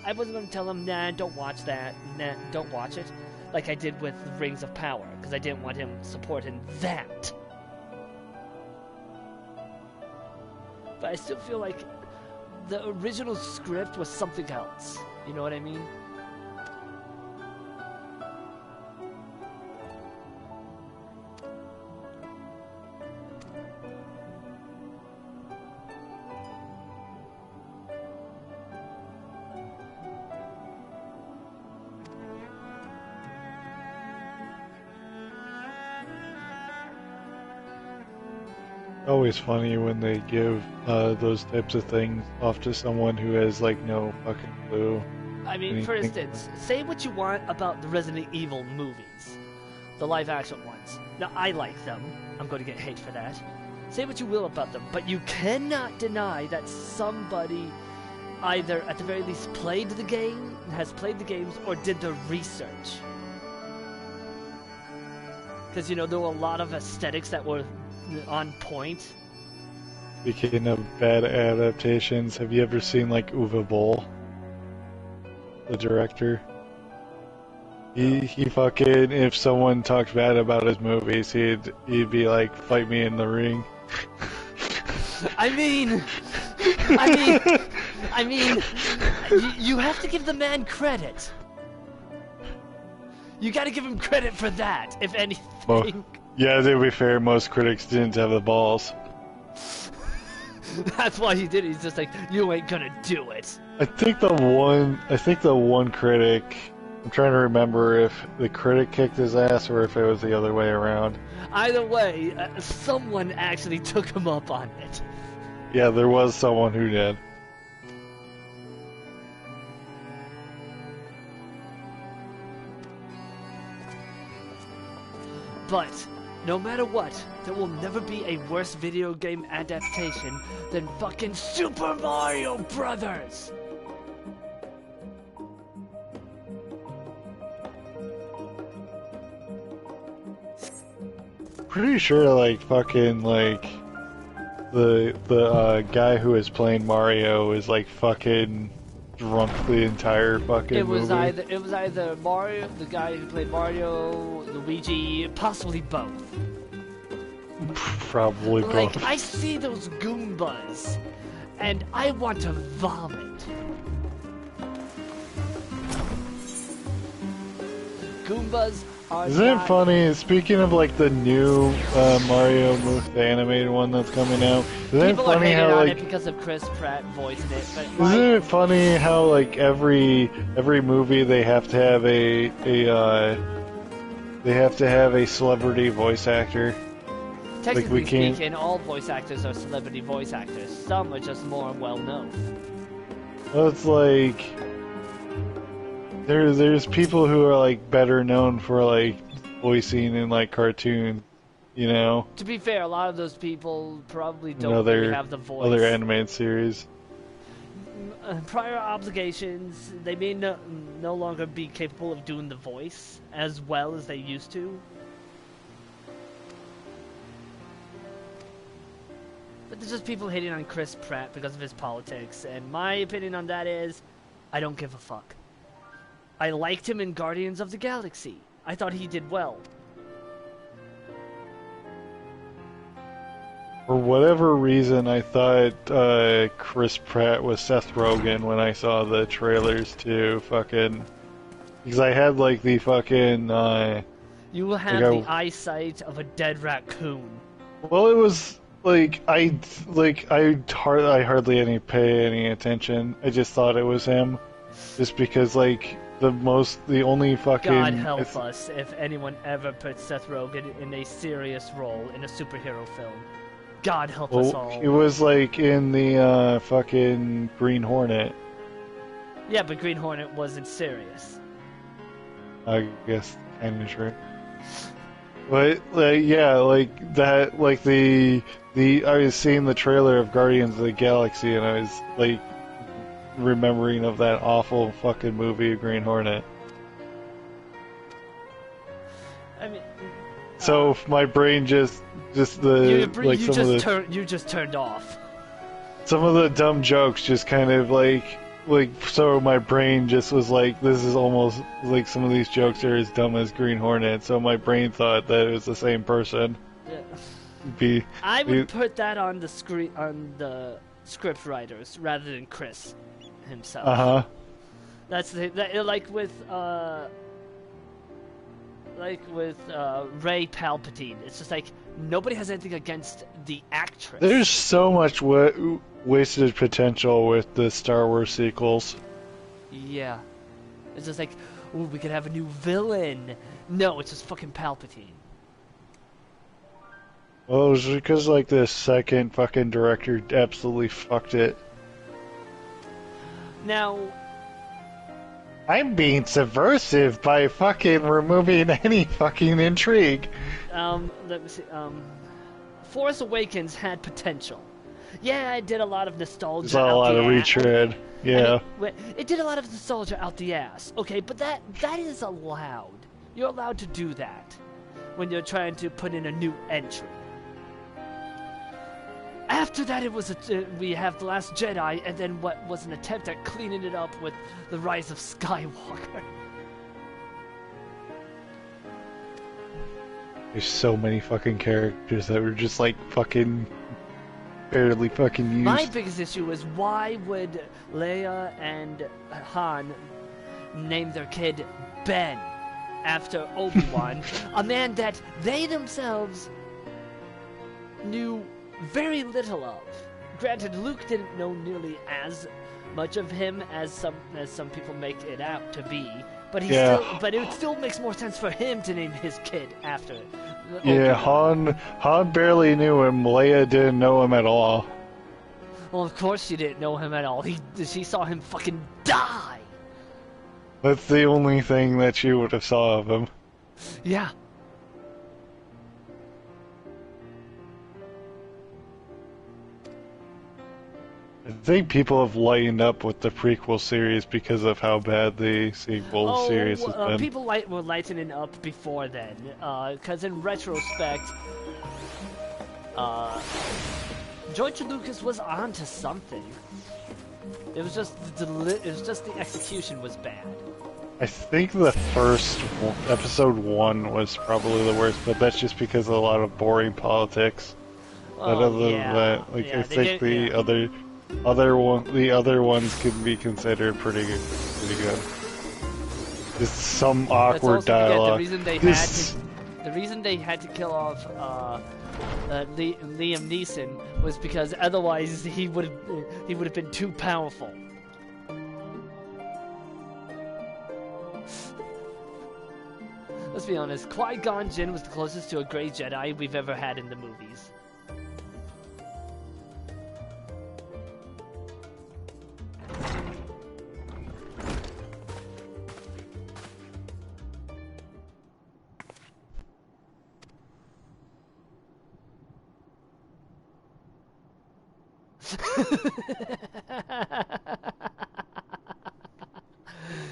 I wasn't gonna tell him, nah, don't watch that, nah, don't watch it. Like I did with Rings of Power, because I didn't want him supporting that. But I still feel like the original script was something else. You know what I mean? always funny when they give those types of things off to someone who has like no fucking clue. I mean, for instance, say what you want about the Resident Evil movies, the live-action ones. Now, I like them. I'm going to get hate for that. Say what you will about them, but you cannot deny that somebody either, at the very least, played the game, has played the games, or did the research. Because, you know, there were a lot of aesthetics that were on point. Speaking of bad adaptations, have you ever seen, like, Uwe Boll? The director? He fucking, if someone talked bad about his movies, he'd be like, fight me in the ring. I mean, you have to give the man credit. You gotta give him credit for that, if anything. Well, yeah, to be fair, most critics didn't have the balls. That's why he did it. He's just like, you ain't gonna do it. I think the one critic, I'm trying to remember if the critic kicked his ass or if it was the other way around. Either way, someone actually took him up on it. Yeah, there was someone who did. But, no matter what, there will never be a worse video game adaptation than fucking Super Mario Brothers! Pretty sure, like, fucking, like, the guy who is playing Mario is, like, fucking drunk the entire fucking movie. It was either Mario, the guy who played Mario, Luigi, possibly both. Probably both. Like, I see those Goombas, and I want to vomit. Goombas are Isn't it funny, speaking of like the new Mario movie, the animated one that's coming out, isn't it funny how like it because of Chris Pratt voicing it, but isn't it funny how like every movie they have to have a celebrity voice actor? Technically speaking, all voice actors are celebrity voice actors. Some are just more well known. Well, it's like there's people who are like better known for like voicing in like cartoons, you know. To be fair, a lot of those people probably don't really have the voice. Other animated series. Prior obligations, they may no longer be capable of doing the voice as well as they used to. But there's just people hating on Chris Pratt because of his politics, and my opinion on that is, I don't give a fuck. I liked him in Guardians of the Galaxy. I thought he did well. For whatever reason, I thought Chris Pratt was Seth Rogen when I saw the trailers to fucking... Because I had like the fucking... you will have the eyesight of a dead raccoon. Well, it was... Like I hardly pay any attention. I just thought it was him, just because like the only fucking. God help us if anyone ever puts Seth Rogen in a serious role in a superhero film. God help us all. It was like in the fucking Green Hornet. Yeah, but Green Hornet wasn't serious. I guess kind of true. But yeah, like that, like I was seeing the trailer of Guardians of the Galaxy, and I was like remembering of that awful fucking movie, Green Hornet. I mean, so my brain you just turned off. Some of the dumb jokes just kind of so my brain just was like, this is almost like some of these jokes are as dumb as Green Hornet, so my brain thought that it was the same person. Yeah. I would put that on the script writers rather than Chris himself. Uh-huh. That's like with Rey Palpatine. It's just like nobody has anything against the actress. There's so much wasted potential with the Star Wars sequels. Yeah. It's just like, ooh, we could have a new villain. No, it's just fucking Palpatine. Well, it was because, like, the second fucking director absolutely fucked it. Now... I'm being subversive by fucking removing any fucking intrigue. Let me see, Force Awakens had potential. Yeah, it did a lot of nostalgia. There's a lot of retread. Yeah. I mean, it did a lot of nostalgia out the ass. Okay, but that is allowed. You're allowed to do that when you're trying to put in a new entry. After that, it was we have The Last Jedi, and then what was an attempt at cleaning it up with The Rise of Skywalker. There's so many fucking characters that were just like fucking barely fucking used. My biggest issue is why would Leia and Han name their kid Ben after Obi-Wan, a man that they themselves knew very little of. Granted, Luke didn't know nearly as much of him as some people make it out to be, but it still makes more sense for him to name his kid after it. Yeah, Han barely knew him. Leia didn't know him at all. Well, of course she didn't know him at all. She saw him fucking die. That's the only thing that she would have saw of him. Yeah. I think people have lightened up with the prequel series because of how bad the sequel series has been. People were lightening up before then, because in retrospect, George Lucas was onto something. It was just the execution was bad. I think the first episode 1 was probably the worst, but that's just because of a lot of boring politics. But other than that, I think the other ones can be considered pretty good. Just some awkward dialogue. The reason they had to kill off Liam Neeson was because otherwise he would have been too powerful. Let's be honest, Qui-Gon Jinn was the closest to a Grey Jedi we've ever had in the movies.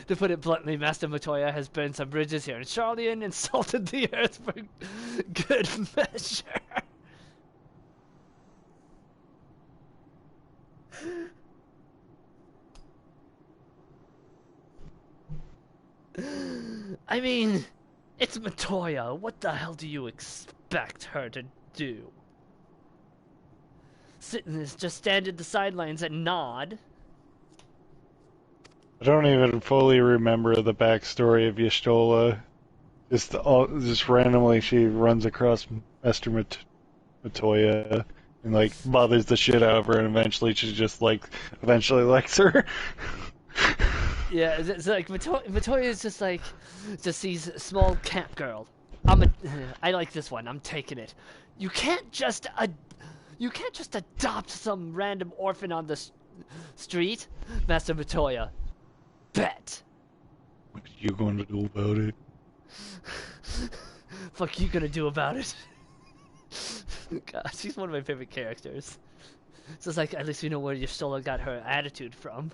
To put it bluntly, Master Matoya has burned some bridges here in Charlie and insulted the earth for good measure. I mean, it's Matoya. What the hell do you expect her to do? Just stand at the sidelines and nod? I don't even fully remember the backstory of Y'shtola. Just randomly she runs across Master Matoya and like bothers the shit out of her, and eventually she just eventually likes her. Yeah, it's like Matoya is just sees a small cat girl. I like this one. I'm taking it. You can't just adopt some random orphan on the street, Master Matoya. Bet. What are you going to do about it? Fuck you gonna do about it? God, she's one of my favorite characters. So it's like, at least we know where Y'shtola got her attitude from.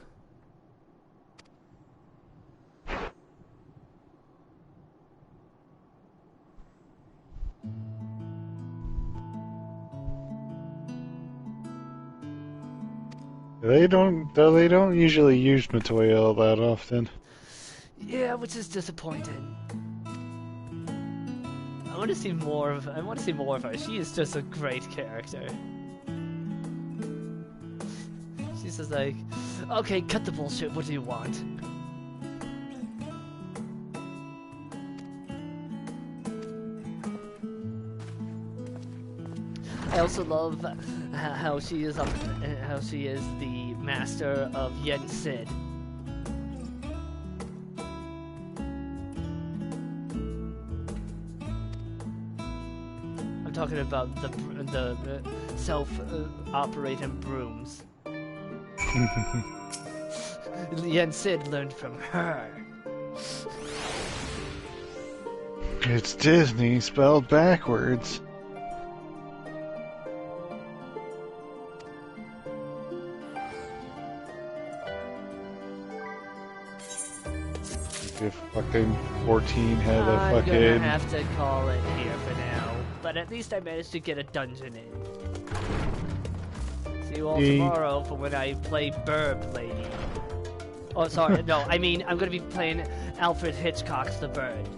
They don't usually use Matoya all that often. Yeah, which is disappointing. I want to see more of her. She is just a great character. She's just like, okay, cut the bullshit. What do you want? I also love how she is the master of Yen Sid. I'm talking about the self-operating brooms. Yen Sid learned from her. It's Disney spelled backwards. If fucking 14 had a fucking... I'm gonna have to call it here for now. But at least I managed to get a dungeon in. See you all tomorrow for when I play Burb Lady. Oh, sorry, no, I mean, I'm gonna be playing Alfred Hitchcock's The Bird.